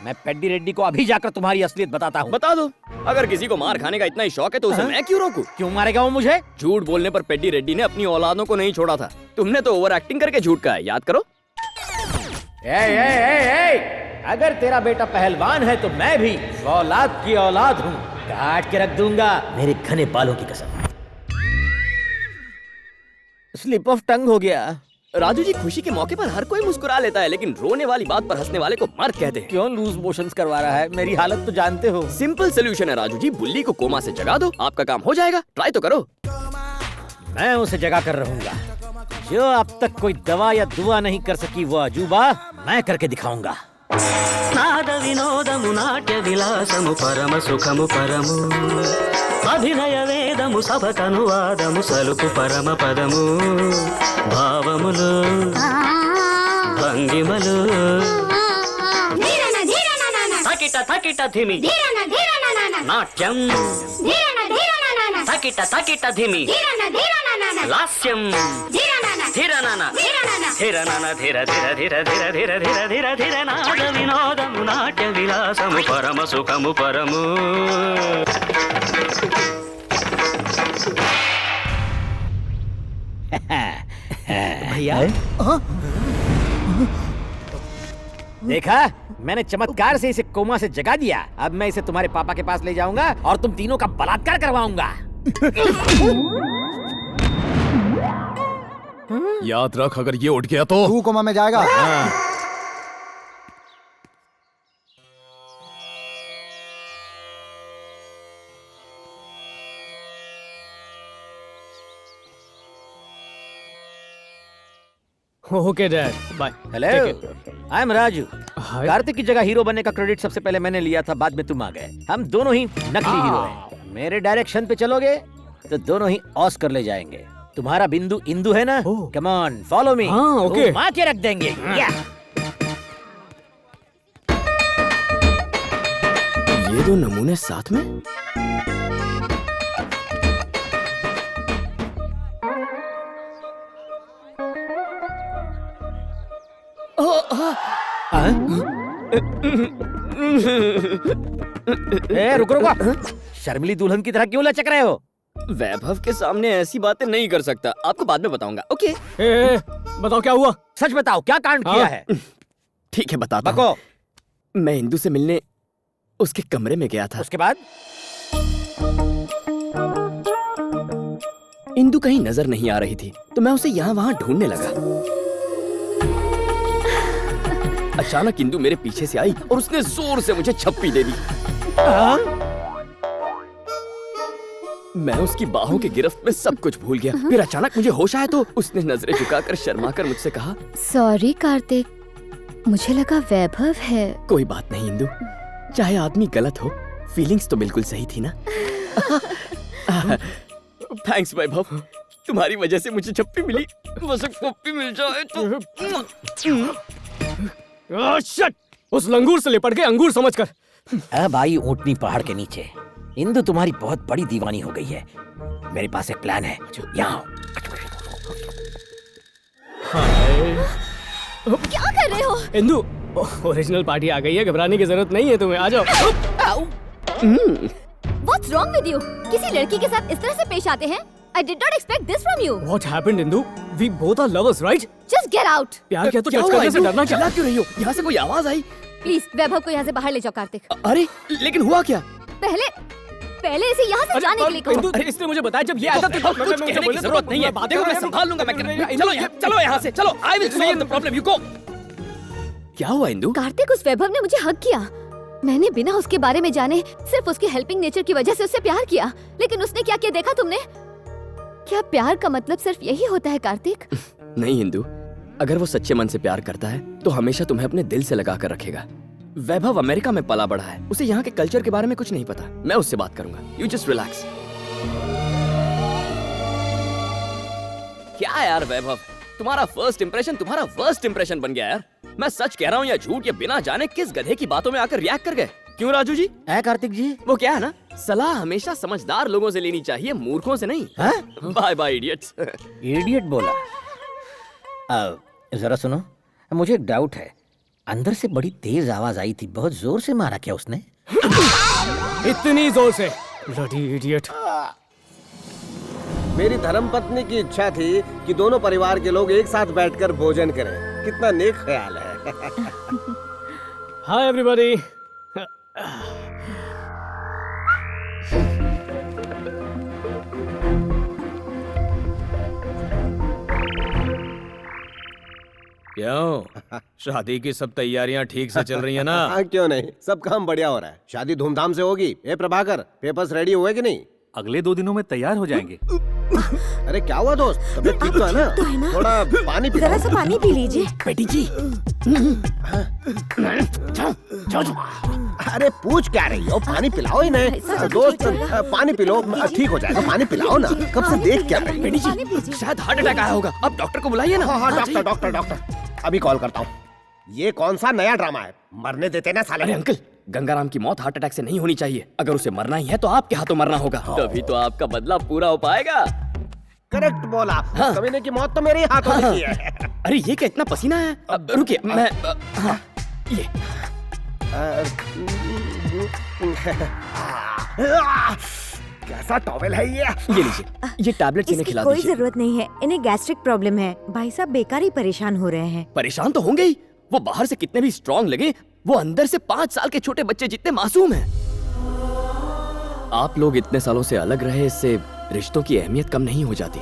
Speaker 19: मैं पेड्डी रेड्डी को अभी जाकर तुम्हारी असलियत बताता हूँ।
Speaker 4: बता दो। अगर किसी को मार खाने का इतना ही शौक है तो उसे मैं क्यों रोकूं?
Speaker 19: क्यों मारेगा वो मुझे?
Speaker 4: झूठ बोलने पर पेड्डी रेड्डी ने अपनी औलादों को नहीं छोड़ा था। तुमने तो ओवर एक्टिंग करके झूठ कहा है, याद करो।
Speaker 19: अगर तेरा बेटा पहलवान है तो मैं भी औलाद की औलाद हूँ, काट के रख दूंगा, मेरे घने बालों की कसम। स्लिप ऑफ टंग हो गया।
Speaker 4: राजू जी, खुशी के मौके पर हर कोई मुस्कुरा लेता है, लेकिन रोने वाली बात पर हंसने वाले को मर्द कहते हैं।
Speaker 19: क्यों लूज मोशंस करवा रहा है? मेरी हालत तो जानते हो।
Speaker 4: सिंपल सोल्यूशन है राजू जी, बुल्ली को कोमा से जगा दो, आपका काम हो जाएगा। ट्राई तो करो।
Speaker 19: मैं उसे जगा कर रहूंगा। जो अब तक कोई दवा या दुआ नहीं कर सकी वो अजूबा मैं करके दिखाऊंगा।
Speaker 21: నాద వినోదము నాట్య విలాసము పరమ సుఖము పరము అభినయ వేదము సభకనువాదము సలుపు పరమ పదము భావములు భంగిమలు తకిట తకిట ధిమి నాట్యం తకిట తకిట ధిమి లాస్యం ధిరనన ధిరనన ధిర ధిర ధిర ధిర ధిర ధిర ధిర ధిర నాద వినోదము నాట్య విలాసము పరమ సుఖము పరము।
Speaker 19: भैया देखा, मैंने चमत्कार से इसे कोमा से जगा दिया। अब मैं इसे तुम्हारे पापा के पास ले जाऊंगा और तुम तीनों का बलात्कार करवाऊंगा।
Speaker 16: याद रख, अगर ये उठ गया तो
Speaker 22: तू कोमा में जाएगा।
Speaker 18: Okay dad, bye.
Speaker 19: Hello, I am Raju. Kartik की जगह हीरो बनने का क्रेडिट सबसे पहले मैंने लिया था, बाद में तुम आ गए। हम दोनों ही नकली हीरो हैं। मेरे डायरेक्शन पे चलोगे तो दोनों ही ऑस्कर ले जाएंगे। तुम्हारा बिंदु इंदु है ना? Come on, follow me.
Speaker 18: Okay.
Speaker 19: मार के रख देंगे।
Speaker 4: ये दो नमूने साथ में?
Speaker 19: रुको रुको, शर्मिली दुल्हन की तरह क्यों लचक रहे हो?
Speaker 4: वैभव के सामने ऐसी बातें नहीं कर सकता, आपको बाद में बताऊंगा। ओके।
Speaker 18: बताओ क्या हुआ?
Speaker 19: सच बताओ, क्या कांड किया है?
Speaker 4: ठीक है, बताता हूँ। मैं इंदु से मिलने उसके कमरे में गया था।
Speaker 19: उसके बाद?
Speaker 4: इंदु कहीं नजर नहीं आ रही थी तो मैं उसे यहाँ वहाँ ढूंढने लगा। अचानक इंदु मेरे पीछे से आई और उसने जोर से मुझे छप्पी दे दी। मैं उसकी बाहों की गिरफ्त में सब कुछ भूल गया। फिर अचानक मुझे होश आया तो उसने नजरें झुकाकर शर्माकर मुझसे कहा,
Speaker 6: सॉरी कार्तिक, मुझे लगा वैभव है।
Speaker 4: कोई बात नहीं इंदु, चाहे आदमी गलत हो, फीलिंग्स तो बिल्कुल सही थी ना। थैंक्स वैभव, तुम्हारी वजह से मुझे छप्पी मिली, बस एक पप्पी मिल जाए तो।
Speaker 3: शट! उस लंगूर से लिपट के अंगूर समझकर।
Speaker 19: अब आई ऊंटनी पहाड़ के नीचे। इंदु तुम्हारी बहुत बड़ी दीवानी हो गई है। मेरे पास एक प्लान है, यहाँ
Speaker 9: क्या कर रहे हो?
Speaker 3: इंदु, ओरिजिनल पार्टी आ गई है, घबराने की जरूरत नहीं है तुम्हें, आ जाओ।
Speaker 9: What's wrong with you? किसी लड़की के साथ इस तरह से पेश आते हैं? I did not expect this from you.
Speaker 3: What happened, Indu? We both are lovers, right?
Speaker 9: Just get out.
Speaker 3: प्यार किया तो टच करने से डरना क्या?
Speaker 4: क्यों रही हो? यहाँ से कोई आवाज आई?
Speaker 9: Please, वैभव को यहाँ से बाहर ले जाओ कार्तिक।
Speaker 4: अरे लेकिन हुआ क्या?
Speaker 9: पहले इसे यहाँ से जाने के लिए कहो।
Speaker 3: अरे इसने मुझे बताया जब ये आया था तो
Speaker 4: कुछ कहने की जरूरत नहीं है। देखो मैं संभाल लूंगा। चलो यहाँ से चलो। I will solve the problem. You go. क्या हुआ इंदु?
Speaker 9: कार्तिक, उस वैभव ने मुझे हक किया। मैंने बिना उसके बारे में जाने सिर्फ उसके हेल्पिंग नेचर की वजह से उससे प्यार किया, लेकिन उसने क्या किया देखा तुमने? क्या प्यार का मतलब सिर्फ यही होता है कार्तिक?
Speaker 4: नहीं इंदु, अगर वो सच्चे मन से प्यार करता है तो हमेशा तुम्हें अपने दिल से लगा कर रखेगा। वैभव अमेरिका में पला बड़ा है, उसे यहाँ के कल्चर के बारे में कुछ नहीं पता। मैं उससे बात करूंगा। You just relax. क्या यार वैभव, तुम्हारा फर्स्ट इंप्रेशन तुम्हारा वर्स्ट इंप्रेशन बन गया यार। मैं सच कह रहा हूँ या झूठ, ये बिना जाने किस गधे की बातों में आकर रिएक्ट कर गए। क्यों राजू जी?
Speaker 19: कार्तिक जी,
Speaker 4: वो क्या है ना, सलाह हमेशा समझदार लोगों से लेनी चाहिए, मूर्खों से नहीं। Bye bye idiots.
Speaker 19: इडियट बोला? जरा सुनो, मुझे एक डाउट है। अंदर से बड़ी तेज आवाज आई थी, बहुत जोर से मारा क्या उसने?
Speaker 3: इतनी जोर से? Bloody idiot.
Speaker 7: मेरी धर्मपत्नी की इच्छा थी कि दोनों परिवार के लोग एक साथ बैठकर भोजन करें। कितना नेक ख्याल है।
Speaker 3: Hi everybody.
Speaker 2: क्यों, शादी की सब तैयारियां ठीक से चल रही है ना?
Speaker 7: हाँ, क्यों नहीं, सब काम बढ़िया हो रहा है। शादी धूमधाम से होगी। ए प्रभाकर, पेपर्स रेडी हुए कि नहीं?
Speaker 5: अगले 2 दिनों में तैयार हो जाएंगे।
Speaker 7: अरे क्या हुआ दोस्त, तबीयत ठीक तो है ना? थोड़ा पानी पी।
Speaker 11: जरा सा पानी पी लीजिए।
Speaker 4: बेटी जी।
Speaker 7: अरे पूछ क्या रही हो, पानी पिलाओ इन्हें। दोस्त पानी पिलो, ठीक हो जाएगा। पानी पिलाओ ना, कब से देख क्या रही?
Speaker 4: बेटी जी, शायद हार्ट अटैक आया होगा। अब डॉक्टर को बुलाइए ना।
Speaker 7: हाँ, डॉक्टर अभी कॉल करता हूँ। ये कौन सा नया ड्रामा है? मरने देते ना साले।
Speaker 4: अरे अंकल, गंगाराम की मौत हार्ट अटैक से नहीं होनी चाहिए। अगर उसे मरना ही है तो आपके हाथों मरना होगा, तभी तो आपका बदला पूरा हो पाएगा।
Speaker 7: करेक्ट बोला। हाँ। कमीने की मौत तो मेरे हाथों में है।
Speaker 4: अरे ये क्या इतना पसीना है? रुकिए, मैं ये
Speaker 7: कैसा टॉवेल है ये
Speaker 4: लीजिए, ये टैबलेट इन्हें खिला
Speaker 11: कोई
Speaker 4: दीजिए।
Speaker 11: जरूरत नहीं है, इन्हें गैस्ट्रिक प्रॉब्लम है। भाई साहब बेकार ही परेशान हो रहे हैं।
Speaker 4: परेशान तो होंगे ही। वो बाहर से कितने भी स्ट्रॉन्ग लगे, वो अंदर से 5 साल के छोटे बच्चे जितने मासूम हैं। आप लोग इतने सालों से अलग रहे, इससे रिश्तों की अहमियत कम नहीं हो जाती।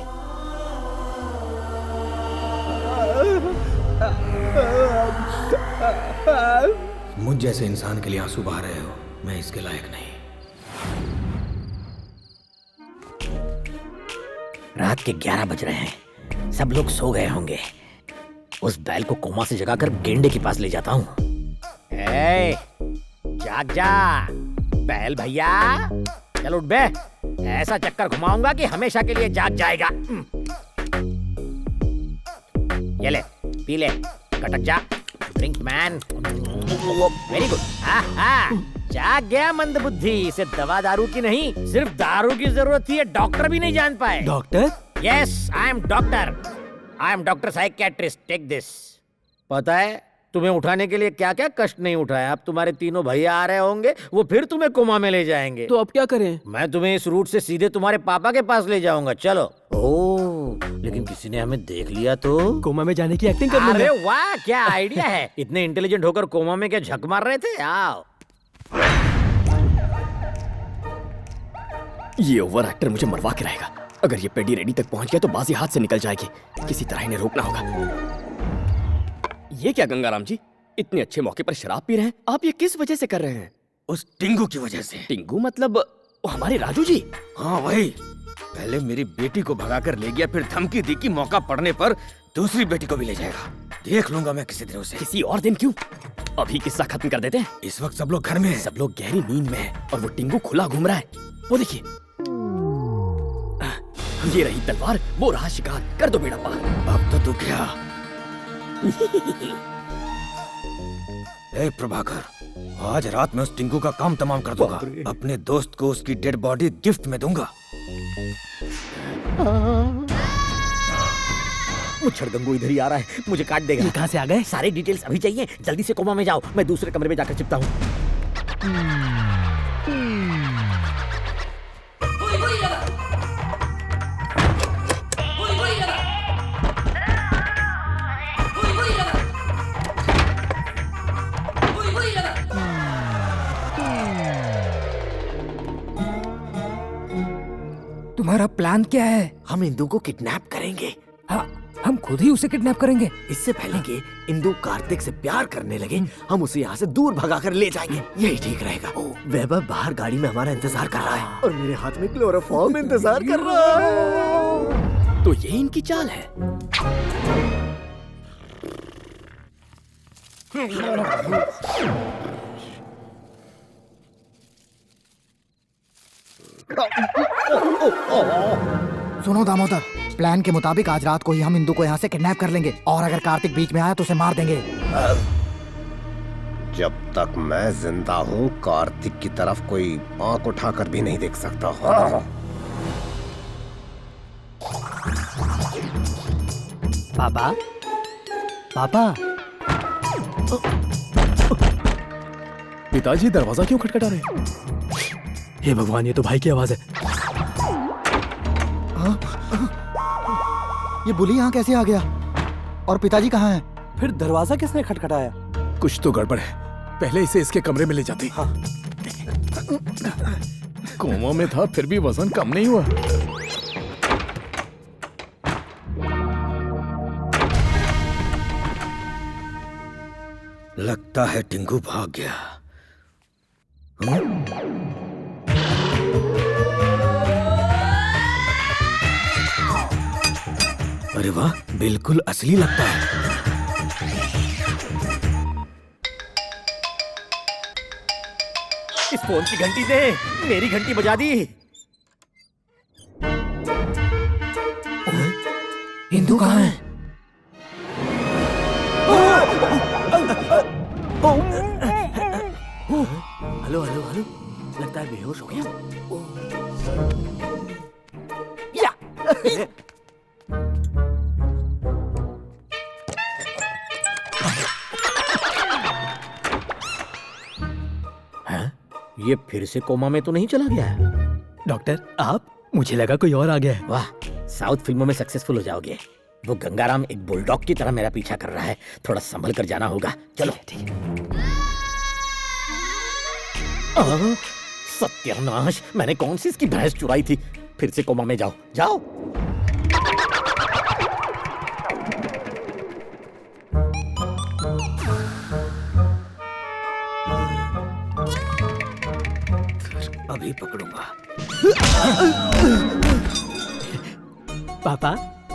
Speaker 1: मुझ जैसे इंसान के लिए आंसू बहा रहे हो, मैं इसके लायक नहीं।
Speaker 19: रात के 11 बज रहे हैं, सब लोग सो गए होंगे। उस बैल को कोमा से जगाकर गेंडे के पास ले जाता हूँ। जाग जा बैल भैया, चल उठ बे। ऐसा चक्कर घुमाऊंगा कि हमेशा के लिए जाग जाएगा। ये ले, पी ले, कटक जा। Drink man. Very good. जाग गया मंदबुद्धि। इसे दवा दारू की नहीं, सिर्फ दारू की जरूरत थी, डॉक्टर भी नहीं जान पाए।
Speaker 5: Doctor?
Speaker 19: Yes, I am doctor psychiatrist. Take this. पता है तुम्हें उठाने के लिए क्या क्या कष्ट नहीं उठाया। अब तुम्हारे तीनों भैया आ रहे होंगे, वो फिर तुम्हें कोमा में ले जाएंगे।
Speaker 3: तो अब क्या करें?
Speaker 19: मैं तुम्हें इस रूट से सीधे तुम्हारे पापा के पास ले जाऊंगा। चलो। ओह, लेकिन किसी ने हमें देख लिया तो
Speaker 3: कोमा में जाने की एक्टिंग कर लूंगा।
Speaker 19: अरे वाह, क्या आइडिया है। इतने इंटेलिजेंट होकर कोमा में क्या झक मार रहे थे? आओ।
Speaker 4: ये ओवर एक्टर मुझे मरवा के रहेगा। अगर ये पेडी रेडी तक पहुंच गया तो बाजी हाथ से निकल जाएगी। किसी तरह इन्हें रोकना होगा। ये क्या गंगाराम जी, इतने अच्छे मौके पर शराब पी रहे हैं? आप ये किस वजह से कर रहे हैं?
Speaker 1: उस टिंगू की वजह से।
Speaker 4: टिंगू मतलब वो हमारे राजू जी?
Speaker 1: हाँ वही। पहले मेरी बेटी को भगाकर ले गया, फिर धमकी दी कि मौका पड़ने पर दूसरी बेटी को भी ले जाएगा। देख लूंगा मैं किसी दिन उसे।
Speaker 4: किसी और दिन क्यों? अभी किस्सा खत्म कर देते हैं।
Speaker 1: इस वक्त सब लोग घर में हैं।
Speaker 4: सब लोग गहरी नींद में हैं और वो टिंगू खुला घूम रहा है। वो देखिए। ये रही तलवार, वो रहा शिकार, कर दो बेड़ा पार।
Speaker 1: अब तो तू क्या? ए प्रभाकर, आज रात में उस टिंकू का काम तमाम कर दूंगा। अपने दोस्त को उसकी डेड बॉडी गिफ्ट में दूंगा।
Speaker 19: मुच्छर गंगू इधर ही आ रहा है, मुझे काट देगा।
Speaker 15: कहाँ से आ गए?
Speaker 19: सारे डिटेल्स अभी चाहिए, जल्दी से कोमा में जाओ, मैं दूसरे कमरे में जाकर चिपता हूँ।
Speaker 3: तुम्हारा प्लान क्या है?
Speaker 19: हम इंदू को किडनैप करेंगे।
Speaker 3: हाँ, हम खुद ही उसे किडनैप करेंगे।
Speaker 19: इससे पहले कि इंदू कार्तिक से प्यार करने लगे, हम उसे यहाँ से दूर भगाकर ले जाएंगे। यही ठीक रहेगा। वैभव बाहर गाड़ी में हमारा इंतजार कर रहा है और मेरे हाथ में क्लोरोफॉर्म इंतजार कर रहा है।
Speaker 4: तो ये इनकी चाल है।
Speaker 13: सुनो दामोदर, प्लान के मुताबिक आज रात को ही हम इंदू को यहाँ से किडनैप कर लेंगे और अगर कार्तिक बीच में आया तो उसे मार देंगे।
Speaker 7: जब तक मैं जिंदा हूँ कार्तिक की तरफ कोई आंख उठाकर भी नहीं देख सकता।
Speaker 15: पापा, पापा।
Speaker 16: पिताजी दरवाजा क्यों खटखटा रहे हैं?
Speaker 15: हे भगवान, ये तो भाई की आवाज है।
Speaker 13: ये बुली यहाँ कैसे आ गया? और पिताजी कहाँ हैं?
Speaker 5: फिर दरवाजा किसने खटखटाया?
Speaker 16: कुछ तो गड़बड़ है, पहले इसे इसके कमरे में ले जाते। हाँ। कोमा में था फिर भी वजन कम नहीं हुआ।
Speaker 1: लगता है टिंकू भाग गया। अरे वाह, बिल्कुल असली लगता है।
Speaker 19: इस फोन की घंटी दे, मेरी घंटी बजा दी।
Speaker 3: इंदू कहाँ है?
Speaker 19: हेलो हेलो हेलो, लगता है बेहोश हो गया। ये फिर से कोमा में तो नहीं चला गया है?
Speaker 15: डॉक्टर आप, मुझे लगा कोई और आ गया है।
Speaker 19: वाह, साउथ फिल्मों में सक्सेसफुल हो जाओगे। वो गंगाराम एक बुलडॉग की तरह मेरा पीछा कर रहा है, थोड़ा संभल कर जाना होगा। चलो। ठीक है। सत्यानाश, मैंने कौन सी इसकी भैंस चुराई थी? फिर से कोमा में जाओ, जाओ।
Speaker 1: अभी पकड़ूंगा।
Speaker 15: पापा,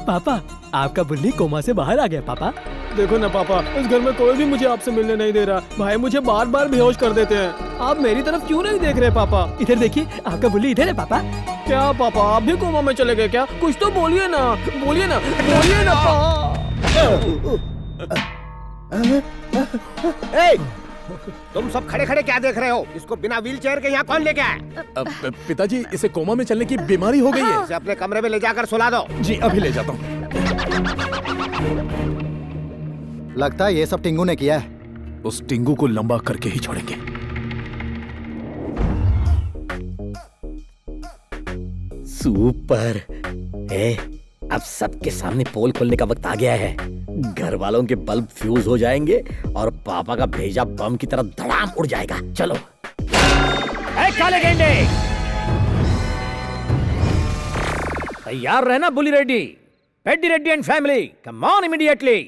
Speaker 15: पापा, आपका बुल्ली कोमा से बाहर आ गया। पापा
Speaker 5: देखो ना पापा, इस घर में कोई भी मुझे आपसे मिलने नहीं दे रहा। भाई मुझे बार बार बेहोश कर देते हैं। आप मेरी तरफ क्यों नहीं देख रहे पापा?
Speaker 15: इधर देखिए, आपका बुल्ली इधर है। पापा
Speaker 5: क्या पापा, आप भी कोमा में चले गए क्या? कुछ तो बोलिए ना, बोलिए ना, बोलिए ना।
Speaker 7: तुम सब खड़े खड़े क्या देख रहे हो? इसको बिना व्हीलचेयर के यहाँ कौन लेके आया?
Speaker 16: पिताजी, इसे कोमा में चलने की बीमारी हो गई है।
Speaker 7: इसे अपने कमरे में ले जाकर सुला दो।
Speaker 16: जी अभी ले जाता हूँ।
Speaker 13: लगता है ये सब टिंगू ने किया है।
Speaker 16: उस टिंगू को लंबा करके ही छोड़ेंगे।
Speaker 19: सुपर। अब सबके सामने पोल खोलने का वक्त आ गया है। घर वालों के बल्ब फ्यूज हो जाएंगे और पापा का भेजा बम की तरह धड़ाम उड़ जाएगा। चलो। काले गेंडे, तैयार रहना। Bulli Reddy, Peddi Reddy and family, come on immediately.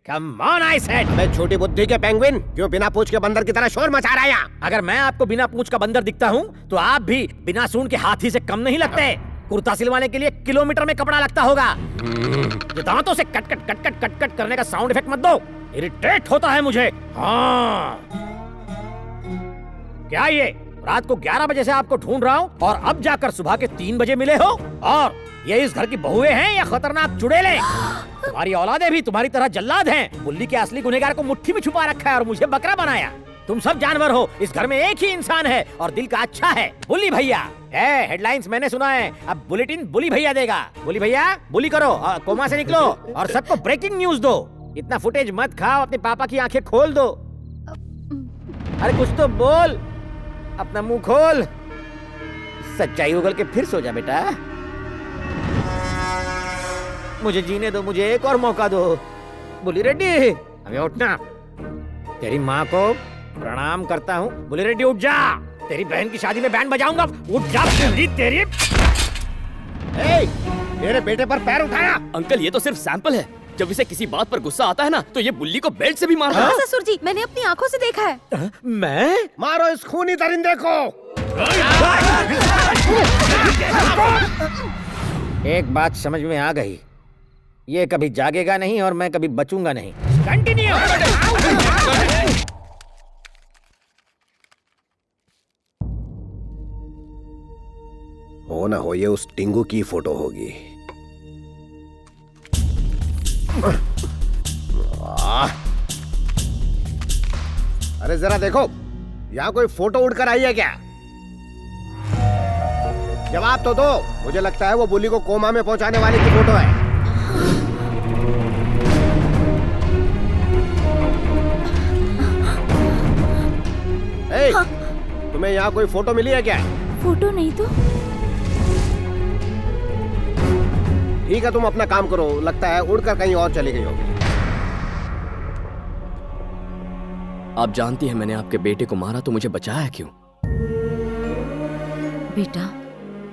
Speaker 19: Come on I said.
Speaker 7: मैं छोटी बुद्धि के पेंगुइन क्यों बिना पूंछ के बंदर की तरह शोर मचा रहा है यहाँ?
Speaker 19: अगर मैं आपको बिना पूंछ का बंदर दिखता हूँ तो आप भी बिना सूंड के हाथी से कम नहीं लगते। कुर्ता सिलवाने के लिए किलोमीटर में कपड़ा लगता होगा। ये दांतों से cut cut cut cut cut cut करने का साउंड इफेक्ट मत दो, इरिटेट होता है मुझे। हाँ, क्या ये रात को 11 बजे से आपको ढूंढ रहा हूँ और अब जाकर सुबह के 3 बजे मिले हो? और ये इस घर की बहुएं हैं या खतरनाक चुड़ैले? तुम्हारी औलादे भी तुम्हारी तरह जल्लाद हैं। बुल्ली के असली गुनहगार को मुट्ठी में छुपा रखा है और मुझे बकरा बनाया। तुम सब जानवर हो, इस घर में एक ही इंसान है और दिल का अच्छा है, बुल्ली भैया। हेडलाइंस मैंने सुना है, अब बुलेटिन बुली भैया देगा। बुली भैया बुली करो, कोमा से निकलो और सबको ब्रेकिंग न्यूज दो। इतना फुटेज मत खाओ, अपने पापा की आंखें खोल दो। अरे कुछ तो बोल, अपना मुंह खोल। सच्चाई उगल के फिर सो जा बेटा। मुझे जीने दो, मुझे एक और मौका दो। बुली रेड्डी अबे उठना, तेरी माँ को प्रणाम करता हूँ। बुली रेड्डी उठ जा, तेरी बहन की शादी में बैंड बजाऊंगा। उठ जा तेरी।
Speaker 7: मेरे बेटे पर पैर उठाया।
Speaker 4: अंकल ये तो सिर्फ सैंपल है, जब इसे किसी बात पर गुस्सा आता है ना तो ये बुल्ली को बेल्ट से भी मारता है।
Speaker 11: ससुर जी, मैंने अपनी आंखों से देखा है।
Speaker 18: मैं?
Speaker 7: मारो इस खूनी दरिंदे को।
Speaker 19: एक बात समझ में आ गई, ये कभी जागेगा नहीं और मैं कभी बचूंगा नहीं। कंटिन्यू।
Speaker 7: हो ना हो ये उस टिंगू की फोटो होगी। अरे जरा देखो, यहाँ कोई फोटो उड़कर आई है क्या? जवाब तो दो। मुझे लगता है वो बुल्ली को कोमा में पहुंचाने वाली की फोटो है। हाँ। तुम्हें यहाँ कोई फोटो मिली है क्या?
Speaker 8: फोटो नहीं तो।
Speaker 7: ठीक है, तुम अपना काम करो। लगता है उड़कर कहीं और चली गई होगी।
Speaker 4: आप जानती हैं मैंने आपके बेटे को मारा तो मुझे बचाया क्यों?
Speaker 8: बेटा,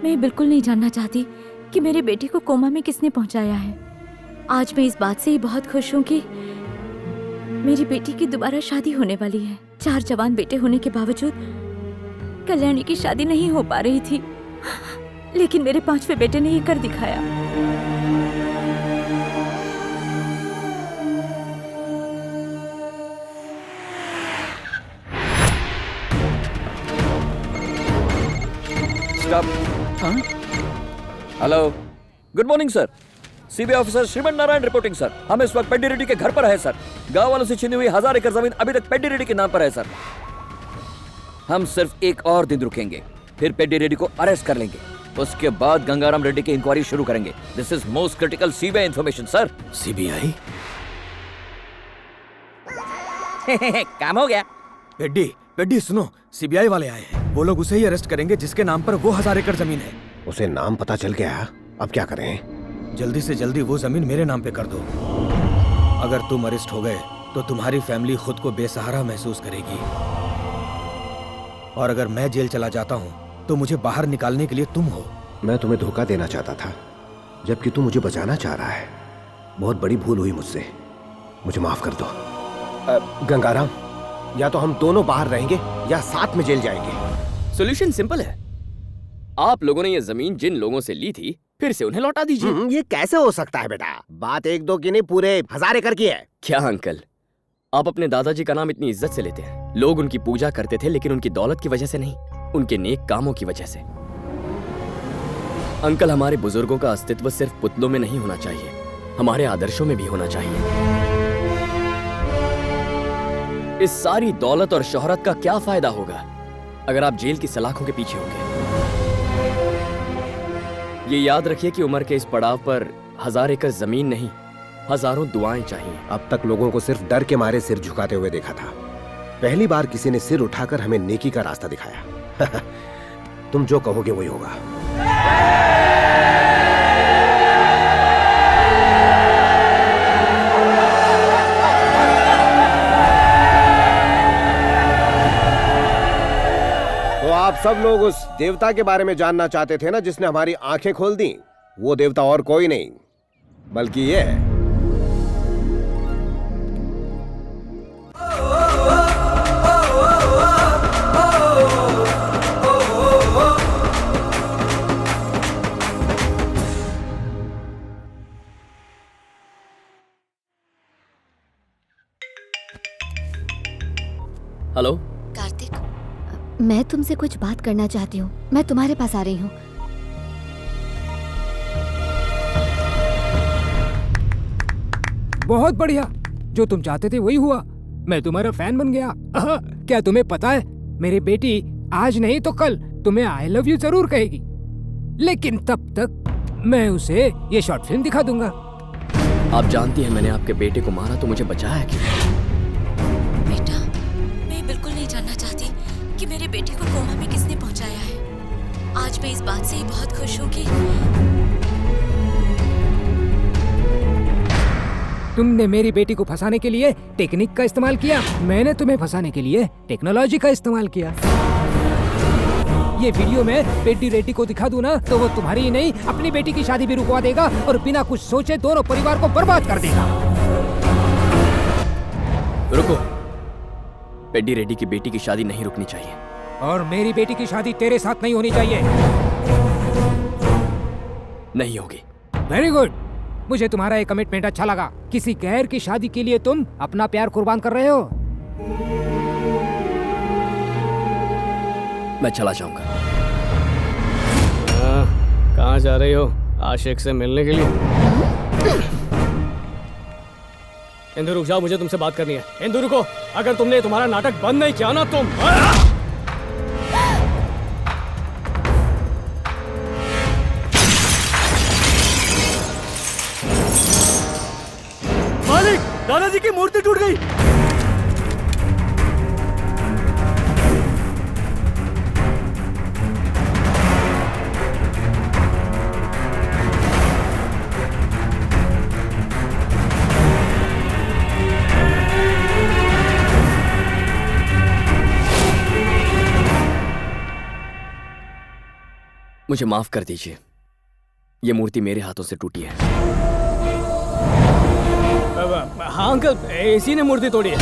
Speaker 8: मैं बिल्कुल नहीं जानना चाहती कि मेरे बेटे को कोमा में किसने पहुंचाया है। आज मैं इस बात से ही बहुत खुश हूँ कि मेरी बेटी की दोबारा शादी होने वाली है। 4 जवान बेटे होने के बावजूद कल्याणी की शादी नहीं हो पा रही थी, लेकिन मेरे 5वें बेटे ने ये कर दिखाया।
Speaker 10: Hello, good morning sir. CBI officer Shriman Narayan reporting sir. हम इस वक्त पेड्डी रेड्डी के घर पर है सर। गांव वालों से छीनी हुई 1000 एकड़ जमीन अभी तक पेड्डी रेड्डी के नाम पर है सर। हम सिर्फ एक और दिन रुकेंगे, फिर पेड्डी रेड्डी को अरेस्ट कर लेंगे। उसके बाद गंगाराम रेड्डी की इंक्वायरी शुरू करेंगे। This is most critical CBI information sir.
Speaker 1: CBI?
Speaker 19: काम हो गया।
Speaker 1: पेड्डी सुनो, सीबीआई वाले आए हैं। वो लोग उसे ही अरेस्ट करेंगे जिसके नाम पर वो 1000 एकड़ जमीन है।
Speaker 7: उसे नाम पता चल गया, अब क्या करें?
Speaker 1: जल्दी से जल्दी वो जमीन मेरे नाम पे कर दो। अगर तुम अरेस्ट हो गए तो तुम्हारी फैमिली खुद को बेसहारा महसूस करेगी, और अगर मैं जेल चला जाता हूँ तो मुझे बाहर निकालने के लिए तुम हो।
Speaker 7: मैं तुम्हें धोखा देना चाहता था, जबकि तू मुझे बचाना चाह रहा है। बहुत बड़ी भूल हुई मुझसे, मुझे माफ कर दो। गंगाराम, या तो हम दोनों बाहर रहेंगे या साथ में जेल जाएंगे।
Speaker 4: सॉल्यूशन सिंपल है। आप लोगों ने ये जमीन जिन लोगों से ली थी फिर से उन्हें लौटा दीजिए।
Speaker 7: ये कैसे हो सकता है बेटा? बात 1-2 की नहीं, पूरे 1000 एकड़ की है।
Speaker 4: क्या अंकल, आप अपने दादाजी का नाम इतनी इज्जत से लेते हैं। लोग उनकी पूजा करते थे, लेकिन उनकी दौलत की वजह से नहीं, उनके नेक कामों की वजह से। अंकल, हमारे बुजुर्गों का अस्तित्व सिर्फ पुतलों में नहीं होना चाहिए, हमारे आदर्शों में भी होना चाहिए। इस सारी दौलत और शोहरत का क्या फायदा होगा अगर आप जेल की सलाखों के पीछे होंगे? ये याद रखिए कि उम्र के इस पड़ाव पर 1000 एकड़ जमीन नहीं, हजारों दुआएं चाहिए।
Speaker 7: अब तक लोगों को सिर्फ डर के मारे सिर झुकाते हुए देखा था। पहली बार किसी ने सिर उठाकर हमें नेकी का रास्ता दिखाया। तुम जो कहोगे वही होगा। तो आप सब लोग उस देवता के बारे में जानना चाहते थे ना, जिसने हमारी आंखें खोल दी। वो देवता और कोई नहीं बल्कि ये है।
Speaker 4: हेलो
Speaker 9: कार्तिक, मैं तुमसे कुछ बात करना चाहती हूँ। मैं तुम्हारे पास आ रही हूँ।
Speaker 3: बहुत बढ़िया, जो तुम चाहते थे वही हुआ। मैं तुम्हारा फैन बन गया। क्या तुम्हें पता है, मेरी बेटी आज नहीं तो कल तुम्हें आई लव यू जरूर कहेगी, लेकिन तब तक मैं उसे ये शॉर्ट फिल्म दिखा दूंगा।
Speaker 4: आप जानती हैं मैंने आपके बेटे को मारा तो मुझे बचाया क्यों?
Speaker 12: बेटा, मैं बिल्कुल नहीं जानना चाहती कि मेरे बेटे को कोमा में किसने पहुंचाया है। आज मैं इस बात से ही बहुत खुश हूँ कि
Speaker 3: तुमने मेरी बेटी को फंसाने के लिए टेक्निक का इस्तेमाल किया, मैंने तुम्हें फंसाने के लिए टेक्नोलॉजी का इस्तेमाल किया। ये वीडियो में पेड्डी रेड्डी को दिखा दूं ना तो वो तुम्हारी ही नहीं अपनी बेटी की शादी भी रुकवा देगा और बिना कुछ सोचे दोनों परिवार को बर्बाद कर देगा।
Speaker 4: रुको, पेड्डी रेड्डी की बेटी की शादी नहीं रुकनी चाहिए।
Speaker 3: और मेरी बेटी की शादी तेरे साथ नहीं होनी चाहिए।
Speaker 4: नहीं होगी।
Speaker 3: वेरी गुड, मुझे तुम्हारा ये कमिटमेंट अच्छा लगा। किसी गैर की शादी के लिए तुम अपना प्यार कुर्बान कर रहे हो।
Speaker 4: मैं चला जाऊंगा।
Speaker 5: कहाँ जा रही हो? आशिक से मिलने के लिए? इंदु रुक जाओ, मुझे तुमसे बात करनी है। इंदु रुको, अगर तुमने तुम्हारा नाटक बंद नहीं किया ना तुम मालिक, दादाजी की मूर्ति टूट गई।
Speaker 4: मुझे माफ कर दीजिए, ये मूर्ति मेरे हाथों से टूटी है।
Speaker 5: हाँ अंकल, इसी ने मूर्ति तोड़ी है।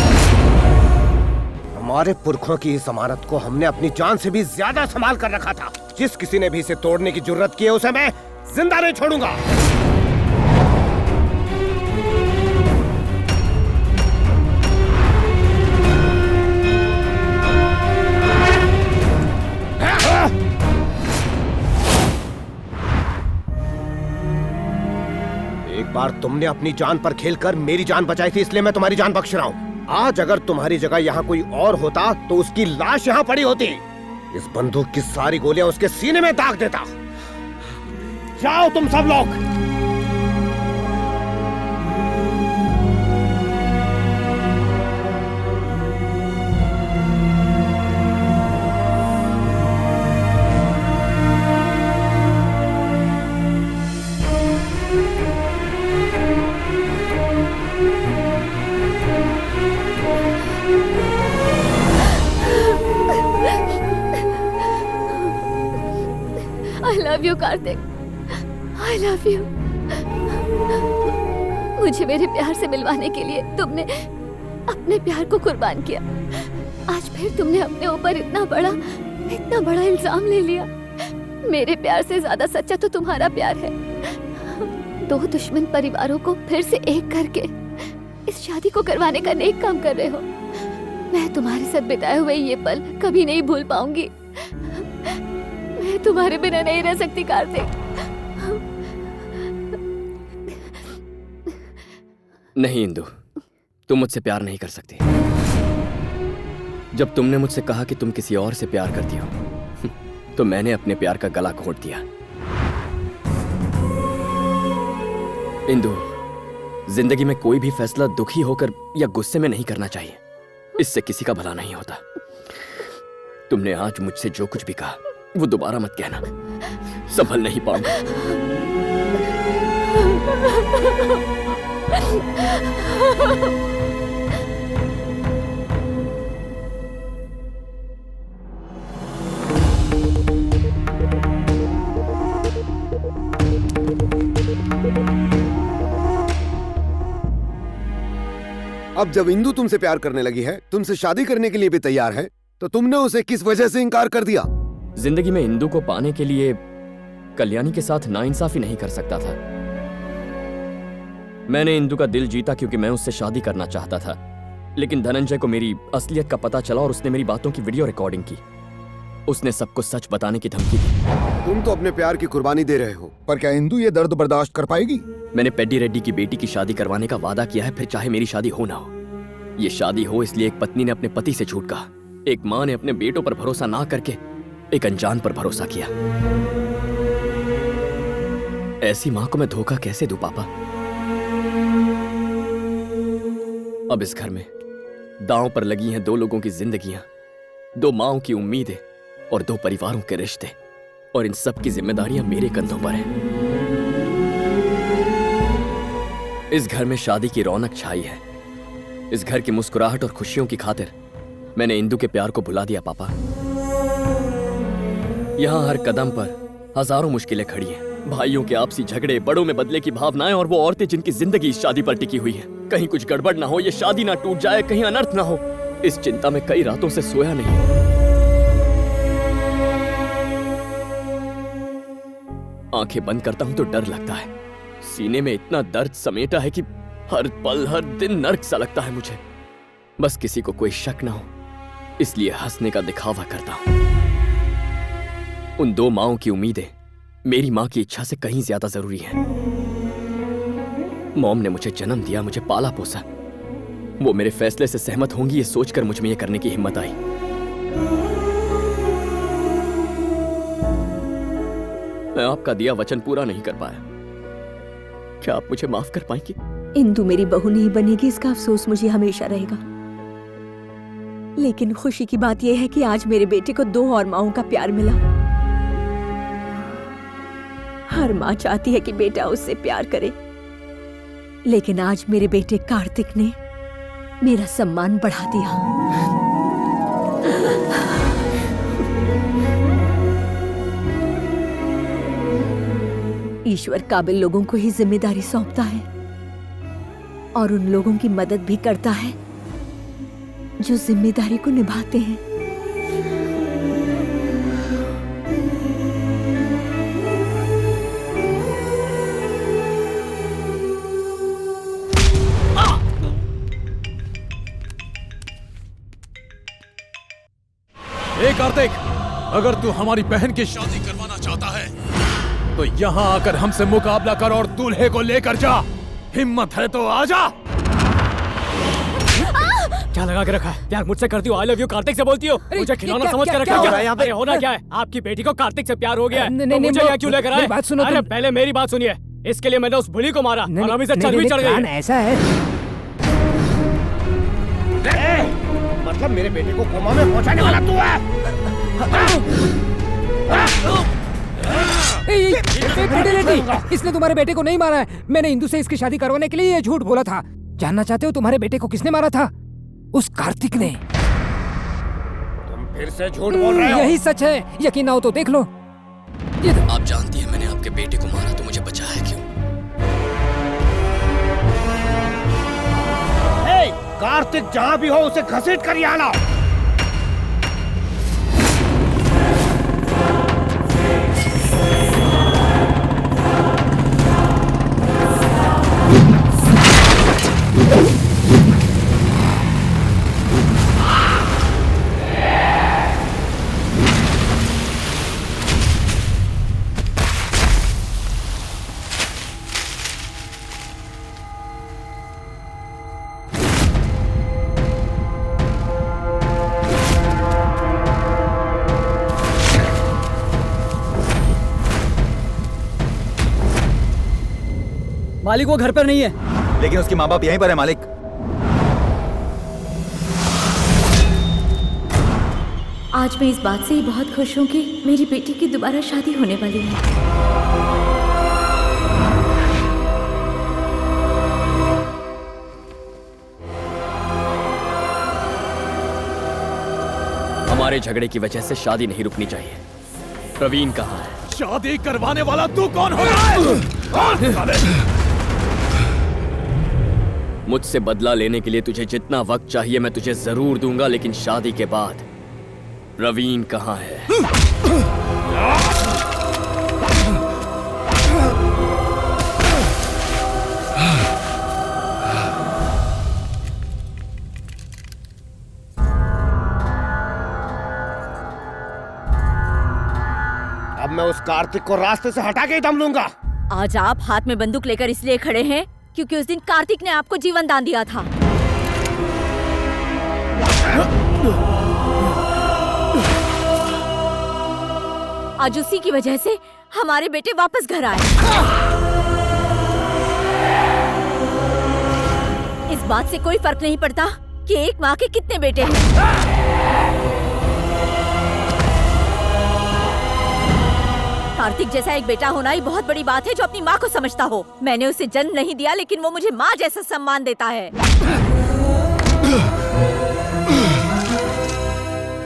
Speaker 7: हमारे पुरखों की इस अमानत को हमने अपनी जान से भी ज्यादा संभाल कर रखा था। जिस किसी ने भी इसे तोड़ने की जुर्रत की है उसे मैं जिंदा नहीं छोड़ूंगा। एक बार तुमने अपनी जान पर खेलकर मेरी जान बचाई थी, इसलिए मैं तुम्हारी जान बख्श रहा हूँ। आज अगर तुम्हारी जगह यहाँ कोई और होता तो उसकी लाश यहाँ पड़ी होती। इस बंदूक की सारी गोलियां उसके सीने में दाग देता। जाओ तुम सब लोग।
Speaker 9: I love you, Kartik. I love you। मुझे मेरे प्यार से मिलवाने के लिए तुमने अपने प्यार को कुर्बान किया। आज फिर तुमने अपने ऊपर इतना बड़ा इल्जाम ले लिया। मेरे प्यार से ज्यादा सच्चा तो तुम्हारा प्यार है। दो दुश्मन परिवारों को फिर से एक करके इस शादी को करवाने का नेक काम कर रहे हो। मैं तुम्हारे साथ बिताए हुए ये पल कभी नहीं भूल पाऊंगी। मैं तुम्हारे बिना नहीं रह सकती कार्तिक।
Speaker 4: नहीं इंदु, तुम मुझसे प्यार नहीं कर सकती। जब तुमने मुझसे कहा कि तुम किसी और से प्यार करती हो तो मैंने अपने प्यार का गला घोंट दिया। इंदु, जिंदगी में कोई भी फैसला दुखी होकर या गुस्से में नहीं करना चाहिए। इससे किसी का भला नहीं होता। तुमने आज मुझसे जो कुछ भी कहा वो दोबारा मत कहना, संभल नहीं पाऊंगा।
Speaker 22: अब जब इंदु तुमसे प्यार करने लगी है, तुमसे शादी करने के लिए भी तैयार है, तो तुमने उसे किस वजह से इनकार कर दिया?
Speaker 4: जिंदगी में इंदु को पाने के लिए कल्याणी के साथ नाइंसाफी नहीं कर सकता था। मैंने इंदु का दिल जीता क्योंकि मैं उससे शादी करना चाहता था। लेकिन धनंजय को मेरी असलियत का पता चला और उसने मेरी बातों की वीडियो रिकॉर्डिंग की। उसने सबको सच बताने की धमकी दी।
Speaker 22: तुम तो अपने प्यार की कुर्बानी दे रहे हो, पर क्या इंदु ये दर्द बर्दाश्त कर पाएगी?
Speaker 4: मैंने पेड्डी रेड्डी की बेटी की शादी करवाने का वादा किया है, फिर चाहे मेरी शादी हो ना हो। ये शादी हो इसलिए एक पत्नी ने अपने पति से झूठ कहा, एक माँ ने अपने बेटों पर भरोसा ना करके एक अनजान पर भरोसा किया। ऐसी माँ को मैं धोखा कैसे दूं पापा? अब इस घर में दांव पर लगी हैं 2 लोगों की जिंदगियां, 2 माँओं की उम्मीदें और 2 परिवारों के रिश्ते, और इन सब की जिम्मेदारियां मेरे कंधों पर हैं। इस घर में शादी की रौनक छाई है। इस घर की मुस्कुराहट और खुशियों की खातिर मैंने इंदु के प्यार को भुला दिया पापा। यहां हर कदम पर हजारों मुश्किलें खड़ी हैं, भाइयों के आपसी झगड़े, बड़ों में बदले की भावनाएं, और वो औरतें जिनकी जिंदगी इस शादी पर टिकी हुई है। कहीं कुछ गड़बड़ ना हो, ये शादी ना टूट जाए, कहीं अनर्थ ना हो, इस चिंता में कई रातों से सोया नहीं। आंखें बंद करता हूं तो डर लगता है। सीने में इतना दर्द समेटा है कि हर पल हर दिन नर्क सा लगता है मुझे। बस किसी को कोई शक ना हो, इसलिए हंसने का दिखावा करता हूं। उन 2 माँओं की उम्मीदें मेरी माँ की इच्छा से कहीं ज्यादा जरूरी हैं। मॉम ने मुझे जन्म दिया, मुझे पाला पोसा। वो मेरे फैसले से सहमत होंगी, ये सोचकर मुझ में ये करने की हिम्मत आई। मैं आपका दिया वचन पूरा नहीं कर पाया। क्या आप मुझे माफ कर पाएंगी?
Speaker 12: इंदु मेरी बहू नहीं बनेगी, इसका अफसोस मुझे हमेशा रहेगा। लेकिन खुशी की बात यह है कि आज मेरे बेटे को 2 और माँओं का प्यार मिला। हर माँ चाहती है कि बेटा उससे प्यार करे, लेकिन आज मेरे बेटे कार्तिक ने मेरा सम्मान बढ़ा दिया। ईश्वर काबिल लोगों को ही जिम्मेदारी सौंपता है और उन लोगों की मदद भी करता है जो जिम्मेदारी को निभाते हैं।
Speaker 16: ए कार्तिक, अगर तू हमारी बहन की शादी करवाना चाहता है तो यहाँ आकर हमसे मुकाबला कर और दूल्हे को लेकर जा। हिम्मत है तो आजा।
Speaker 4: क्या लगा के रखा है? प्यार मुझसे करती हो, आई लव यू कार्तिक से बोलती हो, मुझे खिलौना समझ कर रखा है। यहाँ पे होना क्या है? आपकी बेटी को कार्तिक से प्यार हो गया है, तो मुझे यहाँ क्यों लेकर आए?
Speaker 3: बात सुनो।
Speaker 4: अरे पहले मेरी बात सुनिए। इसके लिए मैंने उस बुली को मारा और अभी से चर्बी चढ़ गई।
Speaker 3: ऐसा है
Speaker 7: मतलब मेरे बेटे को कोमा में पहुंचाने वाला तू है?
Speaker 3: इसने तुम्हारे बेटे को नहीं मारा है। मैंने इंदु से इसकी शादी करवाने के लिए ये झूठ बोला था। जानना चाहते हो तुम्हारे बेटे को किसने मारा था? उस कार्तिक ने।
Speaker 7: तुम फिर से झूठ बोल रहे हो?
Speaker 3: यही सच है, यकीन ना हो तो देख लो।
Speaker 4: आप जानती हैं मैंने आपके बेटे को मारा तो मुझे बचाया क्यों?
Speaker 7: कार्तिक जहाँ भी हो उसे घसीट कर यहाँ लाओ।
Speaker 5: मालिक वो घर पर नहीं है।
Speaker 14: लेकिन उसके माँ बाप यहीं पर है मालिक।
Speaker 12: आज मैं इस बात से ही बहुत खुश हूँ कि मेरी बेटी की दोबारा शादी होने वाली है।
Speaker 4: हमारे झगड़े की वजह से शादी नहीं रुकनी चाहिए। प्रवीण कहाँ है?
Speaker 16: शादी करवाने वाला तू कौन हो रहा है?
Speaker 4: मुझसे बदला लेने के लिए तुझे जितना वक्त चाहिए मैं तुझे जरूर दूंगा, लेकिन शादी के बाद प्रवीण कहाँ है?
Speaker 7: अब मैं उस कार्तिक को रास्ते से हटा के ही दम लूंगा।
Speaker 14: आज आप हाथ में बंदूक लेकर इसलिए खड़े हैं क्योंकि उस दिन कार्तिक ने आपको जीवन दान दिया था। आज उसी की वजह से हमारे बेटे वापस घर आए। इस बात से कोई फर्क नहीं पड़ता कि एक माँ के कितने बेटे हैं। कार्तिक जैसा एक बेटा होना ही बहुत बड़ी बात है जो अपनी माँ को समझता हो। मैंने उसे जन्म नहीं दिया लेकिन वो मुझे माँ जैसा सम्मान देता है।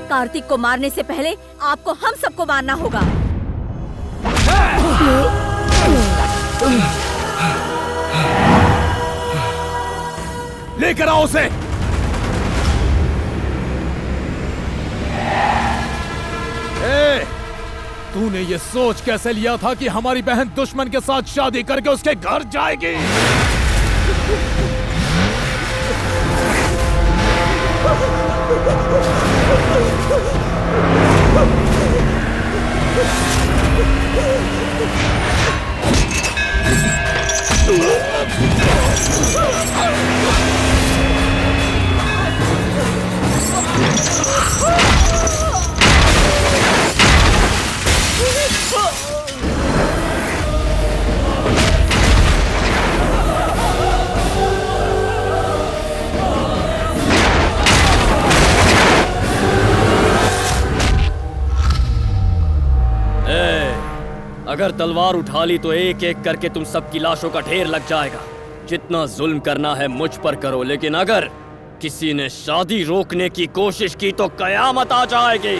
Speaker 14: कार्तिक को मारने से पहले आपको हम सबको मारना होगा।
Speaker 16: लेकर आओ उसे। तूने ये सोच कैसे लिया था कि हमारी बहन दुश्मन के साथ शादी करके उसके घर जाएगी?
Speaker 4: अगर तलवार उठा ली तो एक एक करके तुम सबकी लाशों का ढेर लग जाएगा। जितना जुल्म करना है मुझ पर करो, लेकिन अगर किसी ने शादी रोकने की कोशिश की तो कयामत आ जाएगी।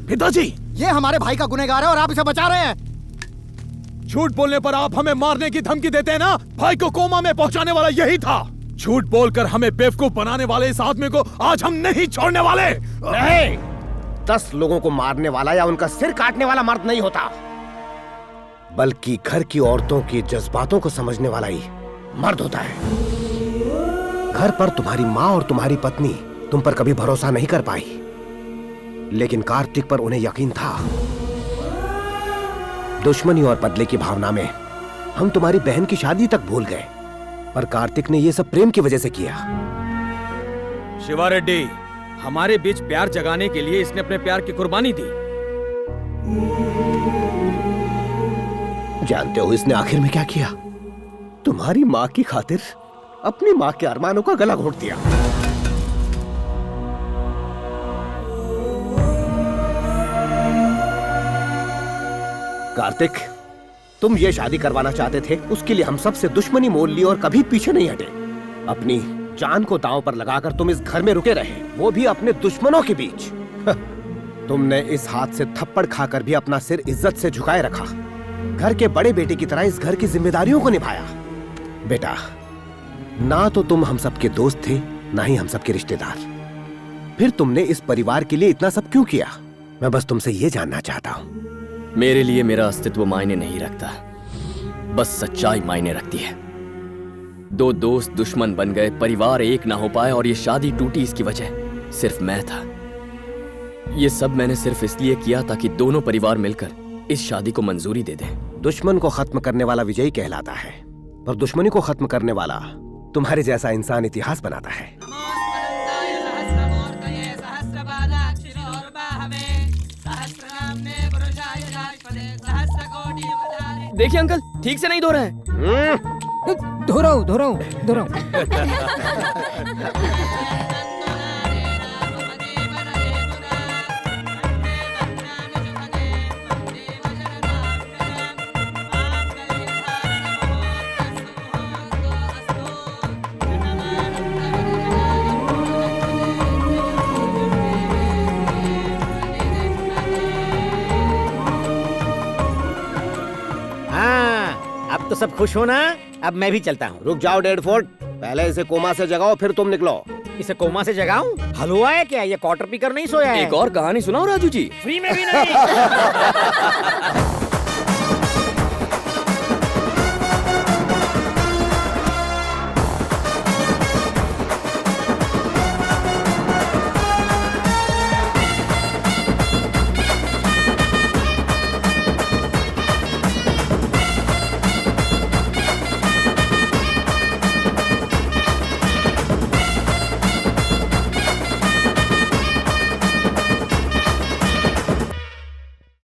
Speaker 22: पिताजी, ये हमारे भाई का गुनहगार है और आप इसे बचा रहे हैं।
Speaker 16: झूठ बोलने पर आप हमें मारने की धमकी देते हैं ना? भाई को कोमा में पहुंचाने वाला यही था। झूठ बोलकर हमें बेवकूफ बनाने वाले इस आदमी को आज हम नहीं छोड़ने वाले।
Speaker 7: नहीं, 10 लोगों को मारने वाला या उनका सिर काटने वाला मर्द नहीं होता, बल्कि घर की औरतों की जज्बातों को समझने वाला ही मर्द होता है। घर पर तुम्हारी माँ और तुम्हारी पत्नी तुम पर कभी भरोसा नहीं कर पाई, लेकिन कार्तिक पर उन्हें यकीन था। दुश्मनी और बदले की भावना में हम तुम्हारी बहन की शादी तक भूल गए, पर कार्तिक ने यह सब प्रेम की वजह से किया।
Speaker 1: शिवा रेड्डी, हमारे बीच प्यार जगाने के लिए इसने अपने प्यार की कुर्बानी दी।
Speaker 7: जानते हो इसने आखिर में क्या किया? तुम्हारी माँ की खातिर अपनी माँ के अरमानों का गला घोट दिया। कार्तिक, तुम ये शादी करवाना चाहते थे, उसके लिए हम सबसे दुश्मनी मोल ली और कभी पीछे नहीं हटे। अपनी जान को दांव पर लगाकर तुम इस घर में रुके रहे, वो भी अपने दुश्मनों के बीच। तुमने इस हाथ से थप्पड़ खाकर भी अपना सिर इज्जत से झुकाए रखा। घर के बड़े बेटे की तरह इस घर की जिम्मेदारियों को निभाया। बेटा, ना तो तुम हम सबके दोस्त थे, ना ही हम सबके रिश्तेदार। फिर तुमने इस परिवार के लिए इतना सब क्यों किया? मैं बस तुमसे ये जानना चाहता हूँ।
Speaker 4: मेरे लिए मेरा अस्तित्व मायने नहीं रखता, बस सच्चाई मायने रखती है। दो दोस्त दुश्मन बन गए, परिवार एक ना हो पाए और ये शादी टूटी, इसकी वजह सिर्फ मैं था। ये सब मैंने सिर्फ इसलिए किया ताकि दोनों परिवार मिलकर इस शादी को मंजूरी दे दें।
Speaker 7: दुश्मन को खत्म करने वाला विजयी कहलाता है, और दुश्मनी को खत्म करने वाला तुम्हारे जैसा इंसान इतिहास बनाता है।
Speaker 4: देखिए अंकल, ठीक से नहीं धो रहे हैं।
Speaker 3: धो रहा हूँ।
Speaker 19: अब तो सब खुश हो ना? अब मैं भी चलता हूँ।
Speaker 7: रुक जाओ डेडफोर्ड, पहले इसे कोमा से जगाओ, फिर तुम निकलो।
Speaker 19: इसे कोमा से जगाऊं? हलवा है क्या? ये क्वार्टर पीकर नहीं सोया है।
Speaker 4: एक और कहानी सुनाओ राजू जी।
Speaker 19: फ्री में भी नहीं।